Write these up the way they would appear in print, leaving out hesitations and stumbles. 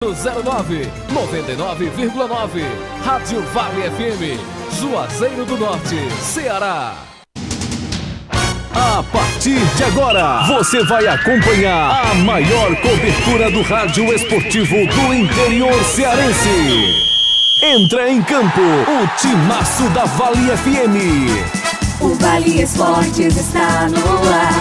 09 99,9 Rádio Vale FM, Juazeiro do Norte, Ceará. A partir de agora, você vai acompanhar a maior cobertura do rádio esportivo do interior cearense. Entra em campo o timaço da Vale FM. O Vale Esportes está no ar.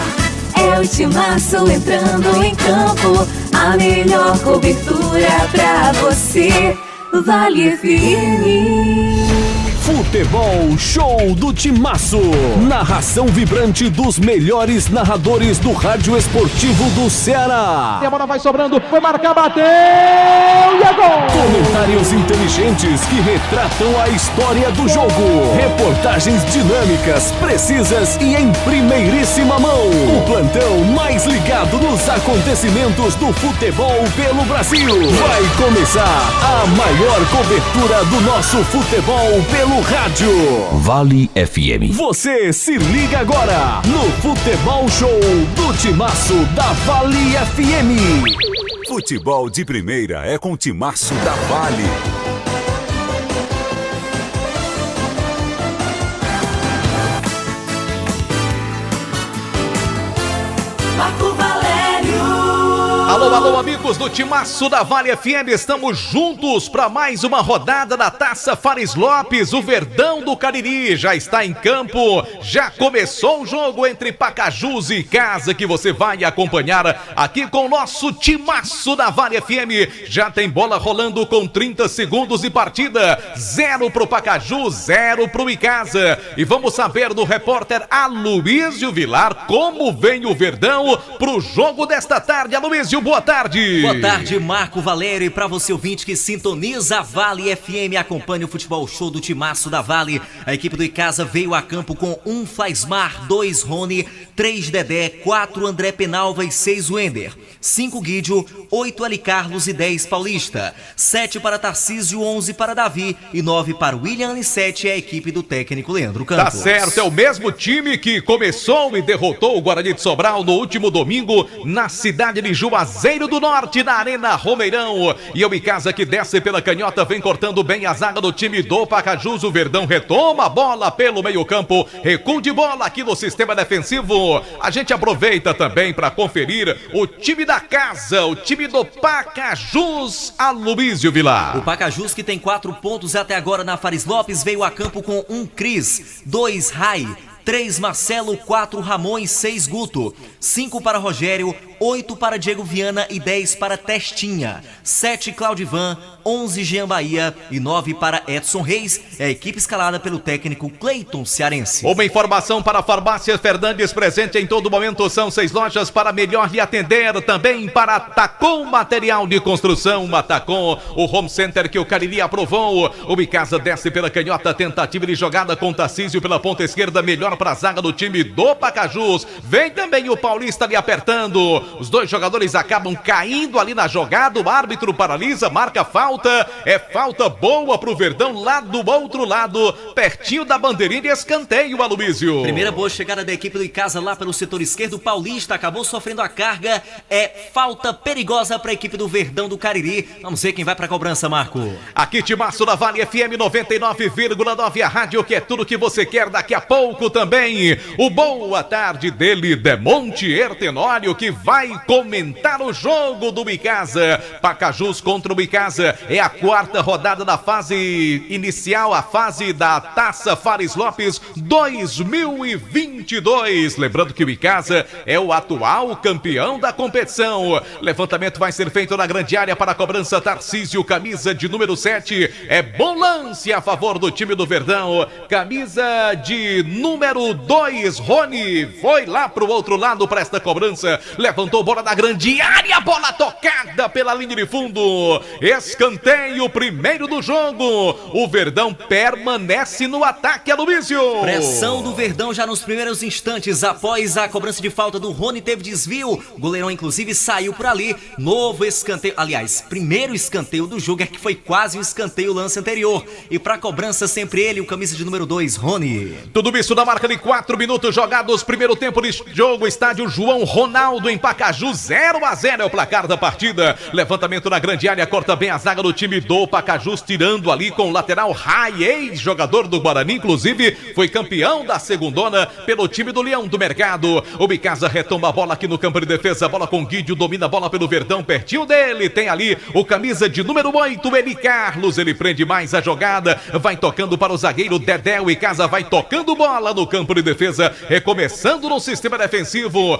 É o timaço entrando em campo. A melhor cobertura pra você. Vale FM. Futebol Show do Timaço. Narração vibrante dos melhores narradores do rádio esportivo do Ceará. E a bola vai sobrando, foi marcar, bateu e é gol! Comentários inteligentes que retratam a história do jogo. Reportagens dinâmicas, precisas e em primeiríssima mão. O plantão mais ligado nos acontecimentos do futebol pelo Brasil. Vai começar a maior cobertura do nosso futebol pelo rádio. Vale FM. Você se liga agora no Futebol Show do Timaço da Vale FM. Futebol de primeira é com o Timaço da Vale. Marco Valério. Alô, alô, amigos do Timaço da Vale FM, estamos juntos para mais uma rodada da Taça Fares Lopes. O Verdão do Cariri já está em campo, já começou o jogo entre Pacajus e Casa, que você vai acompanhar aqui com o nosso Timaço da Vale FM. Já tem bola rolando com 30 segundos de partida, 0 pro Pacajus, 0 pro Icasa. E vamos saber do repórter Aloísio Vilar como vem o Verdão pro jogo desta tarde. Aloísio, boa tarde. Boa tarde, Marco Valério, e para você ouvinte que sintoniza a Vale FM, acompanhe o Futebol Show do Timaço da Vale. A equipe do Icasa veio a campo com 1 Flaismar, 2 Rony, 3 Dedé, 4 André Penalva e 6 Wender, 5 Guidio, 8 Ali Carlos e 10 Paulista, 7 para Tarcísio, 11 para Davi e 9 para William e 7 é a equipe do técnico Leandro Campos. Tá certo, é o mesmo time que começou e derrotou o Guarani de Sobral no último domingo na cidade de Juazeiro do Norte, na Arena Romeirão. E o Icasa que desce pela canhota, vem cortando bem a zaga do time do Pacajus. O Verdão retoma a bola pelo meio campo, recuo de bola aqui no sistema defensivo. A gente aproveita também para conferir o time da casa, o time do Pacajus, Aloísio Vilar. O Pacajus, que tem 4 pontos até agora na Fares Lopes, veio a campo com 1 Cris, 2 Rai, 3 Marcelo, 4 Ramon e 6 Guto, 5 para Rogério, 8 para Diego Viana e 10 para Testinha, 7 Claudivan, 11 Jean Bahia e 9 para Edson Reis. É a equipe escalada pelo técnico Cleiton Cearense. Uma informação para a Farmácia Fernandes, presente em todo momento, são 6 lojas para melhor lhe atender. Também para Tacom Material de Construção, Tacom, o Home Center que o Cariri aprovou. O Icasa desce pela canhota, tentativa de jogada com Tarcísio pela ponta esquerda, melhor para a zaga do time do Pacajus. Vem também o Paulista ali apertando. Os dois jogadores acabam caindo ali na jogada, o árbitro paralisa, marca falta, é falta boa pro Verdão lá do outro lado, pertinho da bandeirinha de escanteio, Aloísio. Primeira boa chegada da equipe do Icasa lá pelo setor esquerdo, o Paulista acabou sofrendo a carga, é falta perigosa para a equipe do Verdão do Cariri. Vamos ver quem vai para a cobrança, Marco. Aqui Timaço da Vale FM 99,9, a rádio que é tudo que você quer. Daqui a pouco também o boa tarde dele, Demonte Ertenório, que vai comentar o jogo do Icasa. Pacajus contra o Icasa, é a 4ª rodada da fase inicial, a fase da Taça Fares Lopes 2022. Lembrando que o Icasa é o atual campeão da competição. Levantamento vai ser feito na grande área para a cobrança. Tarcísio, camisa de número 7, é bom lance a favor do time do Verdão. Camisa de número 2, Rony, foi lá pro outro lado para esta cobrança, levantou bola da grande área, bola tocada pela linha de fundo, escanteio, primeiro do jogo. O Verdão permanece no ataque, Aloísio. Pressão do Verdão já nos primeiros instantes, após a cobrança de falta do Rony, teve desvio, o goleirão inclusive saiu por ali, novo escanteio, aliás, primeiro escanteio do jogo, é que foi quase um escanteio o lance anterior, e pra cobrança sempre ele, o camisa de número 2, Rony. Tudo isso na marca marca de 4 minutos jogados, primeiro tempo de jogo, estádio João Ronaldo em Pacaju, 0-0 é o placar da partida. Levantamento na grande área, corta bem a zaga do time do Pacajus, tirando ali com o lateral Rai, ex-jogador do Guarani, inclusive foi campeão da segundona pelo time do Leão do Mercado. O Bicasa retoma a bola aqui no campo de defesa, bola com Guidio, domina a bola pelo Verdão, pertinho dele, tem ali o camisa de número 8, Eli Carlos, ele prende mais a jogada, vai tocando para o zagueiro Dedé, o Icasa vai tocando bola no campo de defesa, recomeçando no sistema defensivo,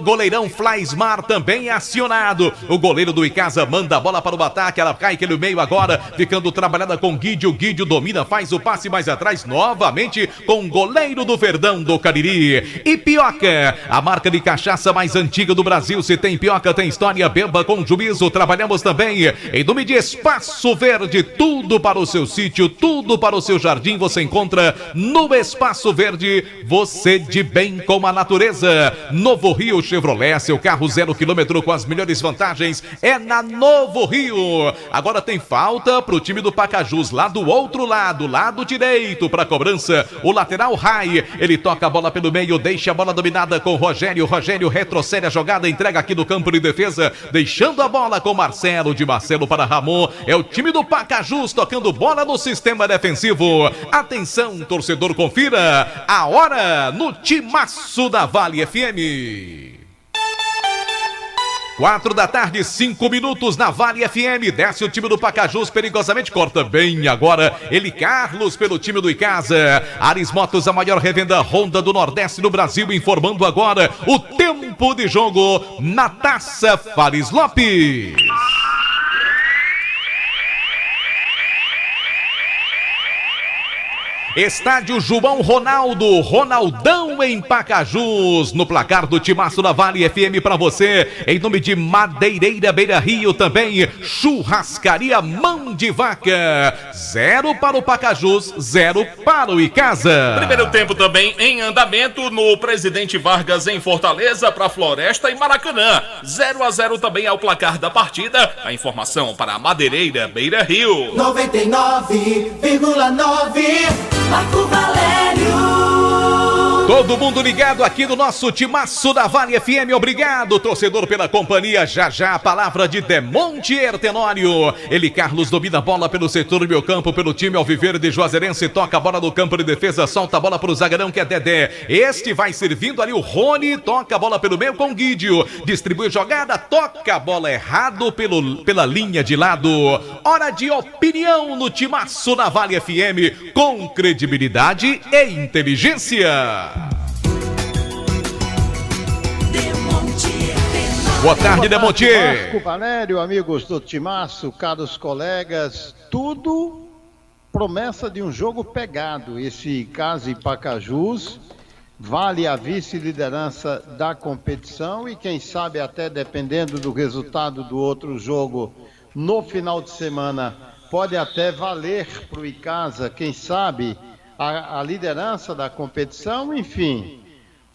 goleirão Flaismar também acionado, o goleiro do Icasa manda a bola para o ataque, ela cai aquele meio agora, ficando trabalhada com Guidio, Guidio domina, faz o passe mais atrás, novamente com o goleiro do Verdão do Cariri. E Pioca, a marca de cachaça mais antiga do Brasil, se tem Pioca tem história, beba com juízo, trabalhamos também em nome de Espaço Verde, tudo para o seu sítio, tudo para o seu jardim, você encontra no Espaço Verde, você de bem com a natureza. Novo Rio Chevrolet, seu carro 0 km com as melhores vantagens, é na Novo Rio. Agora tem falta pro time do Pacajus, lá do outro lado, lado direito para cobrança, o lateral Rai, ele toca a bola pelo meio, deixa a bola dominada com Rogério, Rogério retrocede a jogada, entrega aqui no campo de defesa, deixando a bola com Marcelo, de Marcelo para Ramon, é o time do Pacajus tocando bola no sistema defensivo. Atenção, torcedor, confira a hora no Timaço da Vale FM. 4 da tarde, 5 minutos na Vale FM, desce o time do Pacajus, perigosamente, corta bem agora, Eli Carlos pelo time do Icasa. Ares Motos, a maior revenda Honda do Nordeste do Brasil, informando agora o tempo de jogo na Taça Fares Lopes. Estádio João Ronaldo, Ronaldão em Pacajus, no placar do Timaço da Vale FM para você, em nome de Madeireira Beira Rio, também Churrascaria Mão de Vaca, 0 para o Pacajus, 0 para o Icasa. Primeiro tempo também em andamento no Presidente Vargas em Fortaleza para Floresta e Maracanã, 0-0 também é o placar da partida. A informação para a Madeireira Beira Rio. 99,9 Marco Valério. Todo mundo ligado aqui no nosso Timaço da Vale FM, obrigado, torcedor, pela companhia. Já já a palavra de Demontier Tenório. Ele, Carlos, domina a bola pelo setor do meio campo, pelo time Alviverde Juazeirense, toca a bola no campo de defesa, solta a bola para o zagueirão que é Dedé. Este vai servindo ali o Rony, toca a bola pelo meio com Guidio, distribui jogada, toca a bola errado pela linha de lado. Hora de opinião no Timaço da Vale FM, com credibilidade e inteligência. Boa tarde, Demontier. Marco Valério, amigos do Timaço, caros colegas, tudo promessa de um jogo pegado. Esse caso em Pacajus vale a vice-liderança da competição e quem sabe até dependendo do resultado do outro jogo no final de semana pode até valer para o Icasa, quem sabe, a liderança da competição, enfim.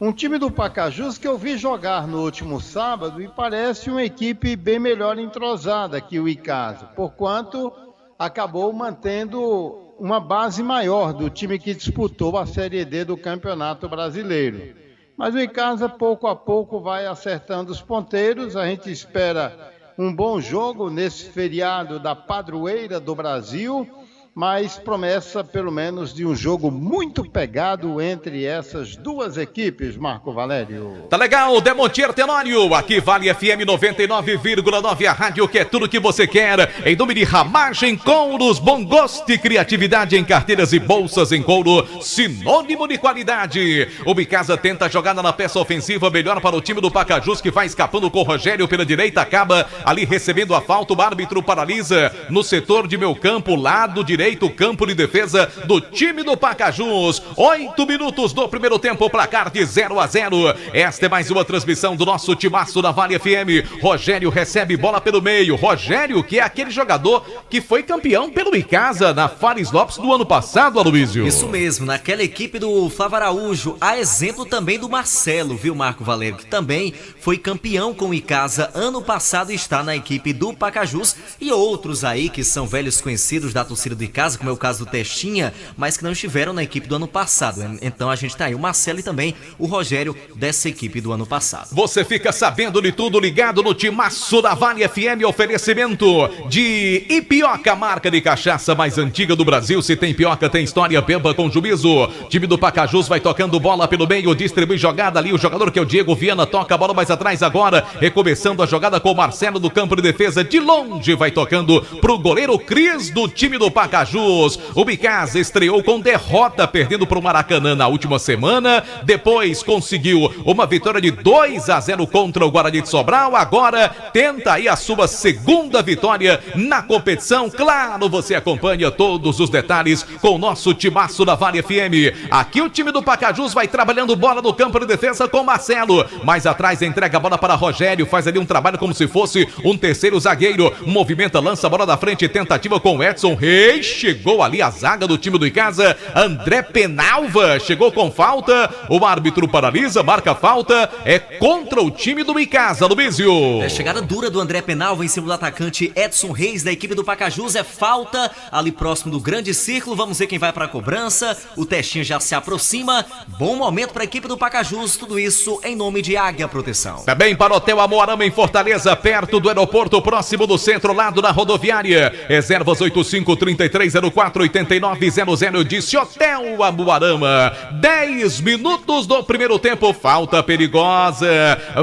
Um time do Pacajus que eu vi jogar no último sábado e parece uma equipe bem melhor entrosada que o Icasa, porquanto acabou mantendo uma base maior do time que disputou a Série D do Campeonato Brasileiro. Mas o Icasa pouco a pouco vai acertando os ponteiros, a gente espera um bom jogo nesse feriado da padroeira do Brasil, mas promessa pelo menos de um jogo muito pegado entre essas duas equipes, Marco Valério. Tá legal, Demontier Tenório, aqui Vale FM 99,9, a rádio que é tudo que você quer, em nome de Ramagem Couros, bom gosto e criatividade em carteiras e bolsas em couro, sinônimo de qualidade. O Bicasa tenta a jogada na peça ofensiva, melhor para o time do Pacajus, que vai escapando com o Rogério pela direita, acaba ali recebendo a falta, o árbitro paralisa no setor de meio campo, lado direito, campo de defesa do time do Pacajus. 8 minutos do primeiro tempo, placar de 0-0. Esta é mais uma transmissão do nosso Timaço da Vale FM. Rogério recebe bola pelo meio. Rogério, que é aquele jogador que foi campeão pelo Icasa na Fares Lopes do ano passado, Aloysio. Isso mesmo, naquela equipe do Flávio Araújo, a exemplo também do Marcelo, viu, Marco Valério, que também foi campeão com o Icasa ano passado e está na equipe do Pacajus, e outros aí que são velhos conhecidos da torcida do Icasa, casa, como é o caso do Testinha, mas que não estiveram na equipe do ano passado. Então a gente tá aí, o Marcelo e também o Rogério dessa equipe do ano passado. Você fica sabendo de tudo ligado no Timaço da Vale FM, oferecimento de Ipioca, marca de cachaça mais antiga do Brasil. Se tem Ipioca, tem história, beba com juízo. Time do Pacajus vai tocando bola pelo meio, distribui jogada ali, o jogador que é o Diego Viana toca a bola mais atrás agora, recomeçando a jogada com o Marcelo do campo de defesa, de longe vai tocando pro goleiro Cris do time do Pacajus. O Bicasa estreou com derrota, perdendo pro Maracanã na última semana, depois conseguiu uma vitória de 2-0 contra o Guarani de Sobral, agora tenta aí a sua segunda vitória na competição. Claro, você acompanha todos os detalhes com o nosso Timaço da Vale FM. Aqui o time do Pacajus vai trabalhando bola no campo de defesa com Marcelo, mais atrás entrega a bola para Rogério, faz ali um trabalho como se fosse um terceiro zagueiro, movimenta, lança a bola da frente, tentativa com Edson Reis, chegou ali a zaga do time do Icasa, André Penalva chegou com falta, o árbitro paralisa, marca falta, é contra o time do Icasa, Luizio. É chegada dura do André Penalva em cima do atacante Edson Reis da equipe do Pacajus, é falta ali próximo do grande círculo, vamos ver quem vai para a cobrança, o Testinha já se aproxima, bom momento para a equipe do Pacajus, tudo isso em nome de Águia Proteção. Também para o Hotel Amoarama em Fortaleza, perto do aeroporto, próximo do centro, lado da rodoviária. Reservas 85-3304-8900, disse Hotel Amoarama. 10 minutos do primeiro tempo, falta perigosa.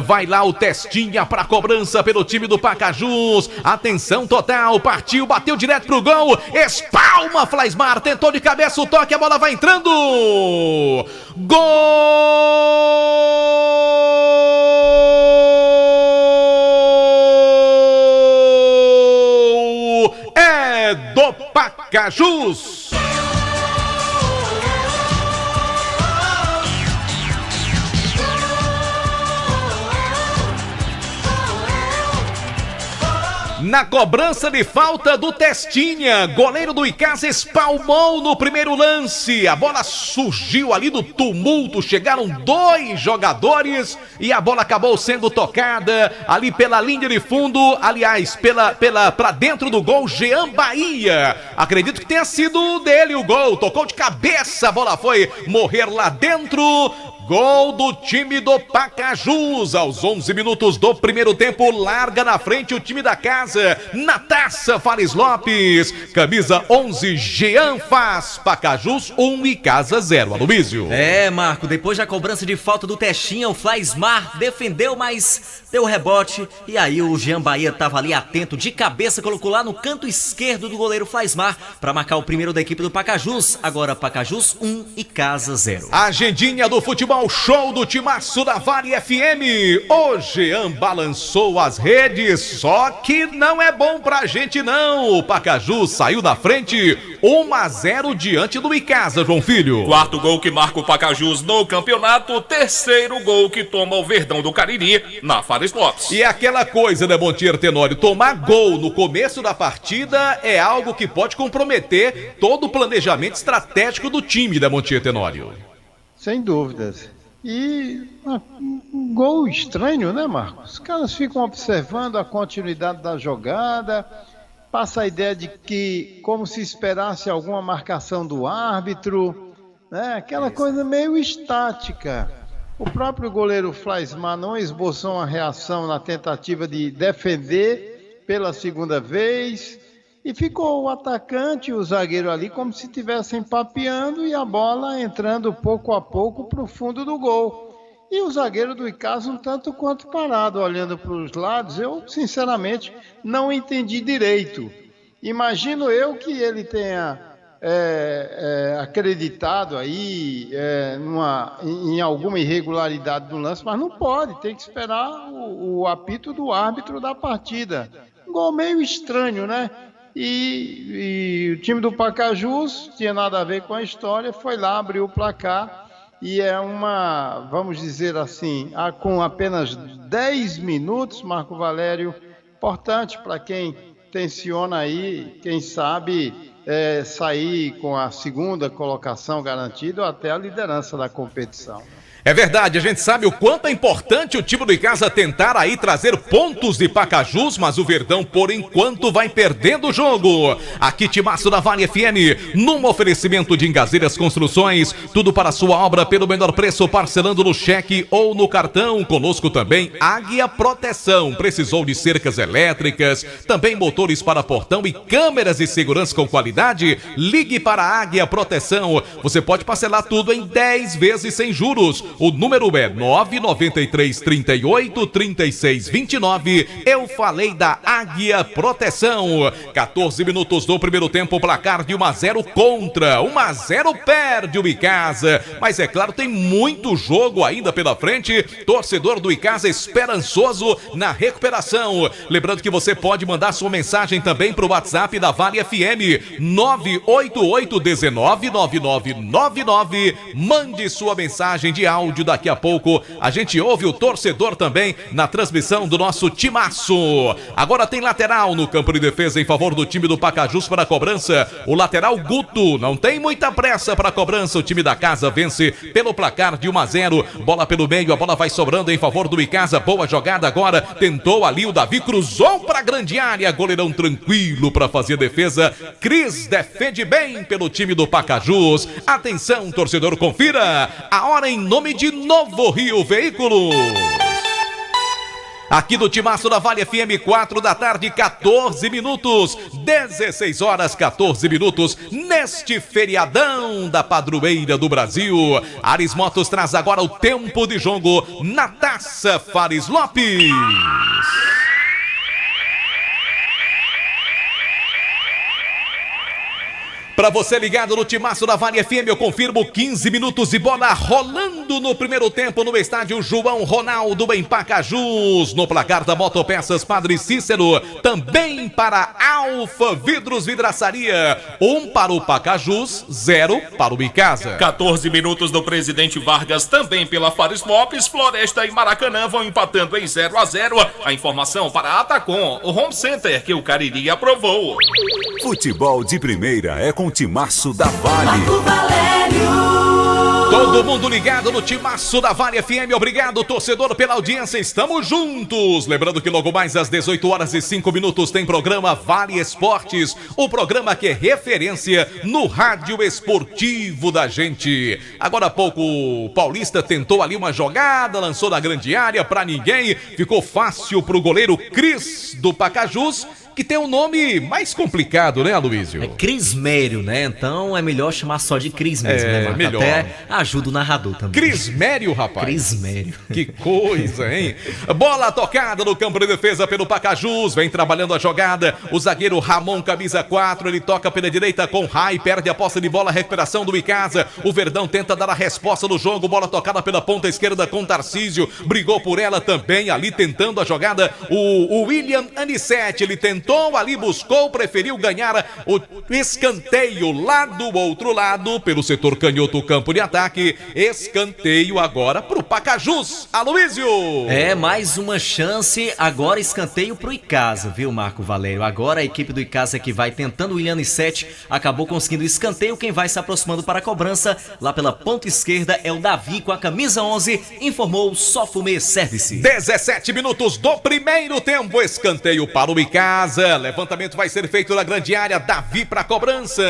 Vai lá o Testinha para cobrança pelo time do Pacajus. Atenção total, partiu, bateu direto pro gol. Espalma Flaismar, tentou de cabeça o toque, a bola vai entrando. Gol! É do Pacajus! Na cobrança de falta do Testinha, goleiro do Icasa espalmou no primeiro lance, a bola surgiu ali do tumulto, chegaram 2 jogadores e a bola acabou sendo tocada ali pela linha de fundo, aliás, pra dentro do gol, Jean Bahia, acredito que tenha sido dele o gol, tocou de cabeça, a bola foi morrer lá dentro. Gol do time do Pacajus, aos 11 minutos do primeiro tempo, larga na frente o time da casa, na taça Fares Lopes, camisa 11, Jean faz, Pacajus 1 e Casa 0, Aloísio. É, Marco, depois da cobrança de falta do Testinha, o Flaismar defendeu, mas deu rebote, e aí o Jean Bahia tava ali atento, de cabeça, colocou lá no canto esquerdo do goleiro Flaismar, para marcar o primeiro da equipe do Pacajus, agora Pacajus 1 e Casa 0. Agendinha do futebol show do Timaço da Vale FM. O Jean balançou as redes, só que não é bom pra gente não. O Pacajus saiu na frente 1-0 diante do Icasa, João Filho. Quarto gol que marca o Pacajus no campeonato, terceiro gol que toma o Verdão do Cariri na Fares Lopes. E aquela coisa, né, Montier Tenório, tomar gol no começo da partida é algo que pode comprometer todo o planejamento estratégico do time, da Montier Tenório. Sem dúvidas. E um gol estranho, né, Marcos? Os caras ficam observando a continuidade da jogada, passa a ideia de que como se esperasse alguma marcação do árbitro, né? Aquela coisa meio estática. O próprio goleiro Flaismar não esboçou uma reação na tentativa de defender pela segunda vez. E ficou o atacante e o zagueiro ali como se estivessem papeando e a bola entrando pouco a pouco para o fundo do gol. E o zagueiro do Icasa um tanto quanto parado, olhando para os lados. Eu, sinceramente, não entendi direito. Imagino eu que ele tenha acreditado aí em alguma irregularidade do lance, mas não pode, tem que esperar o apito do árbitro da partida. Um gol meio estranho, né? E o time do Pacajus, tinha nada a ver com a história, foi lá, abriu o placar e é uma, vamos dizer assim, com apenas 10 minutos, Marco Valério, importante para quem tenciona aí, quem sabe sair com a segunda colocação garantida ou até a liderança da competição. É verdade, a gente sabe o quanto é importante o time do Icasa tentar aí trazer pontos de Pacajus, mas o Verdão, por enquanto, vai perdendo o jogo. Aqui, timaço da Vale FM, num oferecimento de Engazeiras Construções, tudo para a sua obra pelo menor preço, parcelando no cheque ou no cartão. Conosco também Águia Proteção. Precisou de cercas elétricas, também motores para portão e câmeras de segurança com qualidade? Ligue para a Águia Proteção. Você pode parcelar tudo em 10 vezes sem juros. O número é 993383629. Eu falei da Águia Proteção. 14 minutos do primeiro tempo, placar de 1-0 contra. 1-0 perde o Icasa. Mas é claro, tem muito jogo ainda pela frente. Torcedor do Icasa esperançoso na recuperação. Lembrando que você pode mandar sua mensagem também para o WhatsApp da Vale FM 988199999. Mande sua mensagem de áudio. Daqui a pouco a gente ouve o torcedor também na transmissão do nosso timaço. Agora tem lateral no campo de defesa em favor do time do Pacajus para a cobrança. O lateral Guto não tem muita pressa para a cobrança. O time da casa vence pelo placar de 1-0. Bola pelo meio, a bola vai sobrando em favor do Icasa. Boa jogada agora. Tentou ali o Davi, cruzou para a grande área. Goleirão tranquilo para fazer a defesa. Cris defende bem pelo time do Pacajus. Atenção, torcedor, confira a hora em nome de Novo Rio Veículos. Aqui do timaço da Vale FM, 4 da tarde, 14 minutos, 16 horas, 14 minutos, neste feriadão da padroeira do Brasil. Ares Motos traz agora o tempo de jogo na Taça Fares Lopes. Para você ligado no timaço da Vale FM, eu confirmo 15 minutos de bola rolando no primeiro tempo no estádio João Ronaldo em Pacajus. No placar da Motopeças Padre Cícero, também para Alfa Vidros Vidraçaria. 1 para o Pacajus, 0 para o Icasa. 14 minutos do Presidente Vargas, também pela Fares Lopes. Floresta e Maracanã vão empatando em 0-0. A informação para a Atacom, o home center que o Cariri aprovou. Futebol de primeira é com o timaço da Vale. Marco Valério. Todo mundo ligado no timaço da Vale FM. Obrigado, torcedor, pela audiência. Estamos juntos. Lembrando que logo mais às 18 horas e 5 minutos tem programa Vale Esportes. O programa que é referência no rádio esportivo da gente. Agora há pouco o Paulista tentou ali uma jogada, lançou na grande área para ninguém. Ficou fácil para o goleiro Cris do Pacajus, que tem um nome mais complicado, né, Aloysio? É Crismério, né? Então é melhor chamar só de Cris mesmo, né, Marco? Melhor. Até ajuda o narrador também. Crismério, rapaz. Crismério. Que coisa, hein? Bola tocada no campo de defesa pelo Pacajus. Vem trabalhando a jogada. O zagueiro Ramon, camisa 4. Ele toca pela direita com Rai. Perde a posse de bola. Recuperação do Icasa. O Verdão tenta dar a resposta no jogo. Bola tocada pela ponta esquerda com Tarcísio. Brigou por ela também ali tentando a jogada. O William Anissete. Ele tentou ali, buscou, preferiu ganhar o escanteio lá do outro lado, pelo setor canhoto, campo de ataque. Escanteio agora pro Pacajus. Aloysio! É, mais uma chance, agora escanteio pro Icasa, viu, Marco Valério? Agora a equipe do Icasa que vai tentando o William Anissete, acabou conseguindo escanteio. Quem vai se aproximando para a cobrança, lá pela ponta esquerda, é o Davi com a camisa 11, informou Sofumê Service. 17 minutos do primeiro tempo, escanteio para o Icasa. Levantamento vai ser feito na grande área. Davi para cobrança.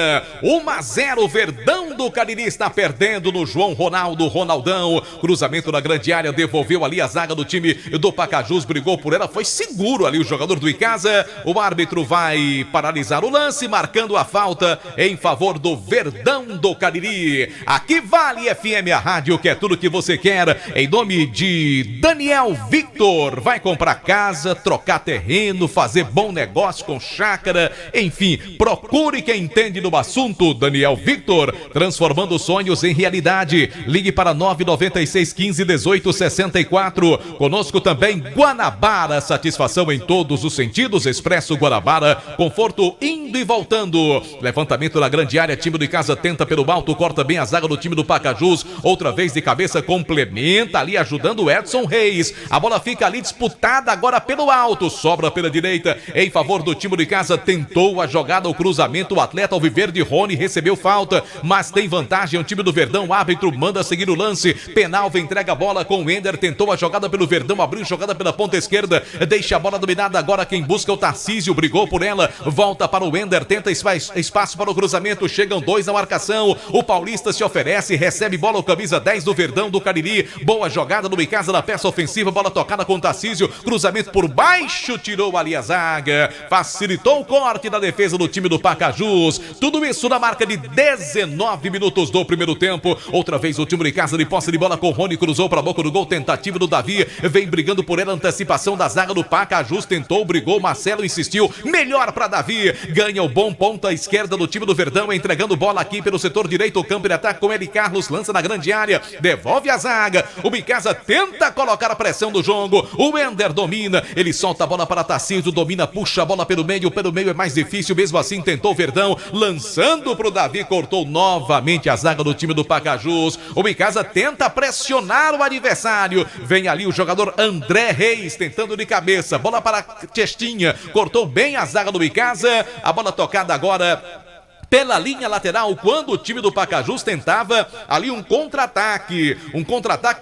1-0. Verdão do Cariri está perdendo no João Ronaldo. Ronaldão. Cruzamento na grande área. Devolveu ali a zaga do time do Pacajus. Brigou por ela. Foi seguro ali o jogador do Icasa. O árbitro vai paralisar o lance, marcando a falta em favor do Verdão do Cariri. Aqui Vale FM, a rádio que é tudo que você quer. Em nome de Daniel Victor. Vai comprar casa, trocar terreno, fazer bom negócio com chácara, enfim, procure quem entende do assunto. Daniel Victor, transformando sonhos em realidade. Ligue para 996151864. Conosco também Guanabara, satisfação em todos os sentidos. Expresso Guanabara, conforto indo e voltando. Levantamento na grande área, time do Icasa tenta pelo alto, corta bem a zaga do time do Pacajus. Outra vez de cabeça, complementa ali, ajudando o Edson Reis. A bola fica ali disputada agora pelo alto, sobra pela direita em favor do time do Icasa. Tentou a jogada, o cruzamento, o atleta alviverde Rony recebeu falta, mas tem vantagem o time do Verdão. árbitro manda seguir o lance. Penalva entrega a bola com o Ender, tentou a jogada pelo Verdão, abriu jogada pela ponta esquerda, deixa a bola dominada, agora quem busca é o Tarcísio, brigou por ela, volta para o Ender, tenta espaço para o cruzamento, chegam dois na marcação, o Paulista se oferece, recebe bola o camisa 10 do Verdão do Cariri, boa jogada no Icasa na peça ofensiva, bola tocada com o Tarcísio, cruzamento por baixo, tirou ali a zaga, facilitou o corte da defesa do time do Pacajus, tudo isso na marca de 19 minutos do primeiro tempo. Outra vez o time de casa de posse de bola com o Rony, cruzou para a boca do gol, tentativa do Davi, vem brigando por ela, antecipação da zaga do Pacajus, tentou, brigou, Marcelo insistiu, melhor para Davi, ganha o bom ponta esquerda do time do Verdão, entregando bola aqui pelo setor direito, o campo de ataque com ele, Carlos lança na grande área, devolve a zaga, o Bicasa tenta colocar a pressão do jogo, o Ender domina, ele solta a bola para Tarcísio, domina, puxa a bola pelo meio é mais difícil, mesmo assim tentou o Verdão, lançando pro Davi, cortou novamente a zaga do time do Pacajus, o Bicasa tenta pressionar o adversário, vem ali o jogador André Reis, tentando de cabeça, bola para Testinha, cortou bem a zaga do Bicasa, a bola tocada agora pela linha lateral, quando o time do Pacajus tentava ali um contra-ataque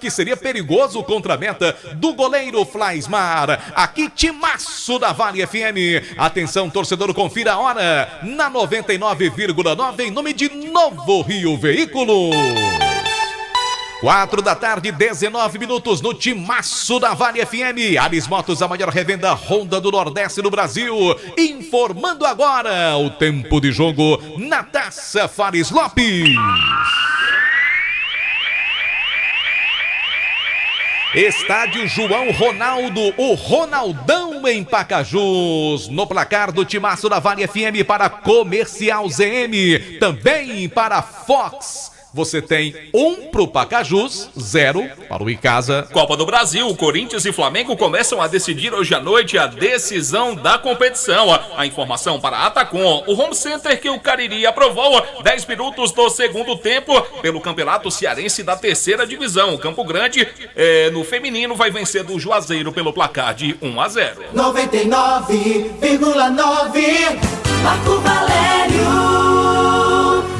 que seria perigoso contra a meta do goleiro Flaismar. Aqui timaço da Vale FM, atenção torcedor, confira a hora na 99,9 em nome de Novo Rio Veículos. 4 da tarde, 19 minutos no timaço da Vale FM. Ares Motos, a maior revenda Honda do Nordeste no Brasil. Informando agora o tempo de jogo na Taça Fares Lopes. Estádio João Ronaldo, o Ronaldão em Pacajus. No placar do timaço da Vale FM para Comercial ZM, também para Fox. Você tem 1 pro Pacajus, 0 para o Icasa. Copa do Brasil, Corinthians e Flamengo começam a decidir hoje à noite a decisão da competição. A informação para a Atacom, o home center que o Cariri aprovou 10 minutos do segundo tempo pelo Campeonato Cearense da terceira divisão. Campo Grande, no feminino, vai vencer do Juazeiro pelo placar de 1-0. 99,9 Marco Valério.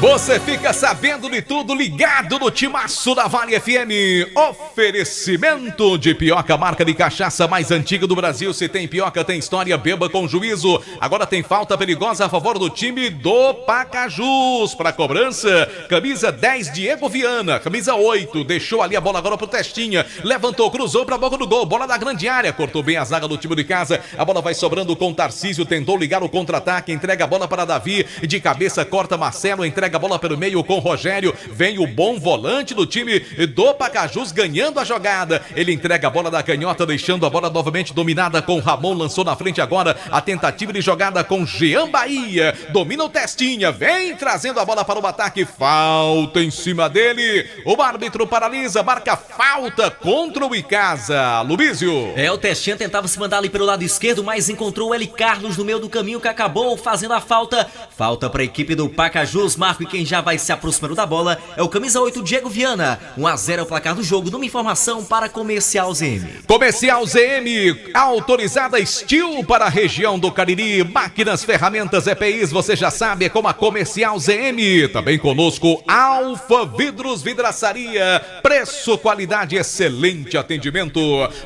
Você fica sabendo de tudo ligado no timaço da Vale FM. Oferecimento de Pioca, marca de cachaça mais antiga do Brasil. Se tem Pioca, tem história, beba com juízo. Agora tem falta perigosa a favor do time do Pacajus. Para cobrança, camisa 10, Diego Viana. Camisa 8, deixou ali a bola agora pro Testinha. Levantou, cruzou para a boca do gol. Bola da grande área, cortou bem a zaga do time de casa. A bola vai sobrando com Tarcísio, tentou ligar o contra-ataque. Entrega a bola para Davi. De cabeça, corta Marcelo, entrega a bola pelo meio com Rogério, vem o bom volante do time do Pacajus ganhando a jogada, ele entrega a bola da canhota, deixando a bola novamente dominada com Ramon, lançou na frente agora, a tentativa de jogada com Jean Bahia, domina o Testinha, vem trazendo a bola para o ataque, falta em cima dele, o árbitro paralisa, marca falta contra o Icasa. Luísio. O Testinha tentava se mandar ali pelo lado esquerdo, mas encontrou o Eli Carlos no meio do caminho, que acabou fazendo a falta para a equipe do Pacajus, Marco, e quem já vai se aproximando da bola é o camisa 8, Diego Viana. 1-0 é o placar do jogo. Numa informação para Comercial ZM. Comercial ZM, autorizada Steel para a região do Cariri. Máquinas, ferramentas, EPIs, você já sabe, é como a Comercial ZM. Também conosco, Alfa Vidros, vidraçaria. Preço, qualidade, excelente atendimento.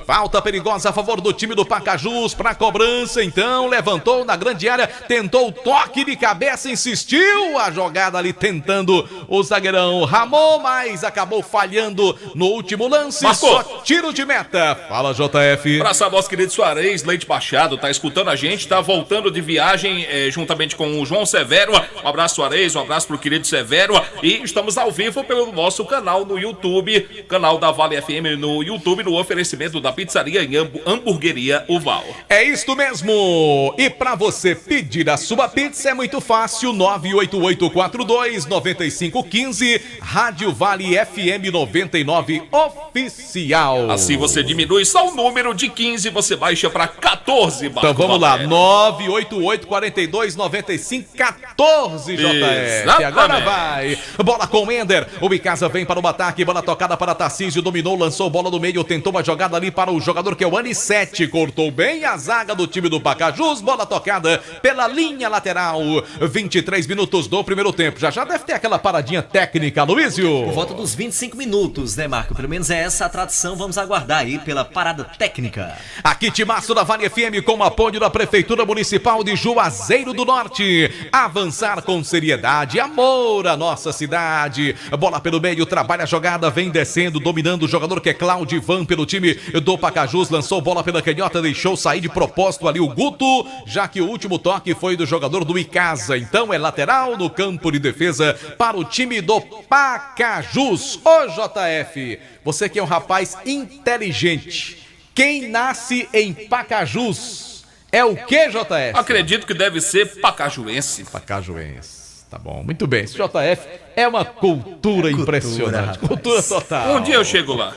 Falta perigosa a favor do time do Pacajus para cobrança. Então, levantou na grande área, tentou o toque de cabeça, insistiu a jogada ali, tentando o zagueirão Ramon, mas acabou falhando no último lance. Marcou. Só tiro de meta. Fala, JF. Abraço ao nosso querido Soares, Leite Machado, tá escutando a gente, tá voltando de viagem juntamente com o João Severo. Um abraço, Soares, um abraço pro querido Severo. E estamos ao vivo pelo nosso canal no YouTube, canal da Vale FM no YouTube, no oferecimento da pizzaria e hamburgueria Uval. É isto mesmo. E para você pedir a sua pizza é muito fácil, 98842-9515, Rádio Vale FM 99 Oficial. Assim você diminui só o número de 15, você baixa para 14. Então vamos lá, 98842-9514, JF. Agora vai. Bola com o Ender. O Icasa vem para o ataque, bola tocada para Tarcísio, dominou, lançou bola no meio, tentou uma jogada ali para o jogador que é o Anissete, cortou bem a zaga do time do Pacajus, bola tocada pela linha lateral. 23 minutos do primeiro tempo. tempo? Já deve ter aquela paradinha técnica, Luísio. Por volta dos 25 minutos, né, Marco? Pelo menos é essa a tradição, vamos aguardar aí pela parada técnica. Aqui Timaço da Vale FM com o apoio da Prefeitura Municipal de Juazeiro do Norte. Avançar com seriedade, amor à nossa cidade. Bola pelo meio, trabalha a jogada, vem descendo, dominando o jogador que é Cláudio Ivan pelo time do Pacajus. Lançou bola pela canhota, deixou sair de propósito ali o Guto, já que o último toque foi do jogador do Icasa. Então é lateral no campo de defesa para o time do Pacajus. Ô JF, você que é um rapaz inteligente, quem nasce em Pacajus é o que, JF? Acredito que deve ser pacajuense. Pacajuense, tá bom, muito bem. Esse JF é uma cultura impressionante, cultura total. Um dia eu chego lá.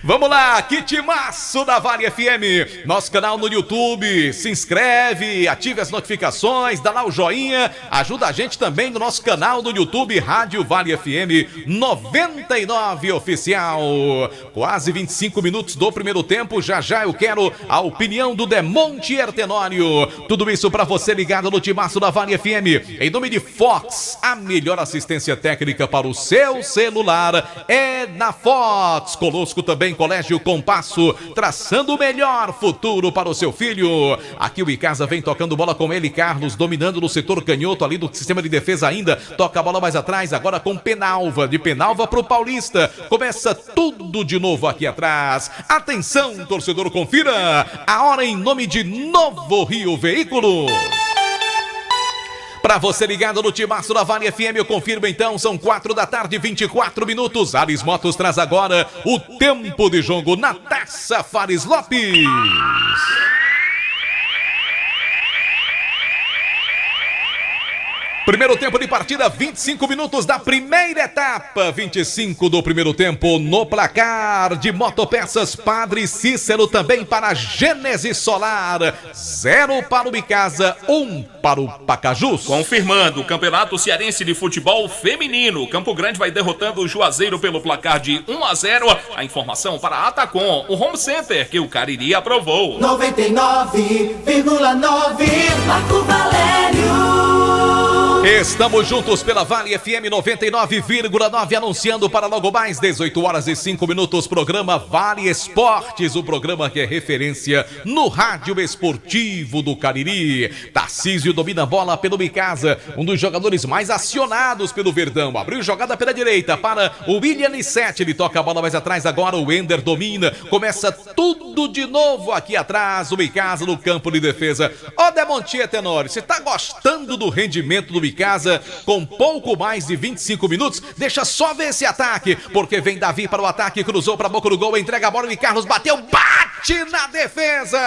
Vamos lá, que timaço da Vale FM, nosso canal no YouTube, se inscreve, ative as notificações, dá lá o joinha, ajuda a gente também no nosso canal no YouTube, Rádio Vale FM 99 Oficial. Quase 25 minutos do primeiro tempo, já eu quero a opinião do Demontier Tenório, tudo isso pra você ligado no timaço da Vale FM, em nome de Fox, a melhor assistência técnica para o seu celular é na Fox. Conosco também Colégio Compasso, traçando o melhor futuro para o seu filho. Aqui o Icasa vem tocando bola com ele, Carlos, dominando no setor canhoto ali do sistema de defesa ainda, toca a bola mais atrás, agora com Penalva, de Penalva pro Paulista, começa tudo de novo aqui atrás. Atenção, torcedor, confira a hora em nome de Novo Rio Veículos. Pra você ligado no timaço da Vale FM, eu confirmo então, são 4 da tarde, 24 minutos. Ares Motos traz agora o tempo de jogo na Taça Fares Lopes. Primeiro tempo de partida, 25 minutos da primeira etapa, 25 do primeiro tempo no placar de Motopeças Padre Cícero, também para Gênesis Solar, 0 para o Icasa, 1 para o Pacajus. Confirmando o Campeonato Cearense de Futebol Feminino, Campo Grande vai derrotando o Juazeiro pelo placar de 1-0. A informação para a Atacom, o Home Center que o Cariri aprovou. 99,9 Marco Valério. Estamos juntos pela Vale FM 99,9, anunciando para logo mais 18 horas e 5 minutos, programa Vale Esportes, o programa que é referência no rádio esportivo do Cariri. Tarcísio domina a bola pelo Icasa, um dos jogadores mais acionados pelo Verdão. Abriu jogada pela direita para o William 7, ele toca a bola mais atrás, agora o Ender domina, começa tudo de novo aqui atrás, o Icasa no campo de defesa. Ó Demontier Tenório, você tá gostando do rendimento do Icasa com pouco mais de 25 minutos? Deixa só ver esse ataque, porque vem Davi para o ataque, cruzou para a boca do gol, entrega a bola e Carlos bateu, bate na defesa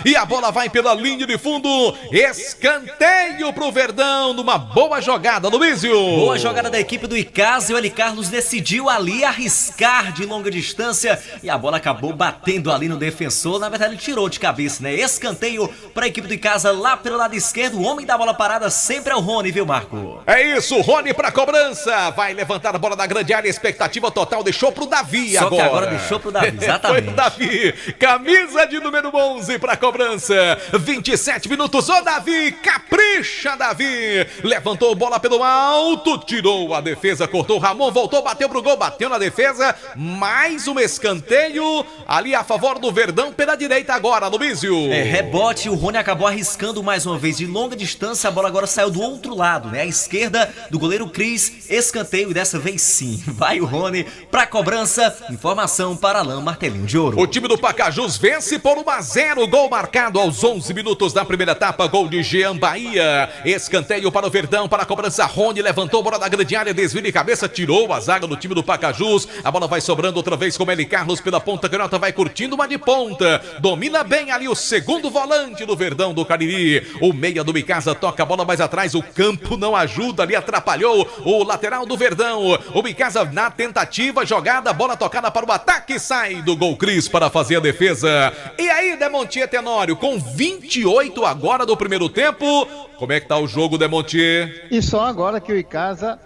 e a bola vai pela linha de fundo, escanteio pro Verdão, numa boa jogada, Luísio. Boa jogada da equipe do Icasa e o Eli Carlos decidiu ali arriscar de longa distância e a bola acabou batendo ali no defensor, na verdade ele tirou de cabeça, né? Escanteio para a equipe do Icasa lá pelo lado esquerdo, o homem da bola parada sempre é o Rony, viu, Marco? É isso, Rony pra cobrança, vai levantar a bola da grande área, expectativa total, deixou pro Davi agora. Só que agora deixou pro Davi, exatamente. Foi o Davi, camisa de número 11 pra cobrança, 27 minutos, ô Davi, capricha Davi, levantou bola pelo alto, tirou a defesa, cortou o Ramon, voltou, bateu pro gol, bateu na defesa, mais um escanteio ali a favor do Verdão pela direita agora, Luísio. É, rebote, o Rony acabou arriscando mais uma vez de longa distância, a bola agora saiu do outro lado, né? À esquerda do goleiro Cris, escanteio e dessa vez sim, vai o Rony pra cobrança, informação para Alain Martelinho de Ouro. O time do Pacajus vence por 1-0, gol marcado aos 11 minutos da primeira etapa, gol de Jean Bahia, escanteio para o Verdão, para a cobrança, Rony levantou, bola da grande área, desvio de cabeça, tirou a zaga do time do Pacajus, a bola vai sobrando outra vez com Eli Carlos pela ponta canhota, vai curtindo uma de ponta, domina bem ali o segundo volante do Verdão do Cariri, o meia do Icasa toca a bola mais atrás, o campo não ajuda ali, atrapalhou o lateral do Verdão, o Icasa na tentativa, jogada, bola tocada para o ataque, sai do gol Cris para fazer a defesa. E aí, Demontier Tenório, com 28 agora do primeiro tempo, como é que tá o jogo, Demontier? E só agora que o Icasa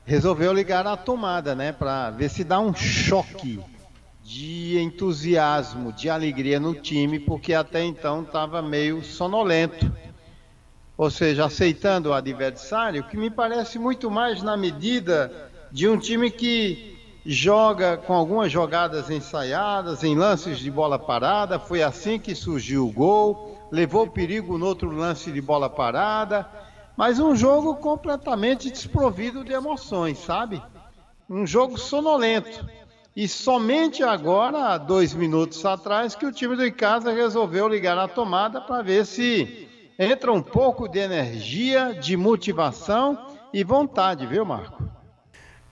resolveu ligar a tomada, né, para ver se dá um choque de entusiasmo, de alegria no time, porque até então estava meio sonolento. ou seja, aceitando o adversário, que me parece muito mais na medida de um time que joga com algumas jogadas ensaiadas, em lances de bola parada. Foi assim que surgiu o gol, levou perigo no outro lance de bola parada, mas um jogo completamente desprovido de emoções, sabe? Um jogo sonolento. E somente agora, há 2 minutos atrás, que o time do Icasa resolveu ligar na tomada para ver se entra um pouco de energia, de motivação e vontade, viu, Marco?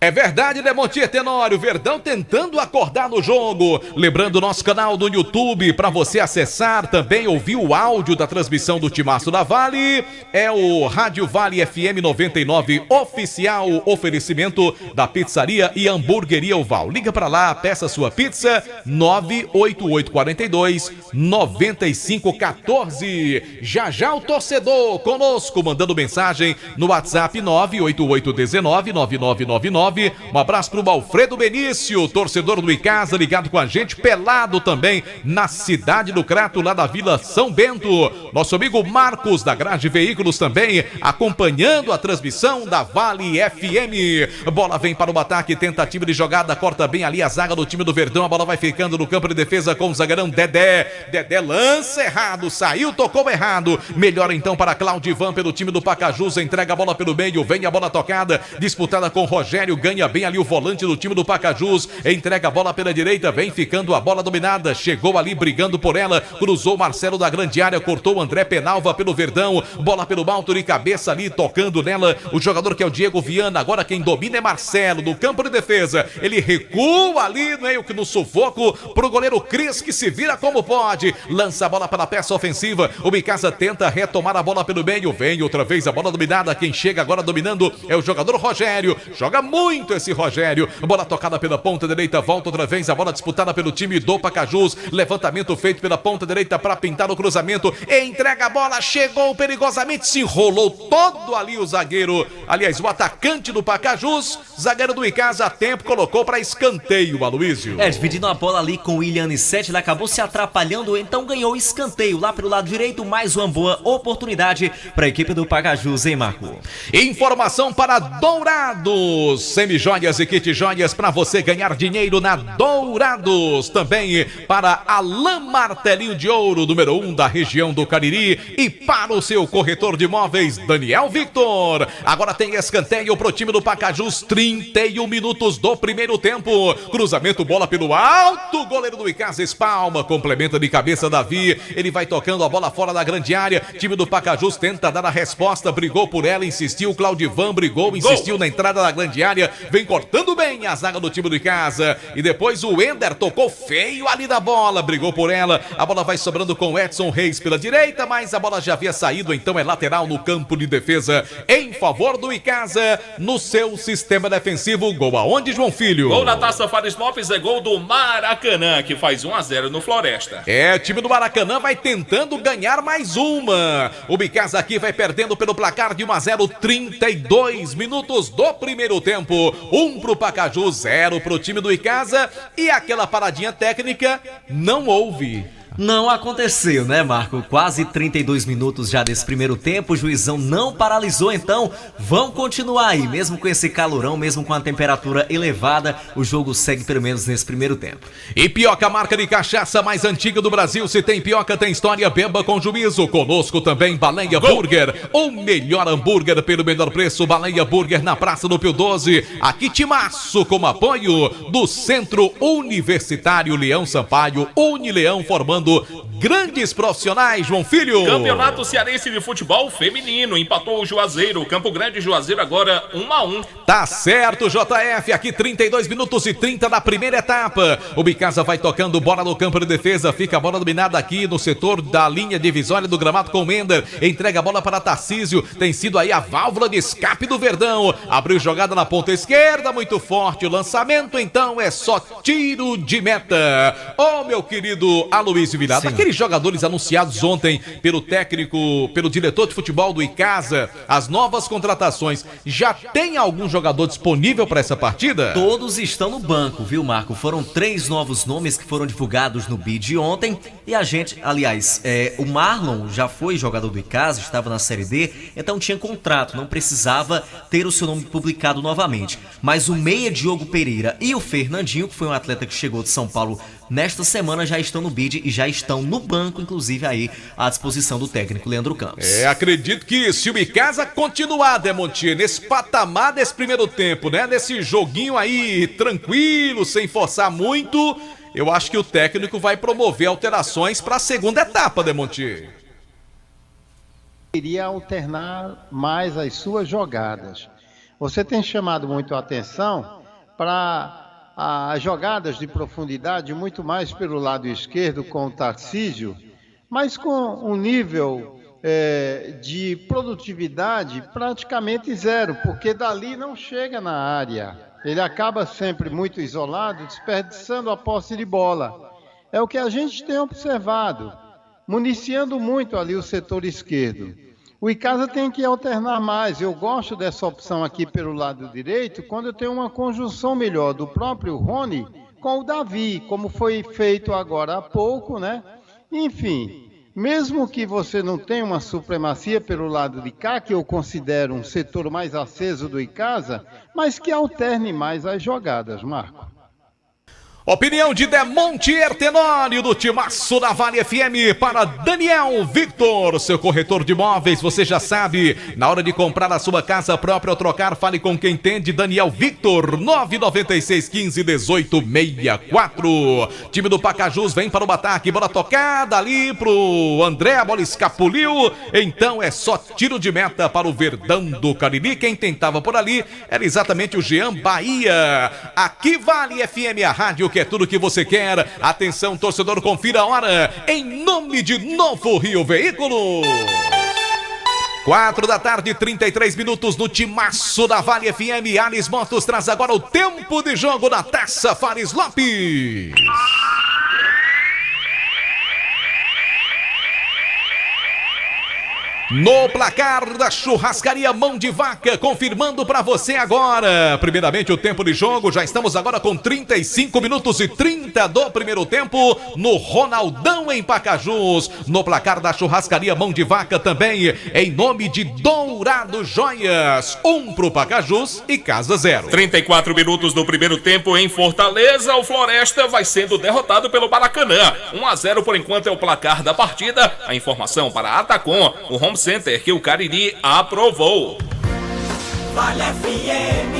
É verdade, né, Montier Tenório? Verdão tentando acordar no jogo. Lembrando o nosso canal do YouTube para você acessar, também ouvir o áudio da transmissão do Timaço da Vale. É o Rádio Vale FM 99 oficial, oferecimento da Pizzaria e Hamburgueria Oval. Liga para lá, peça sua pizza, 98842-9514. Já o torcedor conosco, mandando mensagem no WhatsApp 98819-9999. Um abraço pro Alfredo Benício, torcedor do Icasa, ligado com a gente, pelado também na cidade do Crato, lá da Vila São Bento. Nosso amigo Marcos, da Grade Veículos, também acompanhando a transmissão da Vale FM. Bola vem para o ataque, tentativa de jogada, corta bem ali a zaga do time do Verdão. A bola vai ficando no campo de defesa com o zagueirão Dedé. Dedé lança errado, saiu, tocou errado. Melhor então para Claudivan pelo time do Pacajus, entrega a bola pelo meio, vem a bola tocada, disputada com Rogério, ganha bem ali o volante do time do Pacajus, entrega a bola pela direita, vem ficando a bola dominada, chegou ali brigando por ela, cruzou Marcelo da grande área, cortou o André Penalva pelo Verdão, bola pelo alto de cabeça ali, tocando nela, o jogador que é o Diego Viana. Agora quem domina é Marcelo, do campo de defesa, ele recua ali, meio que no sufoco, pro goleiro Cris, que se vira como pode, lança a bola para a peça ofensiva, o Icasa tenta retomar a bola pelo meio, vem outra vez a bola dominada, quem chega agora dominando é o jogador Rogério, joga muito esse Rogério, bola tocada pela ponta direita, volta outra vez, a bola disputada pelo time do Pacajus, levantamento feito pela ponta direita para pintar o cruzamento, entrega a bola, chegou perigosamente, se enrolou todo ali o zagueiro, aliás, o atacante do Pacajus, zagueiro do Icasa a tempo, colocou para escanteio, Aloysio. Dividindo a bola ali com o William Sete, ele acabou se atrapalhando, então ganhou escanteio lá pelo lado direito, mais uma boa oportunidade para a equipe do Pacajus, hein, Marco? Informação para Dourados, semijoias e kit joias para você ganhar dinheiro na Dourados. Também para Alain Martelinho de Ouro, número 1 da região do Cariri, e para o seu corretor de imóveis, Daniel Victor. Agora tem escanteio pro time do Pacajus, 31 minutos do primeiro tempo. Cruzamento, bola pelo alto, goleiro do Icasa espalma, complementa de cabeça Davi, ele vai tocando a bola fora da grande área, time do Pacajus tenta dar a resposta, brigou por ela, insistiu, Claudivan brigou, insistiu na entrada da grande área, vem cortando bem a zaga do time do Icasa, e depois o Ender tocou feio ali da bola, brigou por ela, a bola vai sobrando com Edson Reis pela direita, mas a bola já havia saído, então é lateral no campo de defesa em favor do Icasa, no seu sistema defensivo. Gol aonde, João Filho? Gol na Taça Fares Lopes, é gol do Maracanã, que faz 1-0 no Floresta. O time do Maracanã vai tentando ganhar mais uma. O Icasa aqui vai perdendo pelo placar de 1-0, 32 minutos do primeiro tempo. 1 pro Pacajus, 0 pro time do Icasa, e aquela paradinha técnica não houve. Não aconteceu, né, Marco? Quase 32 minutos já desse primeiro tempo, o juizão não paralisou, então vão continuar aí, mesmo com esse calorão, mesmo com a temperatura elevada, o jogo segue pelo menos nesse primeiro tempo. E Pioca, marca de cachaça mais antiga do Brasil, se tem Pioca tem história, beba com juízo. Conosco também Baleia Burger, o melhor hambúrguer pelo menor preço, Baleia Burger na Praça do Pio 12, aqui Timaço, com apoio do Centro Universitário Leão Sampaio, Unileão, formando grandes profissionais, João Filho. Campeonato Cearense de Futebol Feminino, empatou o Juazeiro, Campo Grande e Juazeiro agora 1-1. Tá certo, JF, aqui 32 minutos e 30 da primeira etapa. O Icasa vai tocando bola no campo de defesa, fica a bola dominada aqui no setor da linha divisória do gramado com o Mender, entrega a bola para Tarcísio, tem sido aí a válvula de escape do Verdão, abriu jogada na ponta esquerda, muito forte o lançamento, então é só tiro de meta. Ô, meu querido Aloysio Vilada, aquele aqueles jogadores anunciados ontem pelo técnico, pelo diretor de futebol do Icasa, as novas contratações, já tem algum jogador disponível para essa partida? Todos estão no banco, viu, Marco? Foram 3 novos nomes que foram divulgados no BID ontem e a gente, aliás, o Marlon já foi jogador do Icasa, estava na Série D, então tinha contrato, não precisava ter o seu nome publicado novamente. Mas o meia Diogo Pereira e o Fernandinho, que foi um atleta que chegou de São Paulo nesta semana, já estão no BID e já estão no banco, inclusive aí à disposição do técnico Leandro Campos. Acredito que se o Icasa continuar, Demontier, nesse patamar desse primeiro tempo, né, nesse joguinho aí tranquilo, sem forçar muito, eu acho que o técnico vai promover alterações para a segunda etapa, Demontier. Queria alternar mais as suas jogadas. Você tem chamado muito a atenção para as jogadas de profundidade, muito mais pelo lado esquerdo com o Tarcísio, mas com um nível de produtividade praticamente zero, porque dali não chega na área. Ele acaba sempre muito isolado, desperdiçando a posse de bola. É o que a gente tem observado, municiando muito ali o setor esquerdo. O Icasa tem que alternar mais. Eu gosto dessa opção aqui pelo lado direito, quando eu tenho uma conjunção melhor do próprio Rony com o Davi, como foi feito agora há pouco, né? Enfim, mesmo que você não tenha uma supremacia pelo lado de cá, que eu considero um setor mais aceso do Icasa, mas que alterne mais as jogadas, Marco. Opinião de Demontier Tenório do Timaço da Vale FM para Daniel Victor, seu corretor de imóveis. Você já sabe, na hora de comprar a sua casa própria ou trocar, fale com quem entende. Daniel Victor, 996151864. Time do Pacajus vem para o ataque, bola tocada ali pro André, a bola escapuliu, então é só tiro de meta para o Verdão do Cariri. Quem tentava por ali era exatamente o Jean Bahia. Aqui Vale FM, a rádio que é tudo que você quer. Atenção, torcedor, confira a hora em nome de Novo Rio Veículos. 4h, 33 minutos no Timaço da Vale FM. Anis Motos traz agora o tempo de jogo na Taça Fares Lopes. No placar da Churrascaria Mão de Vaca, confirmando para você agora. Primeiramente o tempo de jogo, já estamos agora com 35 minutos e 30 do primeiro tempo no Ronaldão em Pacajus. No placar da Churrascaria Mão de Vaca também, em nome de Dourado Joias, 1 pro Pacajus e Casa 0. 34 minutos do primeiro tempo em Fortaleza, o Floresta vai sendo derrotado pelo Maracanã. 1-0 por enquanto é o placar da partida. A informação para a Atacom, o Home Center que o Cariri aprovou. Vale FM,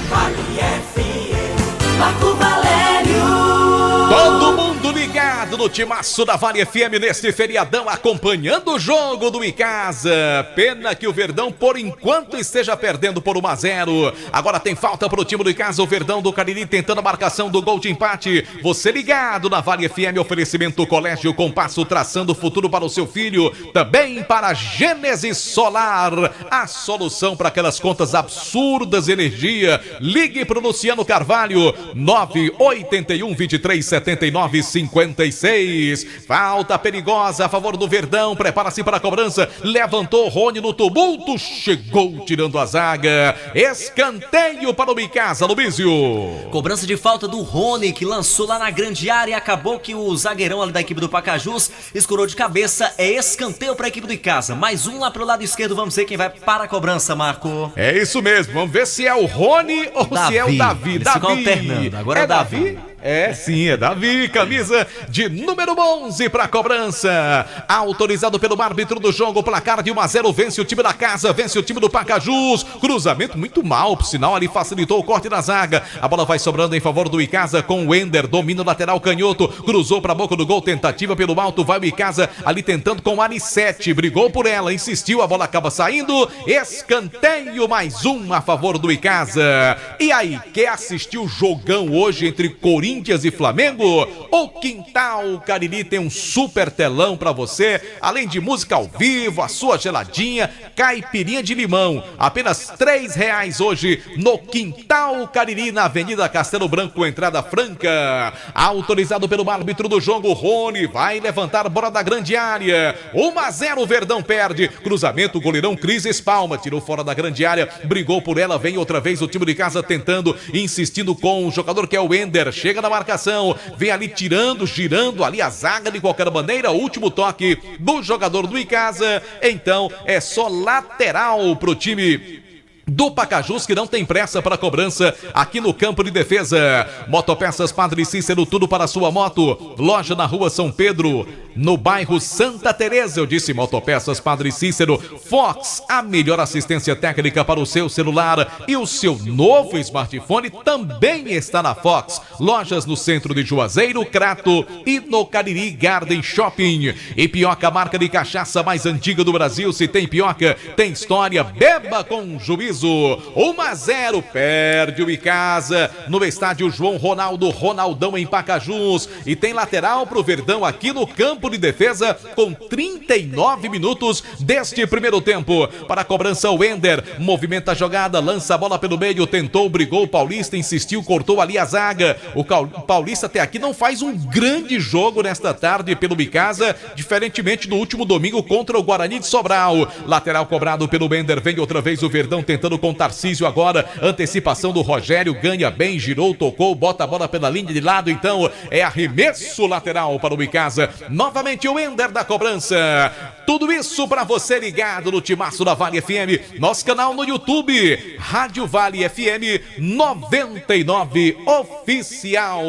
Vale FM, Marco Valério. Todo mundo ligado no Timaço da Vale FM neste feriadão, acompanhando o jogo do Icasa. Pena que o Verdão, por enquanto, esteja perdendo por 1-0. Agora tem falta para o time do Icasa, o Verdão do Cariri tentando a marcação do gol de empate. Você ligado na Vale FM, oferecimento Colégio Compasso, traçando o futuro para o seu filho. Também para a Gênesis Solar, a solução para aquelas contas absurdas de energia. Ligue para o Luciano Carvalho, 981-23-79-56. Falta perigosa a favor do Verdão, prepara-se para a cobrança, levantou Rony no tumulto, chegou tirando a zaga, escanteio para o Icasa, Lubísio. Cobrança de falta do Rony, que lançou lá na grande área e acabou que o zagueirão ali da equipe do Pacajus escorou de cabeça. É escanteio para a equipe do Icasa, mais um lá pelo lado esquerdo, vamos ver quem vai para a cobrança, Marco. É isso mesmo, vamos ver se é o Rony ou se é o Davi. Eles ficam alternando, agora é o Davi. É sim, é Davi, camisa de número 11 para a cobrança. Autorizado pelo árbitro do jogo, placar de 1-0, vence o time da casa, vence o time do Pacajus. Cruzamento muito mal, por sinal, ali facilitou o corte da zaga. A bola vai sobrando em favor do Icasa com o Ender, domina o lateral canhoto, cruzou para a boca do gol, tentativa pelo alto, vai o Icasa ali tentando com o Anissete, brigou por ela, insistiu, a bola acaba saindo, escanteio, mais um a favor do Icasa. E aí, quer assistir o jogão hoje entre Corinthians Corinthians e Flamengo. O Quintal Cariri tem um super telão para você, além de música ao vivo, a sua geladinha, caipirinha de limão. Apenas R$3 hoje no Quintal Cariri, na Avenida Castelo Branco, entrada franca. Autorizado pelo árbitro do jogo, Rony, vai levantar bola da grande área. 1-0, Verdão perde. Cruzamento, o goleirão Cris Espalma tirou fora da grande área, brigou por ela, vem outra vez o time de casa tentando, insistindo com o jogador que é o Ender, chega na marcação, vem ali tirando, girando ali a zaga de qualquer maneira, último toque do jogador do Icasa, então é só lateral pro time do Pacajus, que não tem pressa para cobrança aqui no campo de defesa. Motopeças Padre Cícero, tudo para sua moto. Loja na rua São Pedro, no bairro Santa Teresa. Eu disse Motopeças Padre Cícero. Fox, a melhor assistência técnica para o seu celular e o seu novo smartphone também está na Fox. Lojas no centro de Juazeiro, Crato e no Cariri Garden Shopping. E Pioca, marca de cachaça mais antiga do Brasil. Se tem Pioca, tem história. Beba com juízo. 1-0, perde o Icasa no estádio João Ronaldão em Pacajus, e tem lateral pro Verdão aqui no campo de defesa com 39 minutos deste primeiro tempo. Para a cobrança, o Ender movimenta a jogada, lança a bola pelo meio, tentou, brigou, o Paulista insistiu, cortou ali a zaga. O Paulista até aqui não faz um grande jogo nesta tarde pelo Icasa, diferentemente do último domingo contra o Guarani de Sobral. Lateral cobrado pelo Ender, vem outra vez o Verdão tentando com Tarcísio agora, antecipação do Rogério, ganha bem, girou, tocou, bota a bola pela linha de lado, então é arremesso lateral para o Icasa. Novamente o Ender da cobrança. Tudo isso para você ligado no Timaço da Vale FM, nosso canal no YouTube, Rádio Vale FM 99 Oficial.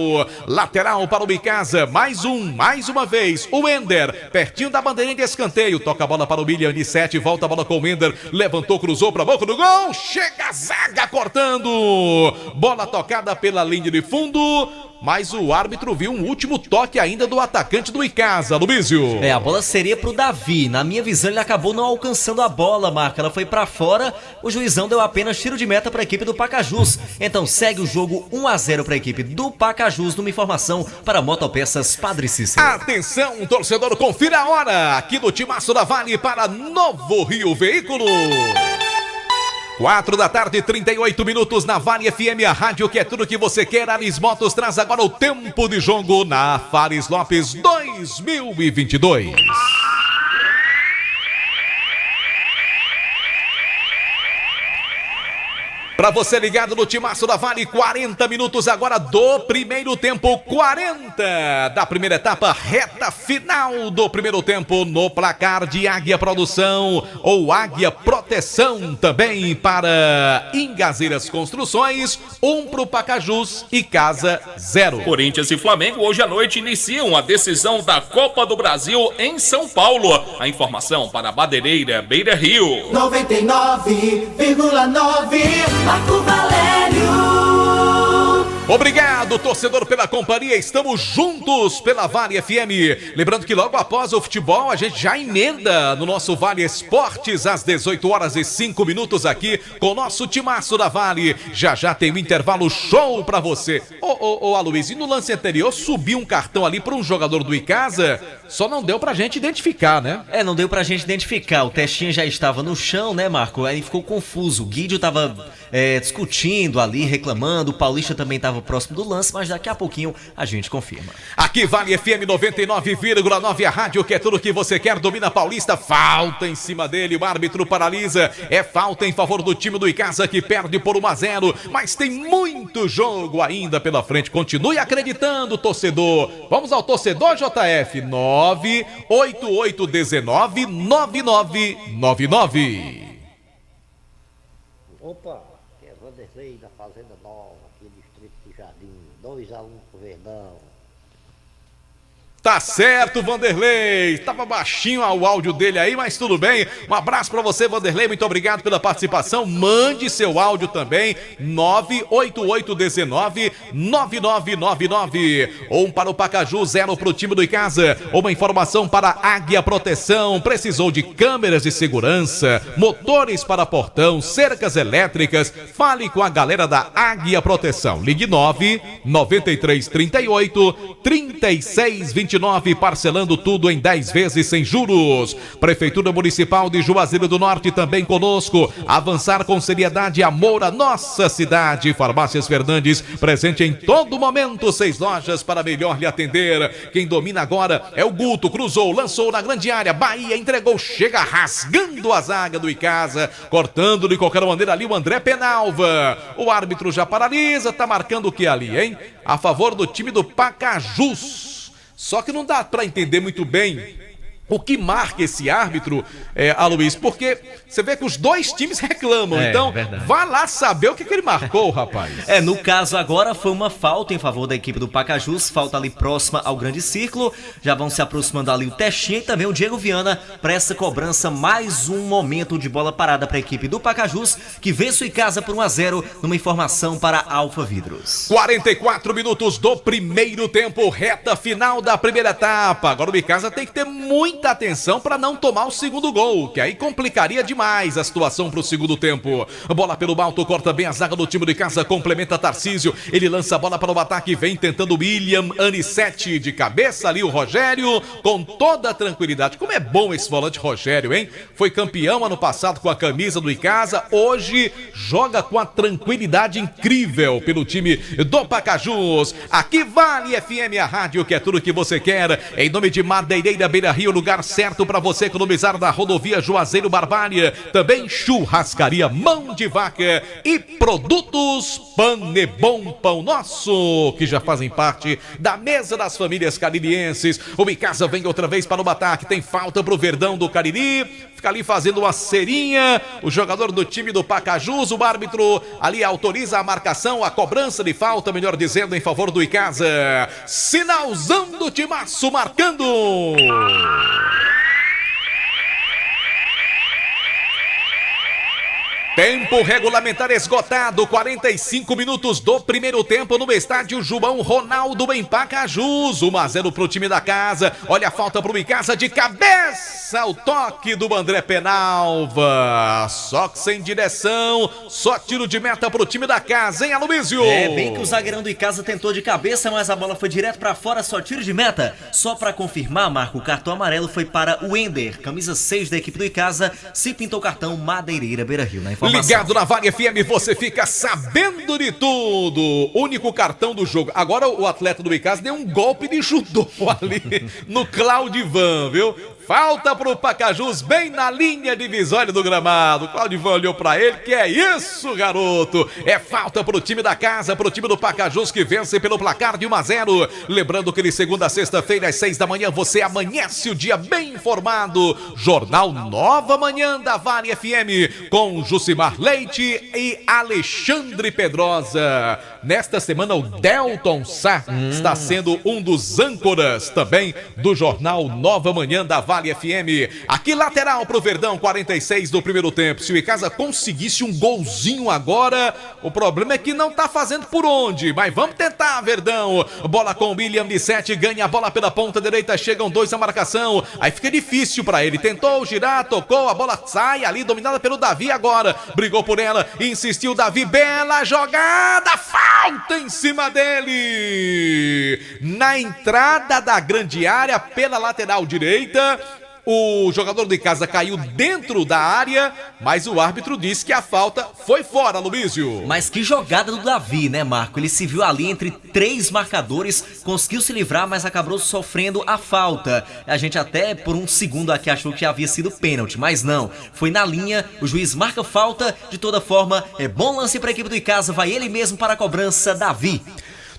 Lateral para o Icasa, mais uma vez, o Ender, pertinho da bandeirinha de escanteio, toca a bola para o William de 7, volta a bola com o Ender, levantou, cruzou para a boca do gol, chega a zaga cortando, bola tocada pela linha de fundo, mas o árbitro viu um último toque ainda do atacante do Icasa, Luísio. A bola seria pro Davi, na minha visão ele acabou não alcançando a bola, Marca, ela foi pra fora, o juizão deu apenas tiro de meta pra equipe do Pacajus, então segue o jogo 1-0 pra equipe do Pacajus, numa informação para Motopeças Padre Cícero. Atenção, torcedor, confira a hora aqui no Timaço da Vale para Novo Rio Veículos. 4 da tarde, 38 minutos na Vale FM, a rádio que é tudo que você quer. Aris Motos traz agora o tempo de jogo na Fares Lopes 2022. Para você ligado no Timaço da Vale, 40 minutos agora do primeiro tempo, 40 da primeira etapa, reta final do primeiro tempo no placar de Águia Produção ou Águia Proteção também para Engazeiras Construções, 1 pro Pacajus e Casa 0. Corinthians e Flamengo hoje à noite iniciam a decisão da Copa do Brasil em São Paulo. A informação para a Badeireira Beira Rio. 99,9 Marco Valério. Obrigado, torcedor, pela companhia. Estamos juntos pela Vale FM. Lembrando que logo após o futebol, a gente já emenda no nosso Vale Esportes às 18h05 aqui com o nosso Timaço da Vale. Já já tem um intervalo show pra você. Ô, Aloysio, e no lance anterior subiu um cartão ali para um jogador do Icasa, só não deu pra gente identificar, né? Não deu pra gente identificar. O Testinha já estava no chão, né, Marco? Aí ficou confuso. O Guidio tava discutindo ali, reclamando. O Paulista também estava próximo do lance, mas daqui a pouquinho a gente confirma. Aqui Vale FM 99,9, a rádio que é tudo que você quer, domina Paulista, falta em cima dele, o árbitro paralisa, é falta em favor do time do Icasa que perde por 1-0, mas tem muito jogo ainda pela frente, continue acreditando, torcedor. Vamos ao torcedor, JF, 988199999. Opa, que é Vanderlei da Fazenda Nova, aqui distrito de Jardim, 2-1 pro Verdão. Tá certo, Vanderlei. Tava baixinho o áudio dele aí, mas tudo bem. Um abraço pra você, Vanderlei. Muito obrigado pela participação. Mande seu áudio também. 98819-9999. Um para o Pacaju, 0 pro time do Icasa. Uma informação para a Águia Proteção. Precisou de câmeras de segurança, motores para portão, cercas elétricas. Fale com a galera da Águia Proteção. Ligue 99338-3629. Parcelando tudo em 10 vezes sem juros. Prefeitura Municipal de Juazeiro do Norte também conosco. Avançar com seriedade e amor à nossa cidade. Farmácias Fernandes, presente em todo momento. 6 lojas para melhor lhe atender. Quem domina agora é o Guto. Cruzou, lançou na grande área. Bahia entregou, chega rasgando a zaga do Icasa. Cortando de qualquer maneira ali o André Penalva. O árbitro já paralisa. Tá marcando o que ali, hein? A favor do time do Pacajus. Só que não dá para entender muito bem o que marca esse árbitro, Aloysio, porque você vê que os dois times reclamam, então verdade. Vá lá saber o que ele marcou, rapaz. No caso agora foi uma falta em favor da equipe do Pacajus, falta ali próxima ao grande círculo, já vão se aproximando ali o Testinha e também o Diego Viana para essa cobrança, mais um momento de bola parada para a equipe do Pacajus, que vence o Icasa por 1-0, numa informação para Alfa Vidros. 44 minutos do primeiro tempo, reta final da primeira etapa. Agora o Icasa tem que ter muita atenção para não tomar o segundo gol, que aí complicaria demais a situação para o segundo tempo. Bola pelo alto, corta bem a zaga do time de casa, complementa Tarcísio, ele lança a bola para o ataque, vem tentando William Anissete, de cabeça ali o Rogério, com toda a tranquilidade. Como é bom esse volante Rogério, hein? Foi campeão ano passado com a camisa do Icasa, hoje joga com a tranquilidade incrível pelo time do Pacajus. Aqui Vale FM, a rádio que é tudo que você quer, em nome de Madeireira Beira Rio, lugar certo para você economizar na rodovia Juazeiro Barbalha. Também churrascaria Mão de Vaca e produtos Panebom Pão Nosso, que já fazem parte da mesa das famílias caririenses. O Icasa vem outra vez para o ataque, tem falta pro Verdão do Cariri, fica ali fazendo uma cerinha, o jogador do time do Pacajus, o árbitro ali autoriza a marcação, a cobrança de falta, melhor dizendo, em favor do Icasa. Sinalzão do Timaço marcando. Tempo regulamentar esgotado, 45 minutos do primeiro tempo no estádio João Ronaldo em Pacajus. 1-0 pro time da casa. Olha a falta pro Icasa, de cabeça, o toque do André Penalva. Só que sem direção, só tiro de meta pro time da casa, hein, Aloysio? Bem que o zagueirão do Icasa tentou de cabeça, mas a bola foi direto pra fora, só tiro de meta. Só pra confirmar, Marco, o cartão amarelo foi para o Ender, camisa 6 da equipe do Icasa, se pintou o cartão Madeireira Beira Rio, né? Ligado na Vale FM, você fica sabendo de tudo. Único cartão do jogo. Agora o atleta do Icasa deu um golpe de judô ali no Claudivan, viu? Falta pro Pacajus, bem na linha divisória do gramado. O Claudivan olhou pra ele, que é isso, garoto? É falta pro time da casa, pro time do Pacajus, que vence pelo placar de 1-0. Lembrando que de segunda a sexta-feira, às 6 da manhã, você amanhece o dia bem informado. Jornal Nova Manhã da Vale FM, com Jucimar Leite e Alexandre Pedrosa. Nesta semana, o Delton Sá está sendo um dos âncoras também do Jornal Nova Manhã da Vale FM. Aqui lateral pro Verdão, 46 do primeiro tempo. Se o Icasa conseguisse um golzinho agora, o problema é que não tá fazendo por onde, mas vamos tentar, Verdão. Bola com o William de 7, ganha a bola pela ponta direita, chegam dois na marcação, aí fica difícil pra ele, tentou girar, tocou, a bola sai ali, dominada pelo Davi agora, brigou por ela, insistiu Davi, bela jogada, falta em cima dele, na entrada da grande área, pela lateral direita. O jogador do Icasa caiu dentro da área, mas o árbitro disse que a falta foi fora, Aloysio. Mas que jogada do Davi, né, Marco? Ele se viu ali entre 3 marcadores, conseguiu se livrar, mas acabou sofrendo a falta. A gente até por um segundo aqui achou que havia sido pênalti, mas não. Foi na linha, o juiz marca falta. De toda forma, é bom lance para a equipe do Icasa, vai ele mesmo para a cobrança, Davi.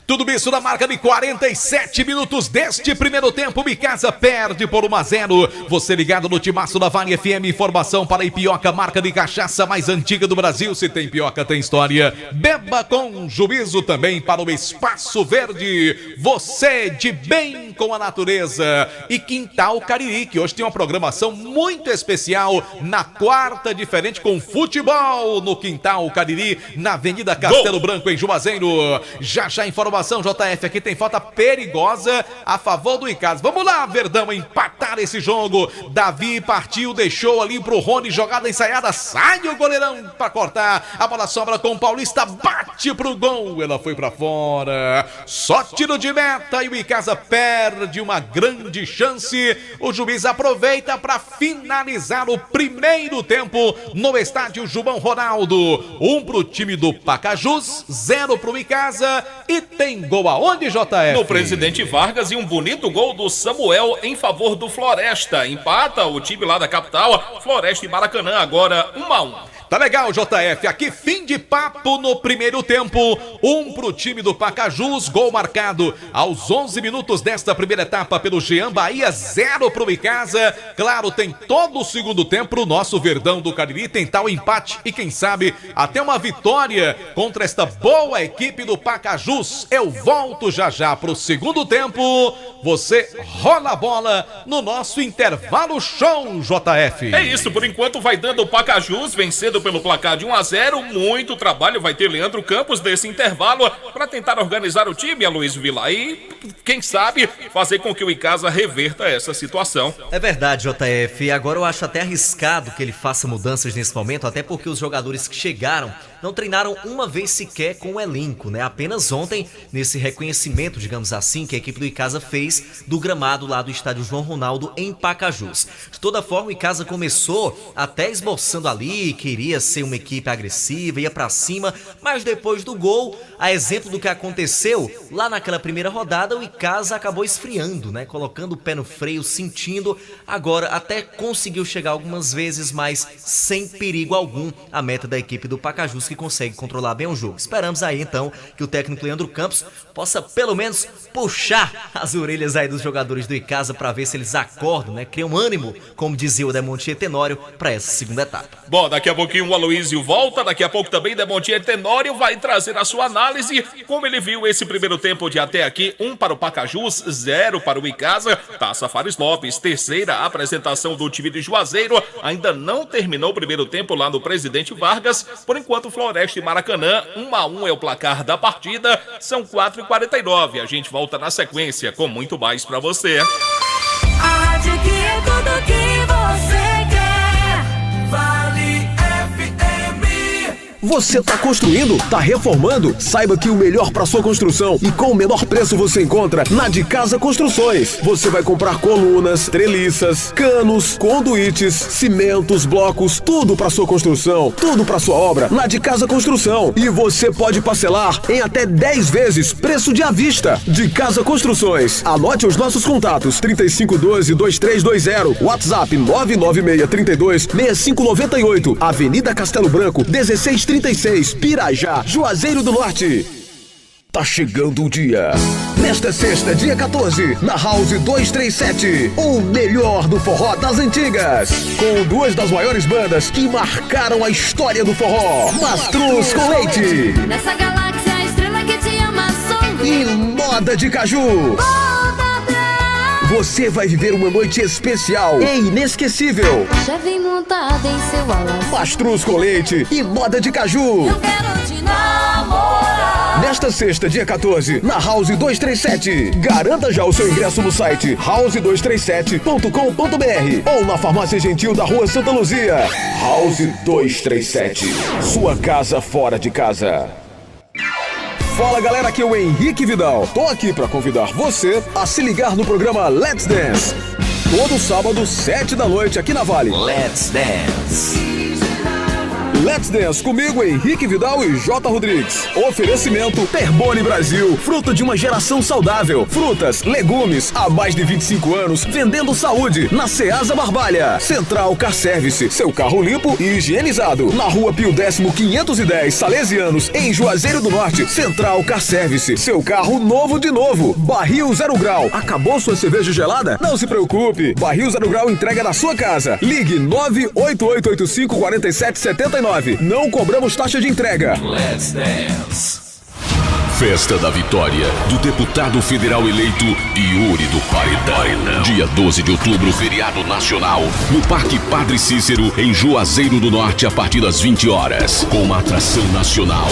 Tudo isso na marca de 47 minutos deste primeiro tempo. Icasa perde por 1-0. Você ligado no Timaço da Vale FM. Informação para a Ipioca, marca de cachaça mais antiga do Brasil. Se tem Ipioca, tem história. Beba com juízo também para o Espaço Verde. Você de bem bem com a natureza. E Quintal Cariri, que hoje tem uma programação muito especial na quarta, diferente com futebol no Quintal Cariri, na Avenida Castelo Branco, em Juazeiro. Já informação, JF, aqui tem falta perigosa a favor do Icasa. Vamos lá, Verdão, empatar esse jogo. Davi partiu, deixou ali pro Rony, jogada ensaiada, sai o goleirão pra cortar. A bola sobra com o Paulista, bate pro gol, ela foi pra fora. Só tiro de meta e o Icasa perde uma grande chance. O juiz aproveita para finalizar o primeiro tempo no estádio João Ronaldo. 1 pro time do Pacajus, 0 pro Icasa. E tem gol aonde, JF? No Presidente Vargas, e um bonito gol do Samuel em favor do Floresta. Empata o time lá da capital, Floresta e Maracanã, agora 1-1. Tá legal, JF. Aqui fim de papo no primeiro tempo. 1 pro time do Pacajus, gol marcado aos 11 minutos desta primeira etapa pelo Jean Bahia, 0 pro Icasa. Claro, tem todo o segundo tempo pro nosso Verdão do Cariri tentar o empate e quem sabe até uma vitória contra esta boa equipe do Pacajus. Eu volto já pro segundo tempo. Você rola a bola no nosso intervalo show, JF. É isso, por enquanto vai dando o Pacajus, vencendo pelo placar de 1-0, muito trabalho vai ter Leandro Campos nesse intervalo para tentar organizar o time, Aloysio Vilar, e quem sabe fazer com que o Icasa reverta essa situação. É verdade, JF, agora eu acho até arriscado que ele faça mudanças nesse momento, até porque os jogadores que chegaram não treinaram uma vez sequer com o elenco, né? Apenas ontem, nesse reconhecimento, digamos assim, que a equipe do Icasa fez do gramado lá do estádio João Ronaldo em Pacajus. De toda forma, o Icasa começou até esboçando ali, queria ser uma equipe agressiva, ia pra cima, mas depois do gol, a exemplo do que aconteceu lá naquela primeira rodada, o Icasa acabou esfriando, né? Colocando o pé no freio, sentindo, agora até conseguiu chegar algumas vezes, mas sem perigo algum, a meta da equipe do Pacajus, que consegue controlar bem o jogo. Esperamos aí então que o técnico Leandro Campos possa pelo menos puxar as orelhas aí dos jogadores do Icasa para ver se eles acordam, né? Criam ânimo, como dizia o Demontier Tenório, para essa segunda etapa. Bom, daqui a pouquinho o Aloysio volta, daqui a pouco também Demontier Tenório vai trazer a sua análise, como ele viu esse primeiro tempo de até aqui, 1 para o Pacajus, 0 para o Icasa. Taça Fares Lopes, terceira apresentação do time de Juazeiro, ainda não terminou o primeiro tempo lá no Presidente Vargas, por enquanto Floresta e Maracanã, 1-1 é o placar da partida, são 4h49, a gente volta na sequência com muito mais pra você. A rádio que é tudo que você quer. Vale FM. Você tá construindo? Tá reformando? Saiba que o melhor para sua construção e com o menor preço você encontra na De Casa Construções. Você vai comprar colunas, treliças, canos, conduítes, cimentos, blocos, tudo para sua construção, tudo para sua obra na De Casa Construção. E você pode parcelar em até 10 vezes preço de à vista. De Casa Construções. Anote os nossos contatos: 3512-2320, WhatsApp 99632-6598, Avenida Castelo Branco, 1636, Pirajá, Juazeiro do Norte. Tá chegando o dia. Nesta sexta, dia 14, na House 237, o melhor do forró das antigas. Com duas das maiores bandas que marcaram a história do forró. Mastruz com Leite. Nessa galáxia, a estrela que te ama sou e Moda de Caju. Você vai viver uma noite especial e inesquecível. Já vem montada em seu alas. Mastruz com Leite e Moda de Caju. Eu quero te namorar. Nesta sexta, dia 14, na House 237. Garanta já o seu ingresso no site house237.com.br ou na Farmácia Gentil da Rua Santa Luzia. House 237. Sua casa fora de casa. Fala galera, aqui é o Henrique Vidal. Tô aqui pra convidar você a se ligar no programa Let's Dance. Todo sábado, 7 da noite, aqui na Vale. Let's Dance. Let's Dance comigo, Henrique Vidal e J. Rodrigues. Oferecimento Perboni Brasil, fruto de uma geração saudável. Frutas, legumes, há mais de 25 anos, vendendo saúde, na Ceasa Barbalha. Central Car Service, seu carro limpo e higienizado. Na Rua Pio 10º 510, Salesianos, em Juazeiro do Norte. Central Car Service, seu carro novo de novo. Barril 0 Grau, acabou sua cerveja gelada? Não se preocupe, Barril 0 Grau entrega na sua casa. Ligue 98885-4779. Não cobramos taxa de entrega. Let's Dance. Festa da Vitória, do deputado federal eleito Yuri do Paredão. Dia 12 de outubro, feriado nacional, no Parque Padre Cícero, em Juazeiro do Norte, a partir das 20 horas. Com uma atração nacional.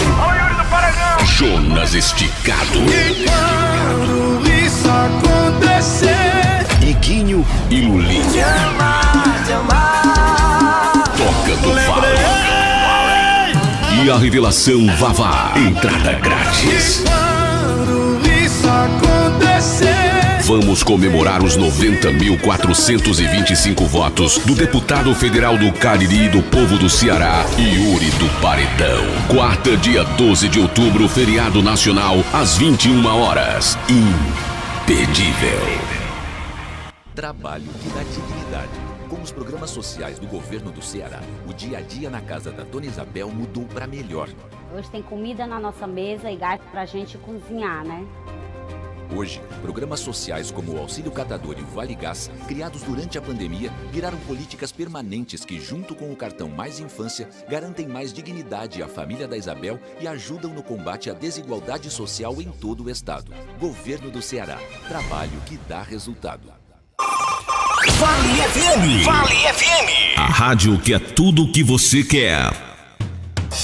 Jonas Esticado. E quando isso acontecer, Iguinho e Lulinha. te amar. Toca do Faro. E a revelação Vavá. Entrada grátis. E quando isso acontecer, Vamos comemorar os 90.425 votos do deputado federal do Cariri do povo do Ceará, Yuri do Paredão. Quarta, dia 12 de outubro, feriado nacional, às 21 horas. Impedível. Trabalho que dá dignidade. Com os programas sociais do governo do Ceará, o dia a dia na casa da Dona Isabel mudou para melhor. Hoje tem comida na nossa mesa e gasto pra gente cozinhar, né? Hoje, programas sociais como o Auxílio Catador e o Vale Gás, criados durante a pandemia, viraram políticas permanentes que, junto com o cartão Mais Infância, garantem mais dignidade à família da Isabel e ajudam no combate à desigualdade social em todo o estado. Governo do Ceará. Trabalho que dá resultado. Vale FM. Vale FM. A rádio que é tudo o que você quer.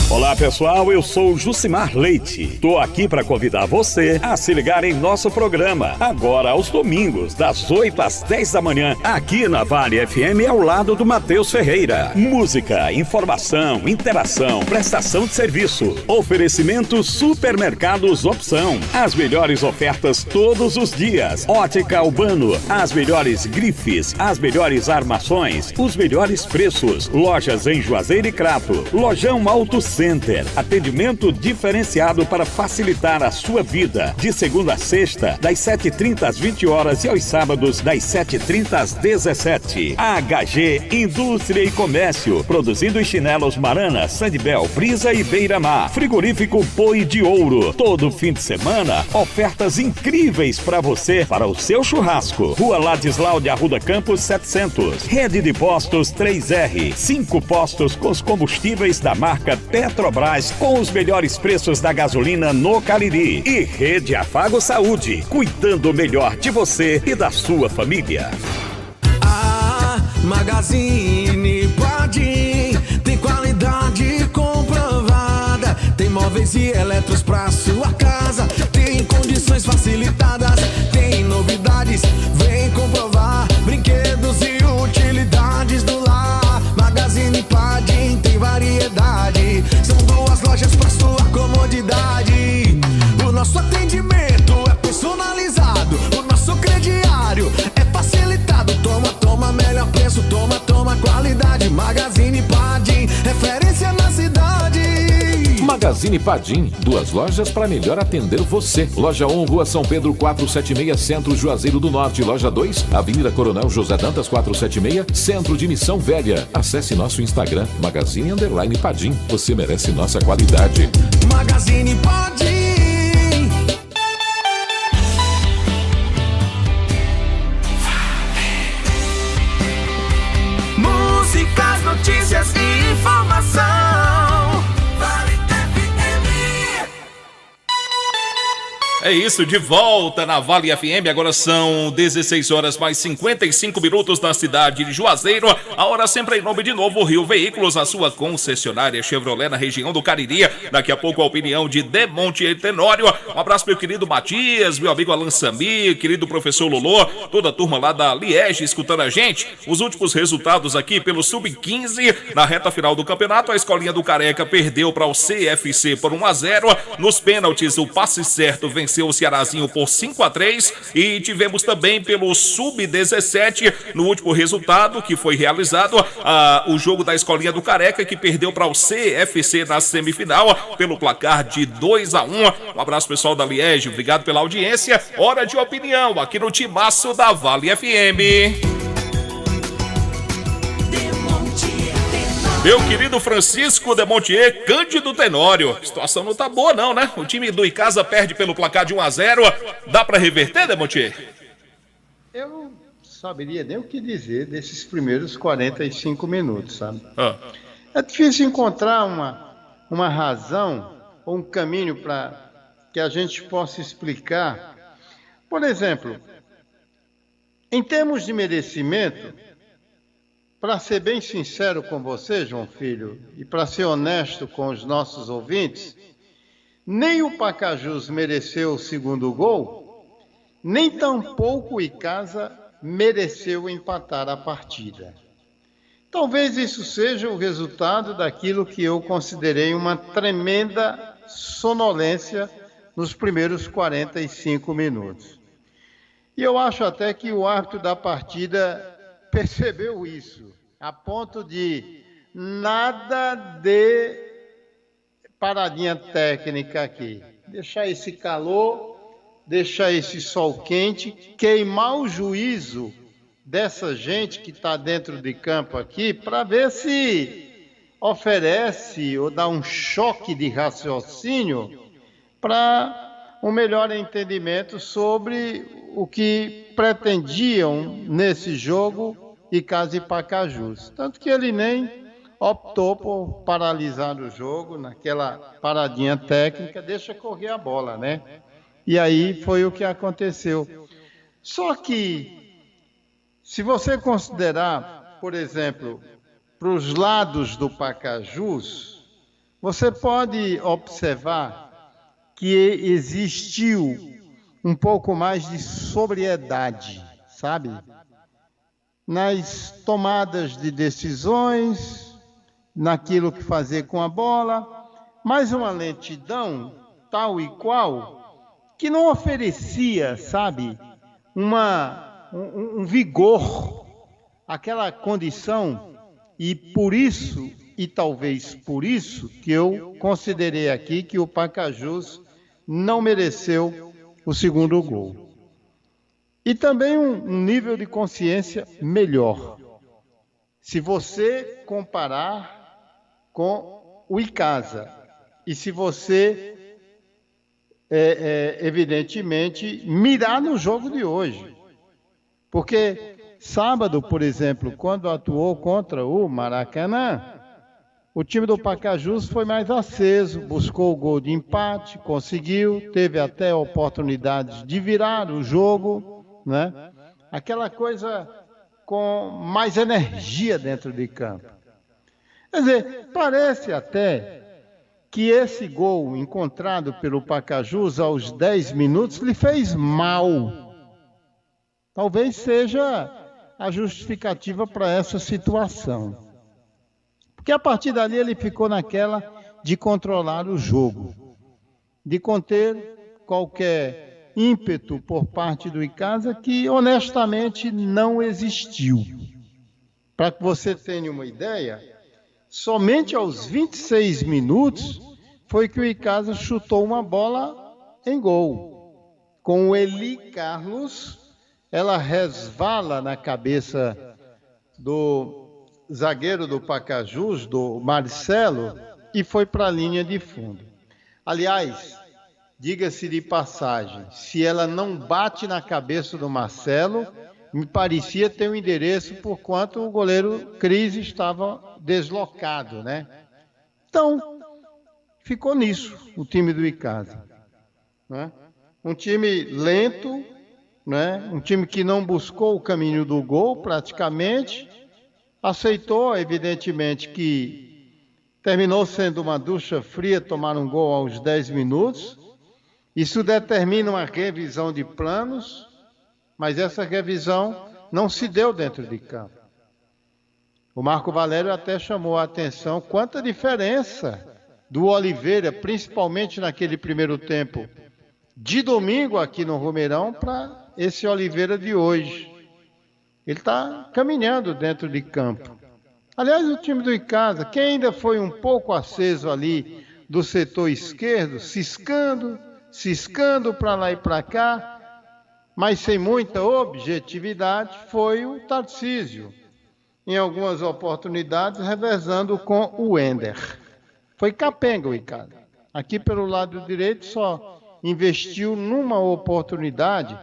Olá pessoal, eu sou o Jucimar Leite. Estou aqui para convidar você a se ligar em nosso programa, agora aos domingos, das 8 às 10 da manhã, aqui na Vale FM, ao lado do Matheus Ferreira. Música, informação, interação, prestação de serviço. Oferecimento Supermercados Opção. As melhores ofertas todos os dias. Ótica Albano, as melhores grifes, as melhores armações, os melhores preços. Lojas em Juazeiro e Crato. Lojão Auto Center, atendimento diferenciado para facilitar a sua vida. De segunda a sexta, das 7h30 às 20 horas e aos sábados, das 7h30 às 17h. HG Indústria e Comércio, produzindo chinelos Marana, Sandbel, Brisa e Beira-Mar. Frigorífico Boi de Ouro. Todo fim de semana, ofertas incríveis para você, para o seu churrasco. Rua Ladislau de Arruda Campos 700. Rede de postos 3R. 5 postos com os combustíveis da marca Petrobras, com os melhores preços da gasolina no Cariri. E Rede Afago Saúde, cuidando melhor de você e da sua família. a Magazine Padim tem qualidade comprovada. Tem móveis e eletros pra sua casa, tem condições facilitadas, tem novidades, vem comprovar. Brinquedos e utilidades do lar. Magazine Padim tem variedade, são 2 lojas pra sua comodidade. O nosso atendimento é personalizado, o nosso crediário é facilitado. Toma, melhor preço, toma, qualidade. Magazine Padim, referência na cidade. Magazine Padim, 2 lojas para melhor atender você. Loja 1, Rua São Pedro 476, Centro Juazeiro do Norte. Loja 2, Avenida Coronel José Dantas 476, Centro de Missão Velha. Acesse nosso Instagram, Magazine_Padim. Você merece nossa qualidade. Magazine Padim. Músicas, notícias e informação. Vale FM. É isso, de volta na Vale FM, agora são 16 horas mais 55 minutos na cidade de Juazeiro. A hora sempre em nome de Novo Rio Veículos, a sua concessionária Chevrolet na região do Cariri. Daqui a pouco a opinião de Demonte Tenório. Um abraço meu querido Matias, meu amigo Alan Sami, querido professor Lolô, toda a turma lá da Liege escutando a gente. Os últimos resultados aqui pelo Sub-15, na reta final do campeonato, a Escolinha do Careca perdeu para o CFC por 1-0. Nos pênaltis, o passe certo venceu o Cearazinho por 5-3 e tivemos também pelo Sub-17 no último resultado que foi realizado o jogo da Escolinha do Careca, que perdeu para o CFC na semifinal pelo placar de 2-1. Um abraço pessoal da Liege, obrigado pela audiência. Hora de opinião aqui no Timaço da Vale FM. Meu querido Francisco Demontier, Cândido Tenório. A situação não tá boa não, né? O time do Icasa perde pelo placar de 1-0. Dá pra reverter, Demontier? Eu não saberia nem o que dizer desses primeiros 45 minutos, sabe? É difícil encontrar uma razão ou um caminho para que a gente possa explicar. Por exemplo, em termos de merecimento, para ser bem sincero com você, João Filho, e para ser honesto com os nossos ouvintes, nem o Pacajus mereceu o segundo gol, nem tampouco o Icasa mereceu empatar a partida. Talvez isso seja o resultado daquilo que eu considerei uma tremenda sonolência nos primeiros 45 minutos. E eu acho até que o árbitro da partida percebeu isso, a ponto de nada de paradinha técnica aqui. Deixar esse calor, deixar esse sol quente, queimar o juízo dessa gente que está dentro de campo aqui, para ver se oferece ou dá um choque de raciocínio para um melhor entendimento sobre o que pretendiam nesse jogo Icasa e Pacajus. Tanto que ele nem optou por paralisar o jogo naquela paradinha técnica, deixa correr a bola, né? E aí foi o que aconteceu. Só que, se você considerar, por exemplo, para os lados do Pacajus, você pode observar que existiu um pouco mais de sobriedade, sabe? Nas tomadas de decisões, naquilo que fazer com a bola, mas uma lentidão tal e qual que não oferecia, sabe, um vigor, aquela condição, e por isso, e talvez por isso, que eu considerei aqui que o Pacajus não mereceu o segundo gol. E também um nível de consciência melhor. Se você comparar com o Icasa, e se você, evidentemente, mirar no jogo de hoje. Porque sábado, por exemplo, quando atuou contra o Maracanã, o time do Pacajus foi mais aceso, buscou o gol de empate, conseguiu, teve até oportunidades de virar o jogo, né? Aquela coisa com mais energia dentro de campo. Quer dizer, parece até que esse gol encontrado pelo Pacajus aos 10 minutos lhe fez mal. Talvez seja a justificativa para essa situação. Porque a partir dali ele ficou naquela de controlar o jogo, de conter qualquer ímpeto por parte do Icasa que honestamente não existiu. Para que você tenha uma ideia, somente aos 26 minutos foi que o Icasa chutou uma bola em gol. Com o Eli Carlos, ela resvala na cabeça do zagueiro do Pacajus, do Marcelo, e foi para a linha de fundo. Aliás, diga-se de passagem, se ela não bate na cabeça do Marcelo, me parecia ter um endereço por quanto o goleiro Cris estava deslocado, né? Então, ficou nisso o time do Icasa, né? Um time lento, né? Um time que não buscou o caminho do gol praticamente, aceitou, evidentemente, que terminou sendo uma ducha fria tomar um gol aos 10 minutos. Isso determina uma revisão de planos, mas essa revisão não se deu dentro de campo. O Marco Valério até chamou a atenção quanta diferença do Oliveira, principalmente naquele primeiro tempo de domingo aqui no Romeirão, para esse Oliveira de hoje. Ele está caminhando dentro de campo. Aliás, o time do Icasa, quem ainda foi um pouco aceso ali do setor esquerdo, ciscando para lá e para cá, mas sem muita objetividade, foi o Tarcísio. Em algumas oportunidades, revezando com o Ender. Foi capenga o Icasa. Aqui pelo lado direito só investiu numa oportunidade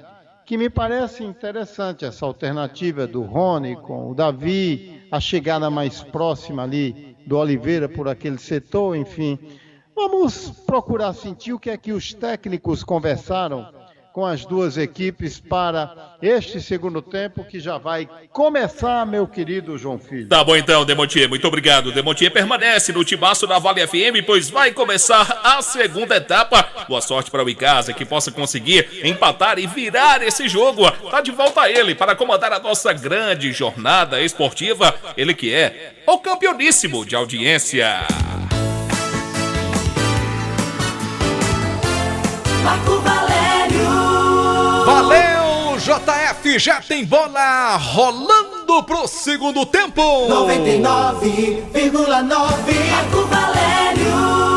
que me parece interessante, essa alternativa do Rony com o Davi, a chegada mais próxima ali do Oliveira por aquele setor, enfim. Vamos procurar sentir o que é que os técnicos conversaram com as duas equipes para este segundo tempo que já vai começar, meu querido João Filho. Tá bom então, Demontier, muito obrigado. Demontier permanece no timaço da Vale FM, pois vai começar a segunda etapa. Boa sorte para o Icasa, que possa conseguir empatar e virar esse jogo. Tá de volta ele para comandar a nossa grande jornada esportiva, ele que é o campeoníssimo de audiência. Marco Valério. Valeu, JF, já tem bola rolando pro segundo tempo. 99,9 Marco Valério.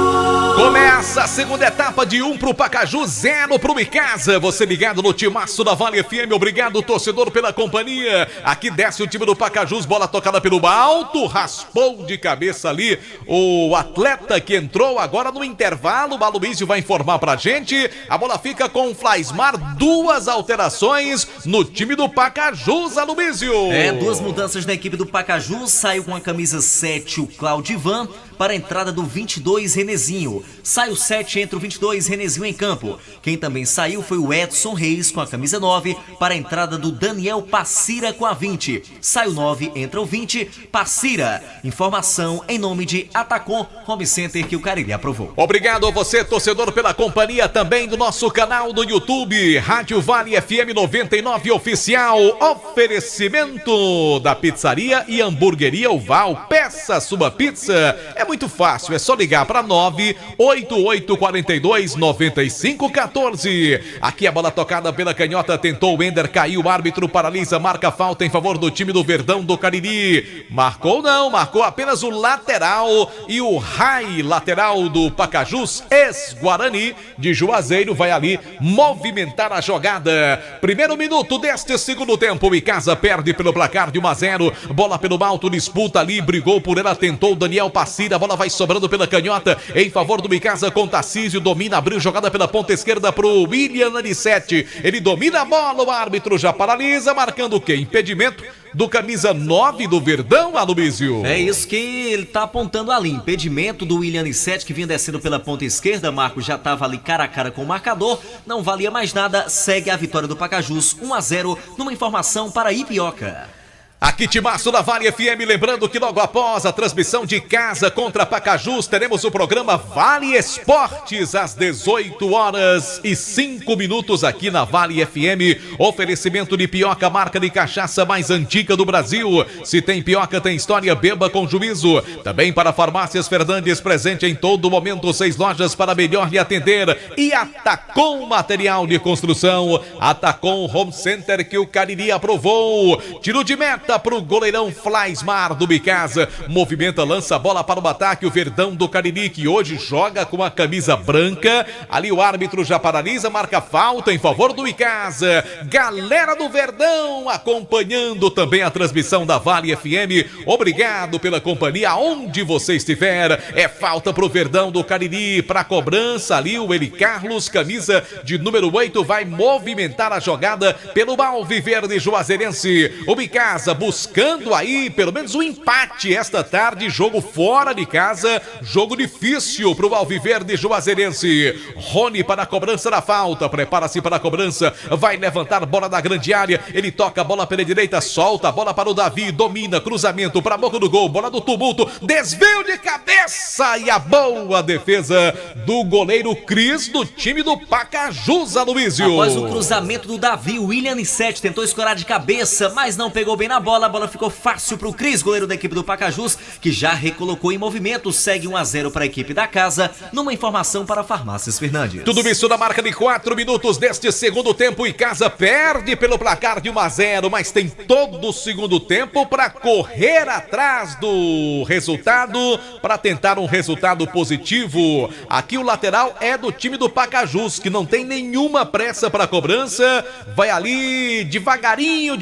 Começa a segunda etapa de 1 pro Pacaju, 0 pro Icasa. Você ligado no timaço da Vale FM. Obrigado, torcedor, pela companhia. Aqui desce o time do Pacajus, bola tocada pelo alto, raspou de cabeça ali o atleta que entrou agora no intervalo. O Aloysio vai informar pra gente. A bola fica com o Flaismar, 2 alterações no time do Pacajus, Aloysio. 2 mudanças na equipe do Pacajus. Saiu com a camisa 7 o Claudivan para a entrada do 22 Renezinho. Sai o 7, entra o 22 Renezinho em campo. Quem também saiu foi o Edson Reis com a camisa 9 para a entrada do Daniel Passira com a 20. Sai o 9, entra o 20, Passira. Informação em nome de Atacom Home Center que o Cariri aprovou. Obrigado a você, torcedor, pela companhia também do nosso canal do YouTube, Rádio Vale FM 99 Oficial. Oferecimento da pizzaria e hamburgueria Oval. Peça sua pizza. É muito fácil, é só ligar para 988429514. Aqui a bola tocada pela canhota, tentou o Ender, caiu, o árbitro paralisa, marca falta em favor do time do Verdão do Cariri. Marcou não, marcou apenas o lateral e o Rai, lateral do Pacajus, ex-Guarani de Juazeiro, vai ali movimentar a jogada. Primeiro minuto deste segundo tempo, Icasa perde pelo placar de 1-0, bola pelo alto, disputa ali, brigou por ela, tentou o Daniel Passira. A bola vai sobrando pela canhota em favor do Icasa com Tarcísio, domina, abriu jogada pela ponta esquerda pro William Anissete. Ele domina a bola, o árbitro já paralisa, marcando o quê? Impedimento do camisa 9 do Verdão, Aloysio. É isso que ele tá apontando ali, impedimento do William Anissete, que vinha descendo pela ponta esquerda. Marco já tava ali cara a cara com o marcador, não valia mais nada, segue a vitória do Pacajus 1-0 numa informação para Ipioca. Aqui timaço da Vale FM, lembrando que logo após a transmissão de Casa contra Pacajus, teremos o programa Vale Esportes às 18h05 aqui na Vale FM. Oferecimento de Pioca, marca de cachaça mais antiga do Brasil. Se tem Pioca, tem história, beba com juízo. Também para Farmácias Fernandes, presente em todo momento, 6 lojas para melhor lhe atender. E Atacom Material de Construção, Atacom Home Center que o Cariri aprovou. Tiro de meta pro goleirão Flaismar do Icasa, movimenta, lança a bola para o ataque, o Verdão do Cariri, que hoje joga com a camisa branca, ali o árbitro já paralisa, marca falta em favor do Icasa. Galera do Verdão acompanhando também a transmissão da Vale FM, obrigado pela companhia aonde você estiver. É falta pro Verdão do Cariri, para cobrança ali o Eli Carlos, camisa de número 8, vai movimentar a jogada pelo Alviverde Juazeirense. O Icasa buscando aí pelo menos um empate esta tarde, jogo fora de casa, jogo difícil para o Alviverde Juazeirense. Rony para a cobrança da falta, prepara-se para a cobrança, vai levantar bola da grande área, ele toca a bola pela direita, solta a bola para o Davi, domina, cruzamento para a boca do gol, bola do tumulto, desvio de cabeça e a boa defesa do goleiro Cris do time do Pacajus, Aloysio. Após o cruzamento do Davi, o William Anissete tentou escorar de cabeça, mas não pegou bem na bola, a bola ficou fácil para o Cris, goleiro da equipe do Pacajus, que já recolocou em movimento, segue 1-0 para a equipe da casa, numa informação para Farmácias Fernandes. Tudo isso na marca de 4 minutos deste segundo tempo, e Icasa perde pelo placar de 1-0, mas tem todo o segundo tempo para correr atrás do resultado, para tentar um resultado positivo. Aqui o lateral é do time do Pacajus, que não tem nenhuma pressa para a cobrança, vai ali devagarinho,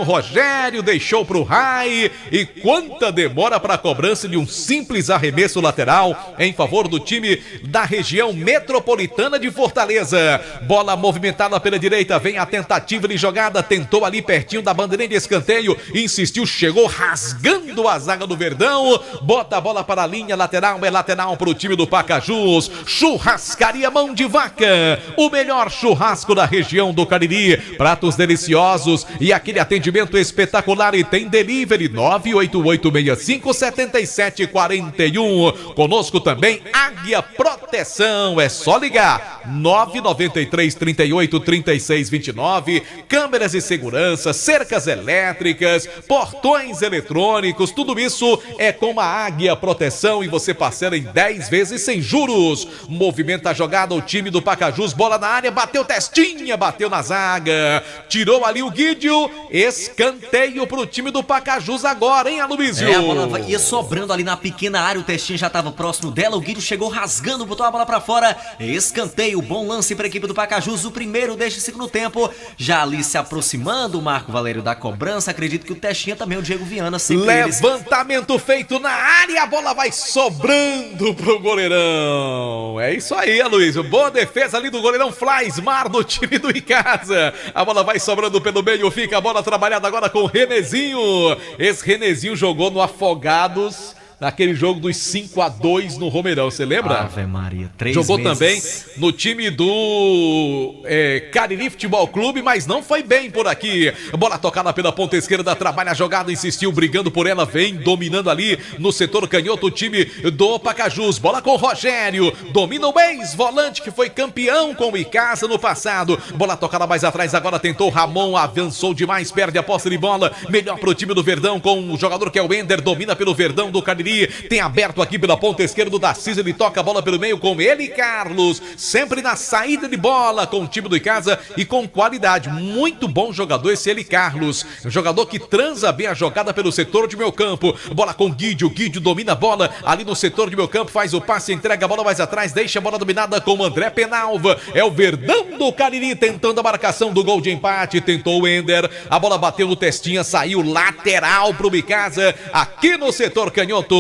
Rogério, deixou pro Rai. E quanta demora para a cobrança de um simples arremesso lateral em favor do time da região metropolitana de Fortaleza. Bola movimentada pela direita, vem a tentativa de jogada, tentou ali pertinho da bandeirinha de escanteio, insistiu, chegou rasgando a zaga do Verdão, bota a bola para a linha lateral, é lateral para o time do Pacajus. Churrascaria Mão de Vaca, o melhor churrasco da região do Cariri, pratos deliciosos e aquele atendimento espetacular. E tem delivery 988657741. Conosco também Águia Proteção, é só ligar 993383629. Câmeras de segurança, cercas elétricas, portões eletrônicos, tudo isso é com a Águia Proteção e você parcela em 10 vezes sem juros. Movimenta a jogada o time do Pacajus, bola na área, bateu testinha, bateu na zaga, tirou ali o Guídio, escanteio pro time do Pacajus agora, hein, Aloysio? A bola ia sobrando ali na pequena área, o testinha já estava próximo dela, o Guídio chegou rasgando, botou a bola pra fora, escanteio, bom lance pra equipe do Pacajus, o primeiro deste segundo tempo, já ali se aproximando o Marco Valério da cobrança, acredito que o testinha também, o Diego Viana, sempre levantamento feito na área, a bola vai sobrando pro goleirão, é isso aí, Aloysio, boa defesa ali do goleirão Flaismar do time do Icasa, a bola vai sobrando pelo meio, fica a bola trabalhada agora com o Renezinho, esse Renezinho jogou no Afogados, naquele jogo dos 5-2 no Romeirão, você lembra? Ave Maria, 3 Jogou meses. também no time do Cariri Futebol Clube, mas não foi bem por aqui. Bola tocada pela ponta esquerda, trabalha a jogada, insistiu, brigando por ela, vem dominando ali no setor canhoto o time do Pacajus. Bola com o Rogério, domina o ex-volante que foi campeão com o Icasa no passado. Bola tocada mais atrás, agora tentou Ramon, avançou demais, perde a posse de bola. Melhor pro time do Verdão com o jogador que é o Ender, domina pelo Verdão do Cariri. Tem aberto aqui pela ponta esquerda do Darcísio, ele toca a bola pelo meio com ele, Carlos, sempre na saída de bola com o time do Icasa e com qualidade, muito bom jogador esse ele, Carlos, um jogador que transa bem a jogada pelo setor de meio campo, bola com Guídio, Guídio domina a bola ali no setor de meio campo, faz o passe, entrega a bola mais atrás, deixa a bola dominada com o André Penalva, é o Verdão do Cariri tentando a marcação do gol de empate, tentou o Ender, a bola bateu no testinha, saiu lateral pro Icasa, aqui no setor canhoto.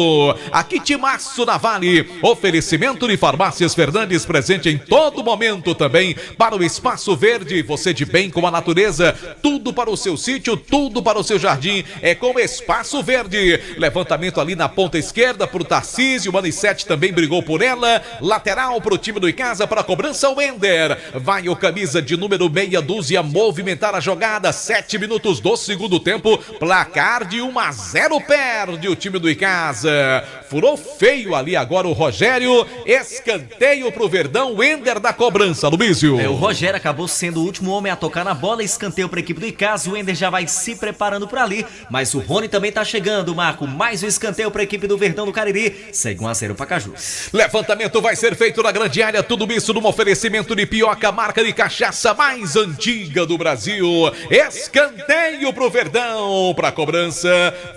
Aqui Timaço na Vale, oferecimento de Farmácias Fernandes, presente em todo momento também para o Espaço Verde, você de bem com a natureza, tudo para o seu sítio, tudo para o seu jardim, é com o Espaço Verde. Levantamento ali na ponta esquerda para o Tarcísio, o Manissete também brigou por ela, lateral para o time do Icasa, para a cobrança o Ender, vai o camisa de número meia dúzia movimentar a jogada, 7 minutos do segundo tempo, placar de 1-0, perde o time do Icasa. Furou feio ali agora o Rogério, escanteio pro Verdão, o Ender da cobrança, Luísio. O Rogério acabou sendo o último homem a tocar na bola, escanteio para a equipe do Icasa, o Ender já vai se preparando por ali, mas o Rony também tá chegando, Marco, mais um escanteio para a equipe do Verdão do Cariri, segue 1-0 Pacajus. Levantamento vai ser feito na grande área, tudo isso num oferecimento de Pioca, marca de cachaça mais antiga do Brasil, escanteio pro Verdão, pra cobrança,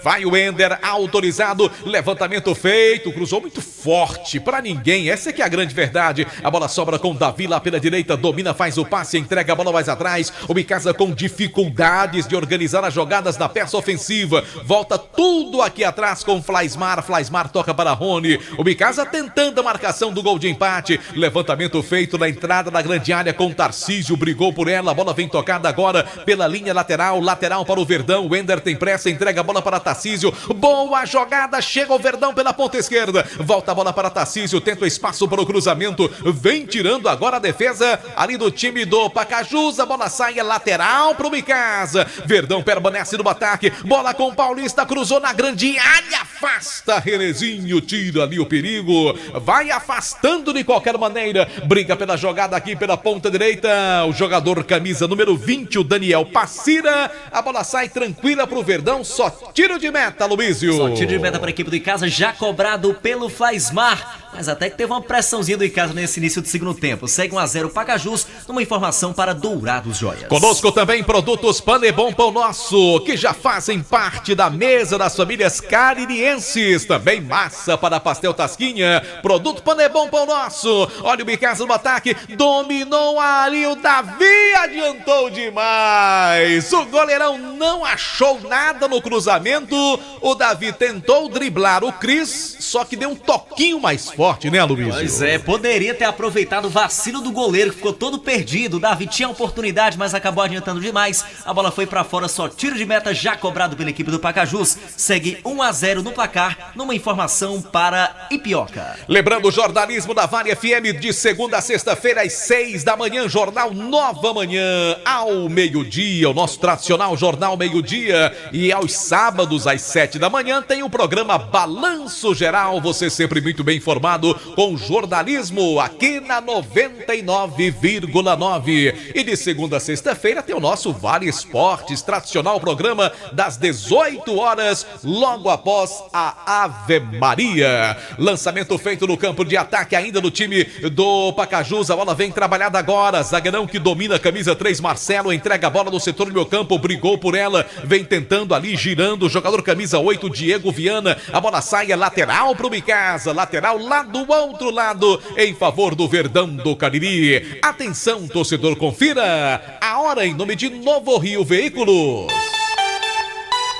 vai o Ender, autorizado, levantamento feito, cruzou muito forte pra ninguém, essa é que é a grande verdade, a bola sobra com Davi lá pela direita, domina, faz o passe, entrega a bola mais atrás, o Icasa com dificuldades de organizar as jogadas na peça ofensiva, volta tudo aqui atrás com Flaismar, Flaismar toca para Rony, o Icasa tentando a marcação do gol de empate, levantamento feito na entrada da grande área com Tarcísio, brigou por ela, a bola vem tocada agora pela linha lateral, lateral para o Verdão, o Ender tem pressa, entrega a bola para Tarcísio, boa jogada, chega o Verdão pela ponta esquerda, volta a bola para Tarcísio, tenta o espaço para o cruzamento, vem tirando agora a defesa ali do time do Pacajus, a bola sai, é lateral para o Icasa, Verdão permanece no ataque, bola com o Paulista, cruzou na grande área, afasta Renezinho, tira ali o perigo, vai afastando de qualquer maneira, briga pela jogada aqui pela ponta direita, o jogador camisa número 20, o Daniel Passira, a bola sai tranquila para o Verdão, só tiro de meta, Luísio. Só tiro de meta para a equipe do Icasa, já cobrado pelo Flaismar. mas até que teve uma pressãozinha do Icasa nesse início do segundo tempo. Segue 1-0 Pacajus, numa informação para Dourados Joias. Conosco também produtos Panebom Pão Nosso, que já fazem parte da mesa das famílias caririenses. Também massa para pastel Tasquinha, produto Panebom Pão Nosso. Olha o Icasa no ataque, dominou ali, o Davi adiantou demais. O goleirão não achou nada no cruzamento, o Davi tentou driblar o Cris, só que deu um toquinho mais forte, né, Luiz? Pois é, poderia ter aproveitado o vacilo do goleiro, que ficou todo perdido. O Davi tinha oportunidade, mas acabou adiantando demais. A bola foi pra fora, só tiro de meta já cobrado pela equipe do Pacajus. Segue 1-0 no placar, numa informação para Ipioca. Lembrando o jornalismo da Vale FM de segunda a sexta-feira às 6 da manhã, Jornal Nova Manhã ao meio-dia, o nosso tradicional Jornal Meio-Dia, e aos sábados às 7 da manhã tem o programa Balanço Geral, você sempre muito bem informado com jornalismo aqui na 99,9. E de segunda a sexta-feira tem o nosso Vale Esportes, tradicional programa das 18 horas, logo após a Ave Maria. Lançamento feito no campo de ataque ainda do time do Pacajus, a bola vem trabalhada agora, zagueirão que domina a camisa 3, Marcelo, entrega a bola no setor do meio campo, brigou por ela, vem tentando ali, girando, o jogador camisa 8, Diego Viana, a bola sai, é lateral pro Icasa, lateral lá do outro lado, em favor do Verdão do Cariri. Atenção, torcedor, confira a hora em nome de Novo Rio Veículos.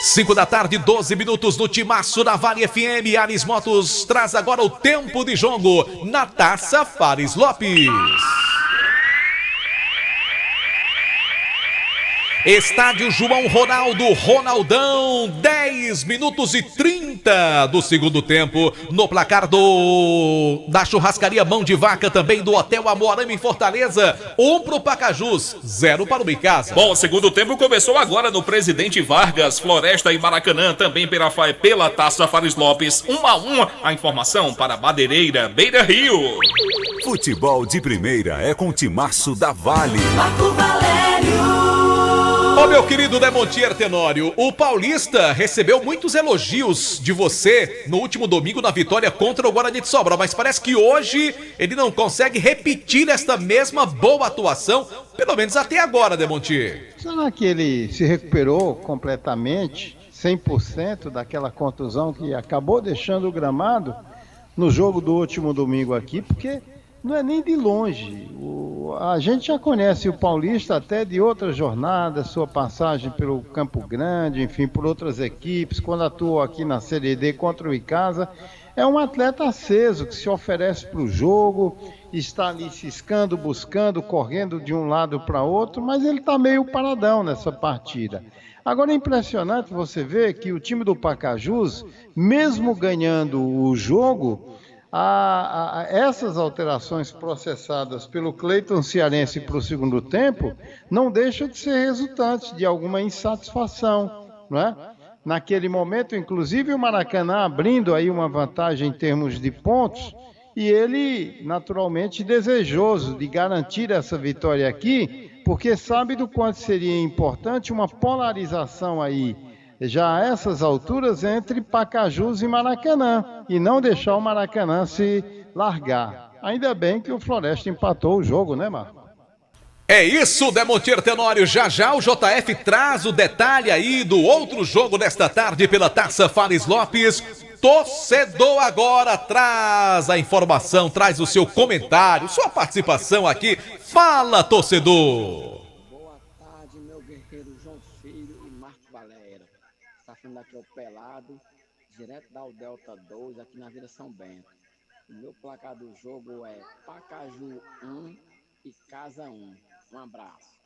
5 da tarde, 12 minutos no Timaço da Vale FM. Ares Motos traz agora o tempo de jogo na Taça Fares Lopes. Estádio João Ronaldo, Ronaldão, 10 minutos e 30 do segundo tempo, no placar da churrascaria Mão de Vaca, também do Hotel Amoarama em Fortaleza, 1 pro Pacajus, 0 para o Icasa. Bom, o segundo tempo começou agora no Presidente Vargas, Floresta e Maracanã, também pela Taça Fares Lopes, 1-1, a informação para Madeireira, Beira Rio. Futebol de primeira é com o Timaço da Vale. Marco Valério. Ô meu querido Demontier Tenório, o Paulista recebeu muitos elogios de você no último domingo na vitória contra o Guarani de Sobral, mas parece que hoje ele não consegue repetir esta mesma boa atuação, pelo menos até agora, Demontier. Será que ele se recuperou completamente, 100% daquela contusão que acabou deixando o gramado no jogo do último domingo aqui? Porque não é nem de longe. A gente já conhece o Paulista até de outras jornadas, sua passagem pelo Campo Grande, enfim, por outras equipes, quando atuou aqui na Série D contra o Icasa. É um atleta aceso que se oferece para o jogo, está ali ciscando, buscando, correndo de um lado para outro, mas ele está meio paradão nessa partida. Agora é impressionante você ver que o time do Pacajus, mesmo ganhando o jogo, essas alterações processadas pelo Cleiton Cearense para o segundo tempo não deixam de ser resultantes de alguma insatisfação, não é? Naquele momento, inclusive, o Maracanã abrindo aí uma vantagem em termos de pontos, e ele naturalmente desejoso de garantir essa vitória aqui, porque sabe do quanto seria importante uma polarização aí já a essas alturas entre Pacajus e Maracanã, e não deixar o Maracanã se largar. Ainda bem que o Floresta empatou o jogo, né, Marco? É isso, Demontier Tenório. Já já o JF traz o detalhe aí do outro jogo desta tarde pela Taça Fares Lopes. Torcedor agora traz a informação, traz o seu comentário, sua participação aqui. Fala, torcedor! Aqui é o Pelado, direto da Delta 2, aqui na Vila São Bento. O meu placar do jogo é Pacaju 1 e Casa 1. Um abraço.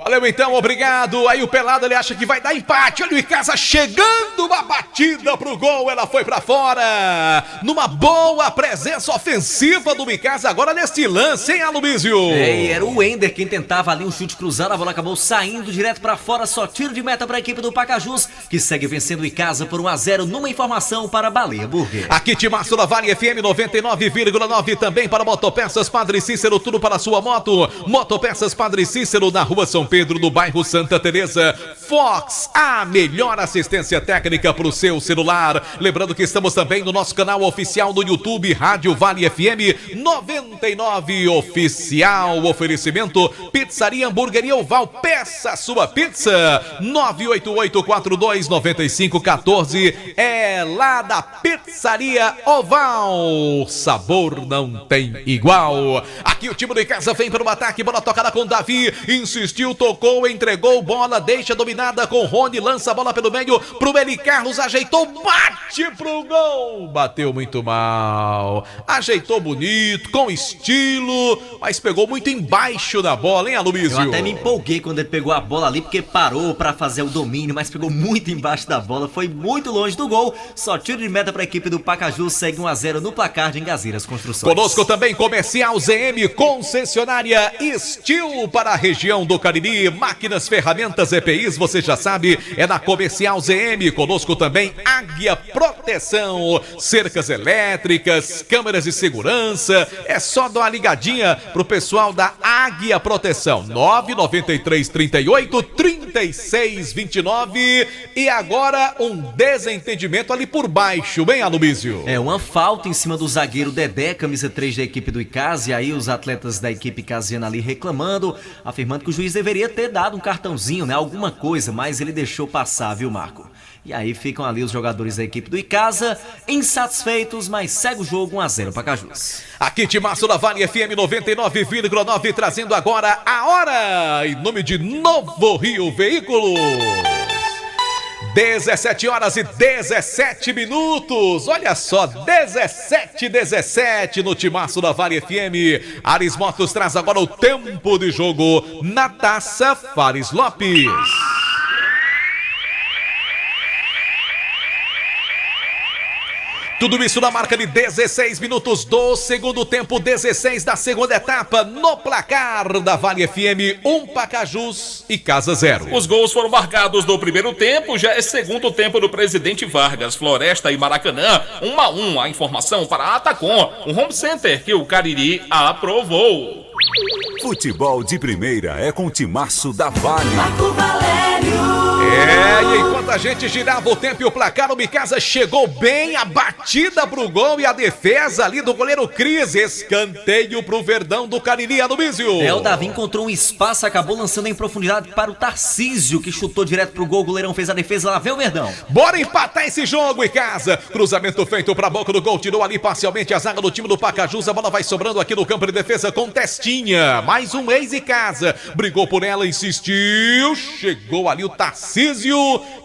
Valeu então, obrigado. Aí o Pelado, ele acha que vai dar empate. Olha o Icasa chegando, uma batida pro gol, ela foi pra fora. Numa boa presença ofensiva do Icasa agora neste lance, hein, Aloysio? E era o Wender quem tentava ali um chute cruzado, a bola acabou saindo direto pra fora, só tiro de meta pra equipe do Pacajus, que segue vencendo o Icasa por 1-0 numa informação para Baleia Burger. Aqui Timaço da Vale FM 99,9, também para Motopeças Padre Cícero, tudo para a sua moto. Motopeças Padre Cícero na Rua São Pedro, no bairro Santa Teresa. Fox, a melhor assistência técnica para o seu celular. Lembrando que estamos também no nosso canal oficial no YouTube, Rádio Vale FM 99 Oficial. Oferecimento Pizzaria Hamburgueria Oval. Peça sua pizza. 988-42-9514. É lá da Pizzaria Oval. Sabor não tem igual. Aqui o time do Icasa vem para o ataque. Bola tocada com Davi. Insistiu, tocou, entregou. Bola deixa dominada com Rony. Lança a bola pelo meio pro Eli Carlos. Ajeitou, bate pro gol. Bateu muito mal. Ajeitou bonito, com estilo. Mas pegou muito embaixo da bola, hein, Aloysio? Eu até me empolguei quando ele pegou a bola ali, porque parou para fazer o domínio, mas pegou muito embaixo da bola. Foi muito longe do gol. Só tiro de meta para a equipe do Pacajus. Segue 1-0 no placar de Engazeiras Construções. Conosco também Comercial ZM, concessionária Steel para a região do Cariri. Máquinas, ferramentas, EPIs, você já sabe, é na Comercial ZM. Conosco também Águia Proteção, cercas elétricas, câmeras de segurança. É só dar uma ligadinha pro pessoal da Águia Proteção. 99338-3629. E agora um desentendimento ali por baixo, bem, Aloysio? É uma falta em cima do zagueiro Dedé, camisa 3 da equipe do Icasa. E aí os atletas da equipe casiana ali reclamando, afirmando que o juiz deveria ter dado um cartãozinho, né? Alguma coisa, mas ele deixou passar, viu, Marco? E aí ficam ali os jogadores da equipe do Icasa insatisfeitos, mas segue o jogo 1-0 Pacajus. Aqui Timaço da Vale FM 99,9 trazendo agora a hora em nome de Novo Rio Veículos. 17h17. Olha só, 17h17 no Timaço da Vale FM. Ares Motos traz agora o tempo de jogo na Taça Fares Lopes. Tudo isso na marca de 16 minutos do segundo tempo, 16 da segunda etapa, no placar da Vale FM, 1 Pacajus e Casa 0. Os gols foram marcados no primeiro tempo, já é segundo tempo do Presidente Vargas, Floresta e Maracanã, 1-1. A informação para a Atacom, um home center que o Cariri aprovou. Futebol de primeira é com o Timaço da Vale. Marco Valério. E enquanto a gente girava o tempo e o placar, o Micasa chegou bem, a batida pro gol e a defesa ali do goleiro Cris. Escanteio pro Verdão do Cariri, Aloysio. O Davi encontrou um espaço, acabou lançando em profundidade para o Tarcísio, que chutou direto pro gol. O goleirão fez a defesa, lá veio o Verdão. Bora empatar esse jogo, Icasa. Cruzamento feito pra boca do gol, tirou ali parcialmente a zaga do time do Pacajus. A bola vai sobrando aqui no campo de defesa com Testinha. Mais um ex-Icasa. Brigou por ela, insistiu. Chegou ali o Tarcísio,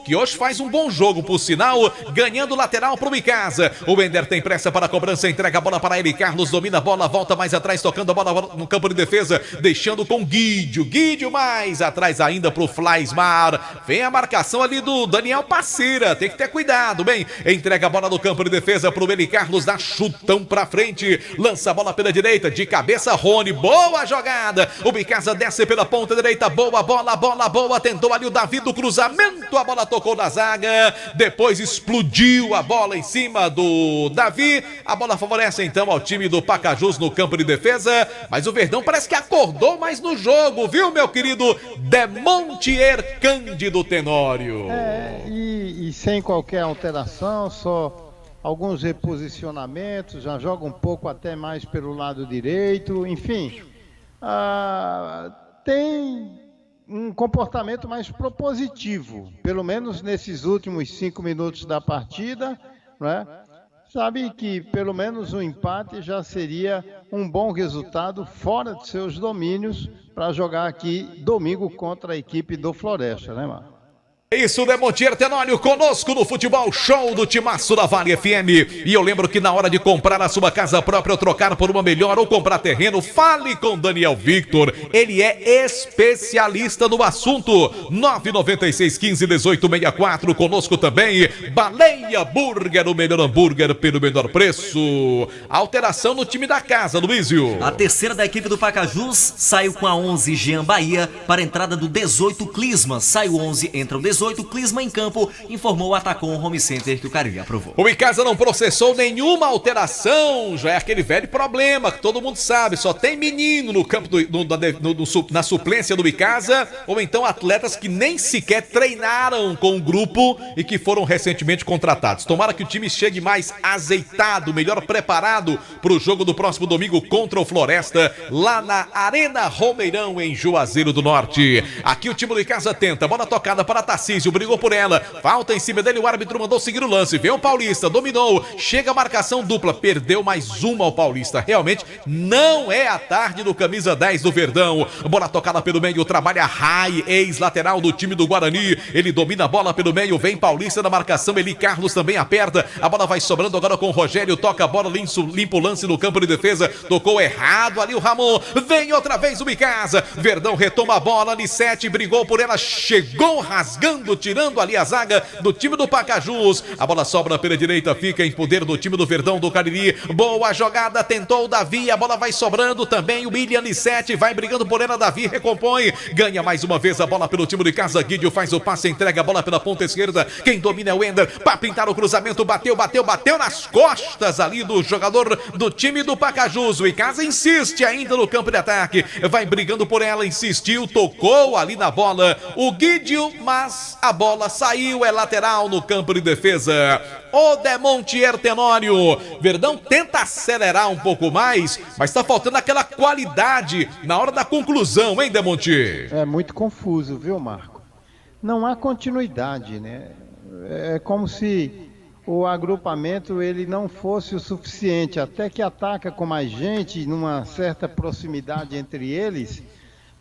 que hoje faz um bom jogo, por sinal, ganhando lateral pro Icasa. O Ender tem pressa para a cobrança, entrega a bola para ele. Carlos domina a bola, volta mais atrás, tocando a bola no campo de defesa, deixando com Guídio. Guídio mais atrás ainda pro Flaismar. Vem a marcação ali do Daniel Passeira, tem que ter cuidado, bem. Entrega a bola no campo de defesa pro ele. Carlos dá chutão pra frente, lança a bola pela direita, de cabeça Rony, boa jogada. O Icasa desce pela ponta direita, boa bola, boa. Tentou ali o Davi do cruzamento, a bola tocou na zaga, depois explodiu a bola em cima do Davi. A bola favorece então ao time do Pacajus no campo de defesa, mas o Verdão parece que acordou mais no jogo, viu, meu querido Demontier Cândido Tenório? E sem qualquer alteração, só alguns reposicionamentos, já joga um pouco até mais pelo lado direito, enfim, tem um comportamento mais propositivo, pelo menos nesses últimos 5 minutos da partida, né? Sabe que pelo menos um empate já seria um bom resultado fora de seus domínios para jogar aqui domingo contra a equipe do Floresta, né, mano? Isso, Demontier Tenório, conosco no Futebol Show do Timaço da Vale FM. E eu lembro que na hora de comprar a sua casa própria ou trocar por uma melhor ou comprar terreno, fale com Daniel Victor. Ele é especialista no assunto. 996151864. Conosco também, Baleia Burger, o melhor hambúrguer pelo menor preço. Alteração no time da casa, Luísio. A terceira da equipe do Pacajus saiu com a 11 Jean Bahia para a entrada do 18 Clisma. Sai o 11, entra o 18. 18, Clisma em campo, informou o Atacom Home Center que o Cariri aprovou. O Icasa não processou nenhuma alteração, já é aquele velho problema que todo mundo sabe, só tem menino no campo na suplência do Icasa, ou então atletas que nem sequer treinaram com o grupo e que foram recentemente contratados. Tomara que o time chegue mais azeitado, melhor preparado para o jogo do próximo domingo contra o Floresta, lá na Arena Romeirão, em Juazeiro do Norte. Aqui o time do Icasa tenta, bola tocada para Tarcísio, brigou por ela, falta em cima dele, o árbitro mandou seguir o lance, vem o Paulista, dominou, chega a marcação dupla, perdeu mais uma ao Paulista. Realmente não é a tarde do camisa 10 do Verdão. Bola tocada pelo meio, trabalha Rai, ex-lateral do time do Guarani, ele domina a bola pelo meio, vem Paulista na marcação, Eli Carlos também aperta, a bola vai sobrando agora com o Rogério, toca a bola, limpa o lance no campo de defesa, tocou errado ali o Ramon, vem outra vez o Icasa, Verdão retoma a bola, Nissete brigou por ela, chegou rasgando, tirando ali a zaga do time do Pacajus, a bola sobra pela direita, fica em poder do time do Verdão do Cariri, boa jogada, tentou o Davi, a bola vai sobrando também, o William Nissete vai brigando por ela, Davi recompõe, ganha mais uma vez a bola pelo time do Icasa, Guidio faz o passe, entrega a bola pela ponta esquerda, quem domina é o Ender, para pintar o cruzamento, bateu nas costas ali do jogador do time do Pacajus, o Icasa insiste ainda no campo de ataque, vai brigando por ela, insistiu, tocou ali na bola, o Guidio, mas a bola saiu, é lateral no campo de defesa. O Demontier Tenório, Verdão tenta acelerar um pouco mais, mas está faltando aquela qualidade na hora da conclusão, hein, Demontier? É muito confuso, viu, Marco? Não há continuidade, né? É como se o agrupamento ele não fosse o suficiente, até que ataca com mais gente, numa certa proximidade entre eles,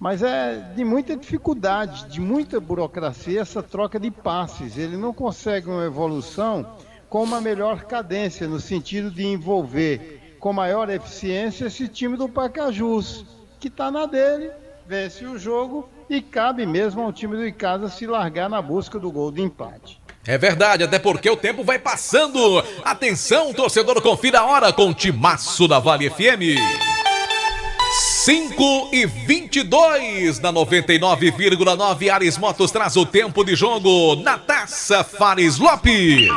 mas é de muita dificuldade, de muita burocracia essa troca de passes. Ele não consegue uma evolução com uma melhor cadência, no sentido de envolver com maior eficiência esse time do Pacajus, que está na dele, vence o jogo e cabe mesmo ao time do Icasa se largar na busca do gol de empate. É verdade, até porque o tempo vai passando. Atenção, torcedor, confira a hora com o Timaço da Vale FM. 5:22 na 99,9. Ares Motos traz o tempo de jogo na Taça Fares Lopes.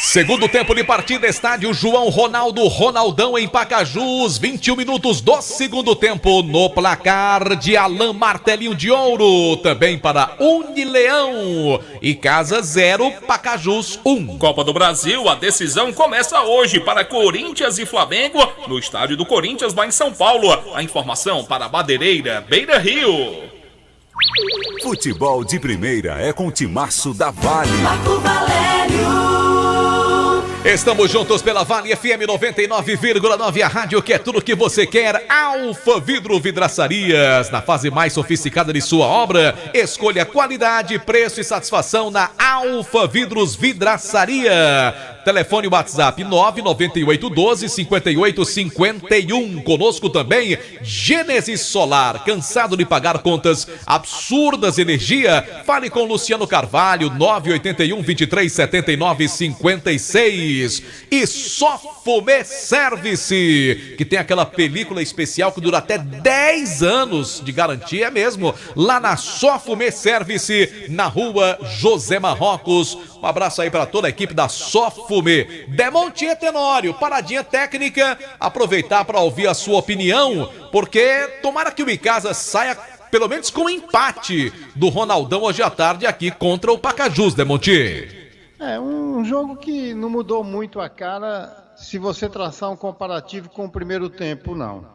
Segundo tempo de partida, estádio João Ronaldo Ronaldão em Pacajus, 21 minutos do segundo tempo, no placar de Alain Martelinho de Ouro, também para Unileão, Icasa 0, Pacajus 1. Copa do Brasil, a decisão começa hoje para Corinthians e Flamengo, no estádio do Corinthians lá em São Paulo. A informação para Madeireira, Beira Rio. Futebol de primeira é com o Timaço da Vale. Marco Valério. Estamos juntos pela Vale FM 99,9, a rádio que é tudo que você quer. Alfa Vidro Vidraçarias, na fase mais sofisticada de sua obra. Escolha qualidade, preço e satisfação na Alfa Vidros Vidraçaria. Telefone WhatsApp 99812-5851. Conosco também Gênesis Solar. Cansado de pagar contas absurdas de energia? Fale com Luciano Carvalho, 981-2379-56. E Sofumê Service, que tem aquela película especial que dura até 10 anos de garantia mesmo. Lá na Sofumê Service, na rua José Marrocos. Um abraço aí para toda a equipe da Sofumê. Demontier Tenório, paradinha técnica, aproveitar para ouvir a sua opinião, porque tomara que o Icasa saia pelo menos com um empate do Ronaldão hoje à tarde aqui contra o Pacajus, Demontier. É um jogo que não mudou muito a cara se você traçar um comparativo com o primeiro tempo, não. O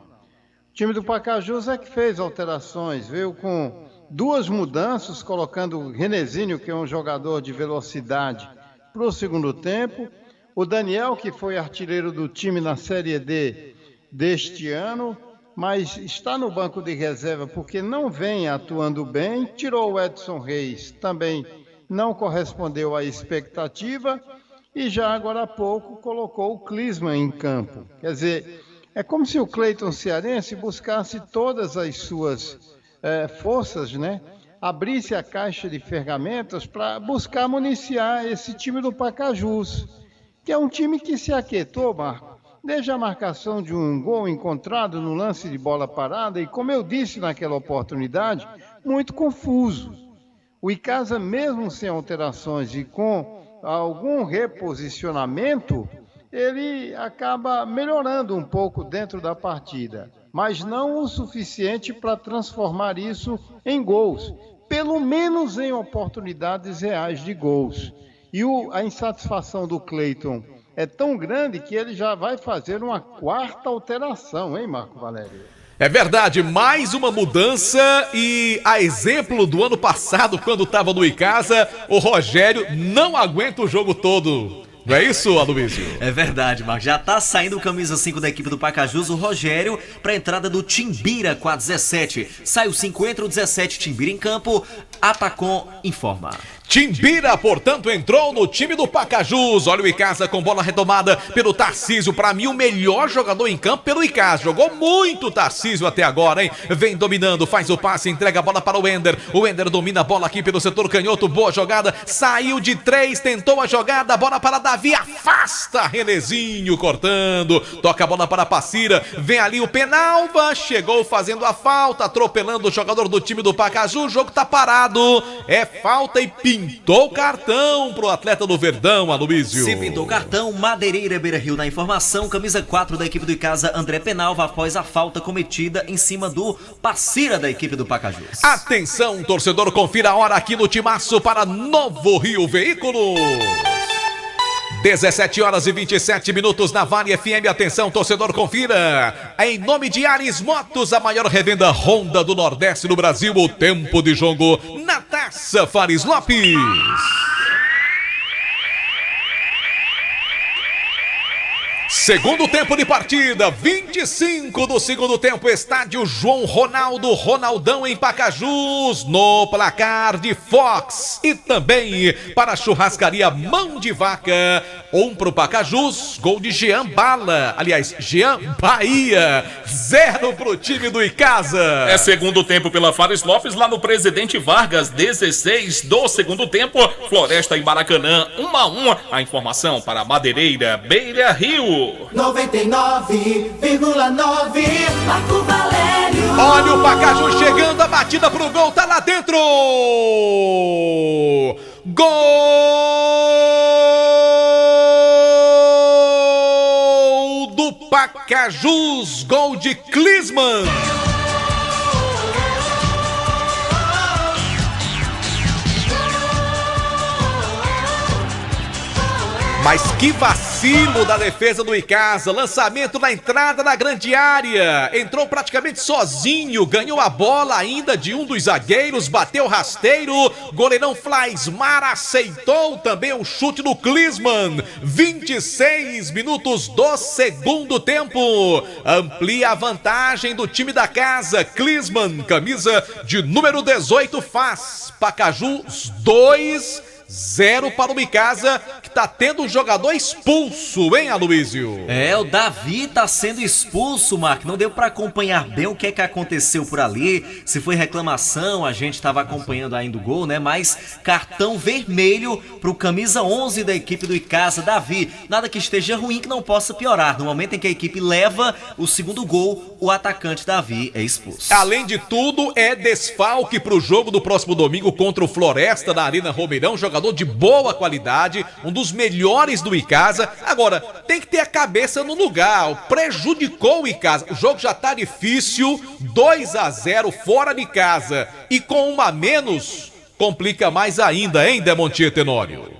time do Pacajus é que fez alterações, veio com 2 mudanças, colocando o Renezinho, que é um jogador de velocidade, para o segundo tempo. O Daniel, que foi artilheiro do time na Série D deste ano, mas está no banco de reserva porque não vem atuando bem. Tirou o Edson Reis, também não correspondeu à expectativa. E já agora há pouco colocou o Clisma em campo. Quer dizer, é como se o Cleiton Cearense buscasse todas as suas forças, né? Abrisse a caixa de ferramentas para buscar municiar esse time do Pacajus, que é um time que se aquietou, Marco, desde a marcação de um gol encontrado no lance de bola parada e, como eu disse naquela oportunidade, muito confuso. O Icasa, mesmo sem alterações e com algum reposicionamento, ele acaba melhorando um pouco dentro da partida, mas não o suficiente para transformar isso em gols, pelo menos em oportunidades reais de gols. E a insatisfação do Cleiton é tão grande que ele já vai fazer uma quarta alteração, hein, Marco Valério? É verdade, mais uma mudança e a exemplo do ano passado, quando estava no Icasa, o Rogério não aguenta o jogo todo. Não é isso, Aloysio? É verdade, Marcos. Já tá saindo o camisa 5 da equipe do Pacajus, o Rogério, para a entrada do Timbira com a 17. Sai o 5, entra o 17, Timbira em campo, Atacom informa. Timbira, portanto, entrou no time do Pacajus. Olha o Icasa com bola retomada pelo Tarcísio. Pra mim, o melhor jogador em campo pelo Icasa. Jogou muito o Tarcísio até agora, hein? Vem dominando, faz o passe, entrega a bola para o Wender. O Wender domina a bola aqui pelo setor canhoto. Boa jogada, saiu de 3, tentou a jogada. Bola para Davi, afasta. Renezinho cortando. Toca a bola para a Passira. Vem ali o Penalva. Chegou fazendo a falta, atropelando o jogador do time do Pacajus. O jogo tá parado. É falta e pintou o cartão pro atleta do Verdão, Aloysio. Se pintou o cartão, Madeireira Beira-Rio na informação, camisa 4 da equipe do Icasa, André Penalva, após a falta cometida em cima do Passira da equipe do Pacajus. Atenção, torcedor, confira a hora aqui no Timaço para Novo Rio Veículos. 17 horas e 27 minutos na Vale FM. Atenção, torcedor, confira. Em nome de Ares Motos, a maior revenda Honda do Nordeste do Brasil. O tempo de jogo na Taça Fares Lopes. Segundo tempo de partida, 25 do segundo tempo, estádio João Ronaldo, Ronaldão em Pacajus, no placar de Fox. E também para a churrascaria Mão de Vaca, pro Pacajus, gol de Jean Bala, aliás, Jean Bahia, 0 pro time do Icasa. É segundo tempo pela Fares Lopes, lá no Presidente Vargas, 16 do segundo tempo, Floresta e Maracanã, 1-1. A informação para Madeireira Beira-Rio. 99,9 Marco Valério. Olha o Pacajus chegando, a batida pro gol, tá lá dentro. Gol do Pacajus, gol de Klinsmann. Mas que vacilo da defesa do Icasa, lançamento na entrada da grande área, entrou praticamente sozinho, ganhou a bola ainda de um dos zagueiros, bateu rasteiro, goleirão Flaismar aceitou também o chute do Klinsmann, 26 minutos do segundo tempo, amplia a vantagem do time da casa, Klinsmann, camisa de número 18, faz Pacajus 2-0 para o Icasa, que tá tendo um jogador expulso, hein, Aloysio? É, o Davi tá sendo expulso, Marco. Não deu pra acompanhar bem o que é que aconteceu por ali. Se foi reclamação, a gente tava acompanhando ainda o gol, né? Mas cartão vermelho pro camisa 11 da equipe do Icasa, Davi. Nada que esteja ruim que não possa piorar. No momento em que a equipe leva o segundo gol, o atacante Davi é expulso. Além de tudo, é desfalque pro jogo do próximo domingo contra o Floresta na Arena Romeirão. Jogador de boa qualidade, um dos melhores do Icasa. Agora, tem que ter a cabeça no lugar. Prejudicou o Icasa. O jogo já tá difícil, 2-0 fora de casa. E com uma a menos, complica mais ainda, hein, Demontier Tenório?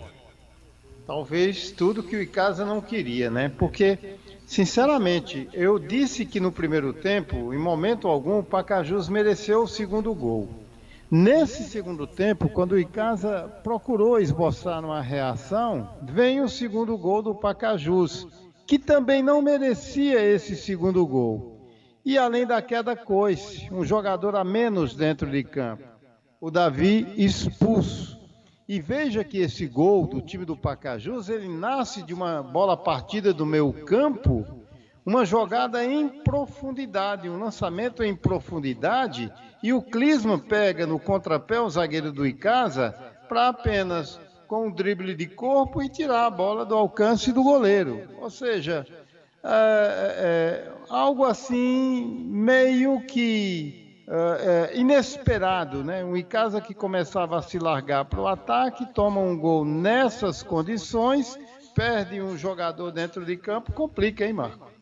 Talvez tudo que o Icasa não queria, né? Porque, sinceramente, eu disse que no primeiro tempo, em momento algum, o Pacajus mereceu o segundo gol. Nesse segundo tempo, quando o Icasa procurou esboçar uma reação, vem o segundo gol do Pacajus, que também não merecia esse segundo gol. E além da queda coice, um jogador a menos dentro de campo, o Davi expulso. E veja que esse gol do time do Pacajus, ele nasce de uma bola partida do meio campo, uma jogada em profundidade, um lançamento em profundidade, e o Klinsmann pega no contrapé o zagueiro do Icasa para apenas com um drible de corpo e tirar a bola do alcance do goleiro. Ou seja, algo assim meio que inesperado, né? O Icasa que começava a se largar para o ataque, toma um gol nessas condições, perde um jogador dentro de campo, complica, hein, Marco?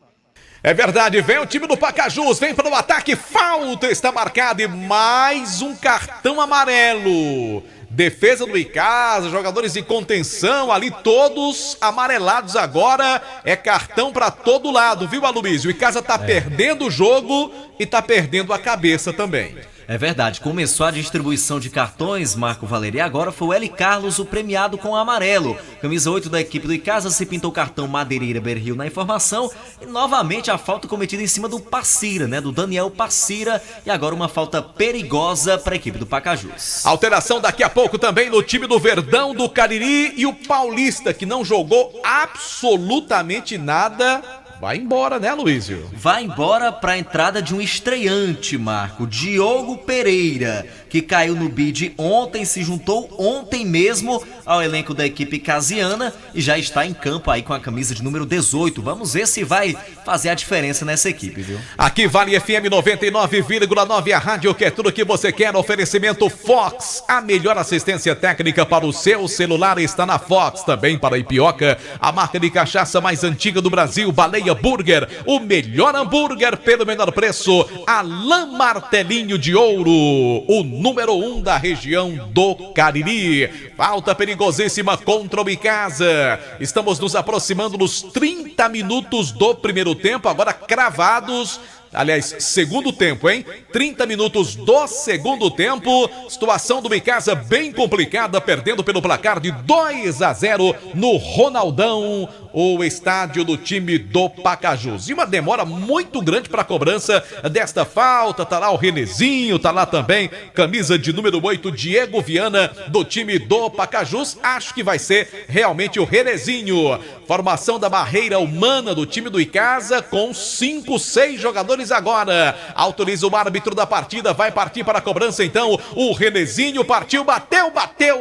É verdade, vem o time do Pacajus, vem para o ataque, falta está marcada e mais um cartão amarelo. Defesa do Icasa, jogadores de contenção ali, todos amarelados agora, é cartão para todo lado, viu, Aloysio? O Icasa tá perdendo o jogo e tá perdendo a cabeça também. É verdade, começou a distribuição de cartões, Marco Valério, e agora foi o L. Carlos o premiado com amarelo. Camisa 8 da equipe do Icasa se pintou o cartão Madeireira Berril na informação e novamente a falta cometida em cima do Passira, né, do Daniel Passira, e agora uma falta perigosa para a equipe do Pacajus. Alteração daqui a pouco também no time do Verdão, do Cariri e o Paulista, que não jogou absolutamente nada. Vai embora, né, Aloysio? Vai embora para a entrada de um estreante, Marco, Diogo Pereira, que caiu no bid ontem, se juntou ontem mesmo ao elenco da equipe casiana e já está em campo aí com a camisa de número 18. Vamos ver se vai fazer a diferença nessa equipe, viu? Aqui Vale FM 99,9, a rádio que é tudo que você quer. Oferecimento Fox, a melhor assistência técnica para o seu celular está na Fox. Também para a Ipioca, a marca de cachaça mais antiga do Brasil, Baleia Burger, o melhor hambúrguer pelo menor preço. Alain Martelinho de Ouro, o número 1 da região do Cariri. Falta perigosíssima contra o Icasa. Estamos nos aproximando dos 30 minutos do primeiro tempo, agora cravados. Aliás, segundo tempo, hein? 30 minutos do segundo tempo. Situação do Icasa bem complicada, perdendo pelo placar de 2-0 no Ronaldão, o estádio do time do Pacajus. E uma demora muito grande para a cobrança desta falta. Tá lá o Renezinho, tá lá também camisa de número 8, Diego Viana, do time do Pacajus. Acho que vai ser realmente o Renezinho. Formação da barreira humana do time do Icasa com 5, 6 jogadores agora. Autoriza o árbitro da partida, vai partir para a cobrança então. O Renezinho partiu, bateu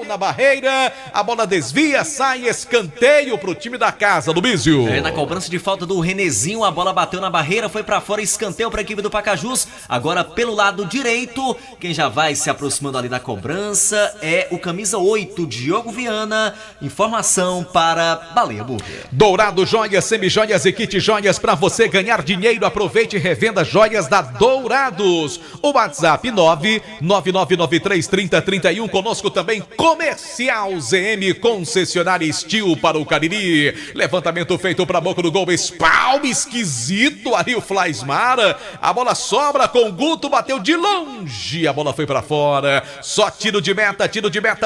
na barreira. A bola desvia, sai escanteio para o time da casa, Lubísio. Na cobrança de falta do Renezinho, a bola bateu na barreira, foi para fora, escanteio para a equipe do Pacajus. Agora pelo lado direito, quem já vai se aproximando ali da cobrança é o camisa 8, Diogo Viana. Informação para Baleia Burger. Dourado Joias, Semijoias e Kit Joias, para você ganhar dinheiro. Aproveite e revenda joias da Dourados. O WhatsApp 999933031. Conosco também Comercial ZM, concessionária Steel para o Cariri. Levantamento feito para a boca do gol. Espalme esquisito ali o Flaismar. A bola sobra com o Guto, bateu de longe. A bola foi para fora. Só tiro de meta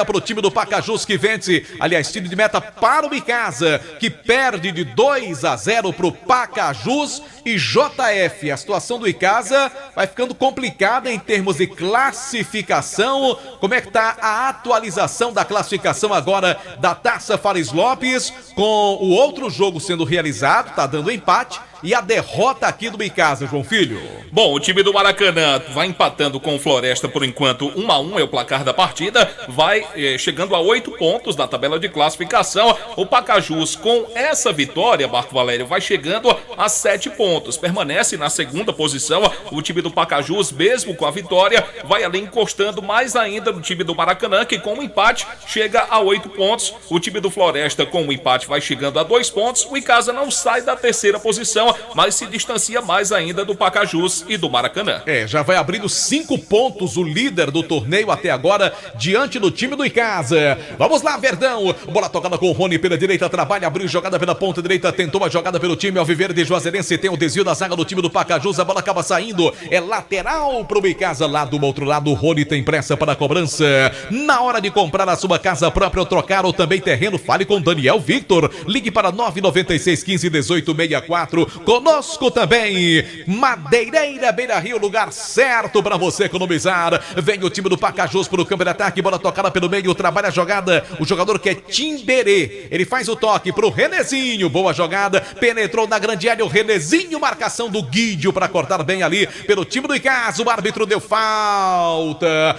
para o time do Pacajus que vence. Aliás, tiro de meta para o Icasa, que perde de 2-0 para o Pacajus. E JF, a situação do Icasa vai ficando complicada em termos de classificação. Como é que tá a atualização da classificação agora da Taça Fares Lopes, com o outro jogo sendo realizado, tá dando empate, e a derrota aqui do Icasa, João Filho? Bom, o time do Maracanã vai empatando com o Floresta por enquanto, 1-1 é o placar da partida, vai chegando a 8 pontos na tabela de classificação. O Pacajus, com essa vitória, Marco Valério, vai chegando a 7 pontos, permanece na segunda posição. O time do Pacajus, mesmo com a vitória, vai ali encostando mais ainda no time do Maracanã, que com o empate chega a 8 pontos. O time do Floresta, com o empate, vai chegando a 2 pontos. O Icasa não sai da terceira posição, mas se distancia mais ainda do Pacajus e do Maracanã. Já vai abrindo 5 pontos o líder do torneio até agora, diante do time do Icasa. Vamos lá, Verdão. Bola tocada com o Rony pela direita, trabalha, abriu jogada pela ponta direita, tentou a jogada pelo time Alviverde Juazeirense, tem o desvio da zaga do time do Pacajus, a bola acaba saindo, é lateral pro Icasa. Lá do outro lado, o Rony tem pressa para a cobrança. Na hora de comprar a sua casa própria ou trocar ou também terreno, fale com Daniel Victor. Ligue para 996 15 18 64. Conosco também Madeireira Beira-Rio, lugar certo para você economizar. Vem o time do Pacajus pro campo de ataque, bola tocada pelo meio, trabalha a jogada, o jogador que é Timberê, ele faz o toque pro Renezinho, boa jogada, penetrou na grande área o Renezinho, marcação do Guídio para cortar bem ali pelo time do Icasa. O árbitro deu falta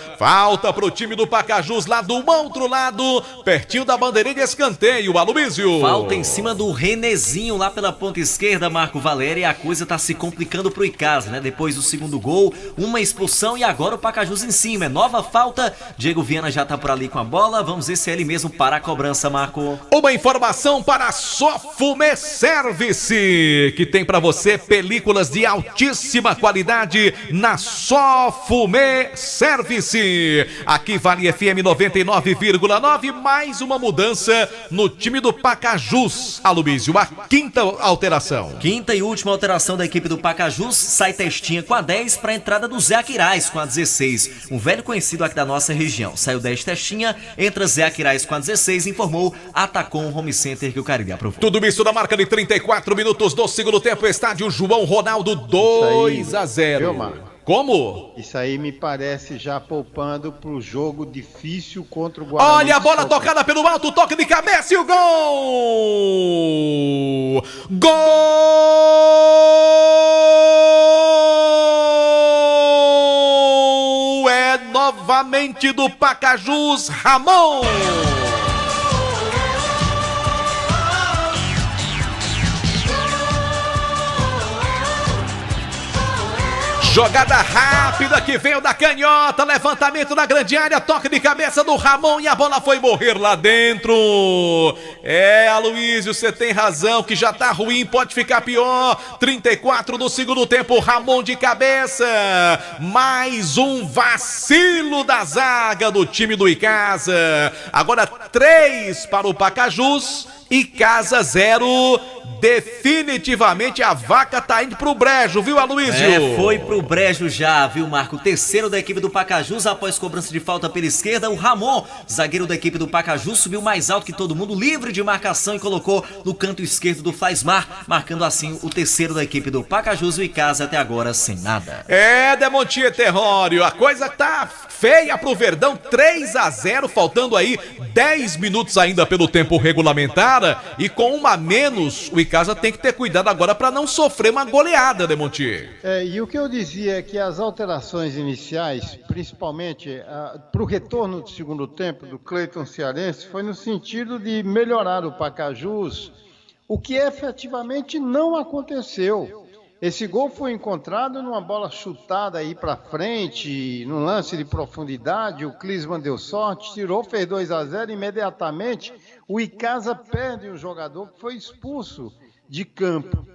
pro time do Pacajus, lá do outro lado, pertinho da bandeirinha de escanteio. Aloysio, falta em cima do Renezinho lá pela ponta esquerda, Marcos Marco Valério, e a coisa tá se complicando pro Icasa, né? Depois do segundo gol, uma expulsão e agora o Pacajus em cima. É nova falta. Diego Viana já tá por ali com a bola. Vamos ver se é ele mesmo para a cobrança, Marco. Uma informação para a Sofumê Service, que tem para você películas de altíssima qualidade na Sofumê Service. Aqui Vale FM 99,9, mais uma mudança no time do Pacajus, Aloysio, a quinta alteração. Quinta e última alteração da equipe do Pacajus, sai Testinha com a 10 para a entrada do Zé Aquiraz com a 16, um velho conhecido aqui da nossa região. Saiu 10 Testinha, entra Zé Aquiraz com a 16, informou Atacom Home Center que o Cariri aprovou. Tudo isso na marca de 34 minutos do segundo tempo, estádio João Ronaldo 2-0. Como? Isso aí me parece já poupando pro jogo difícil contra o Guarani. Olha a bola tocada pelo alto, toque de cabeça e o gol! Gol! É novamente do Pacajus, Ramon! Jogada rápida que veio da canhota, levantamento na grande área, toque de cabeça do Ramon e a bola foi morrer lá dentro. Aloysio, você tem razão que já tá ruim, pode ficar pior. 34 do segundo tempo, Ramon de cabeça. Mais um vacilo da zaga do time do Icasa. Agora 3 para o Pacajus. Icasa 0, definitivamente a vaca tá indo pro brejo, viu, Aloysio? Foi pro brejo já, viu, Marco? Terceiro da equipe do Pacajus, após cobrança de falta pela esquerda, o Ramon, zagueiro da equipe do Pacajus, subiu mais alto que todo mundo, livre de marcação e colocou no canto esquerdo do Flaismar, marcando assim o terceiro da equipe do Pacajus e o Icasa até agora sem nada. Demontia Terrório, a coisa tá feia pro Verdão, 3-0, faltando aí 10 minutos ainda pelo tempo regulamentar. E com uma a menos, o Icasa tem que ter cuidado agora para não sofrer uma goleada, Demontier. E o que eu dizia é que as alterações iniciais, principalmente para o retorno do segundo tempo do Cleiton Cearense, foi no sentido de melhorar o Pacajus, o que efetivamente não aconteceu. Esse gol foi encontrado numa bola chutada aí para frente, num lance de profundidade, o Clisman deu sorte, tirou, fez 2-0, imediatamente o Icasa perde um jogador que foi expulso de campo.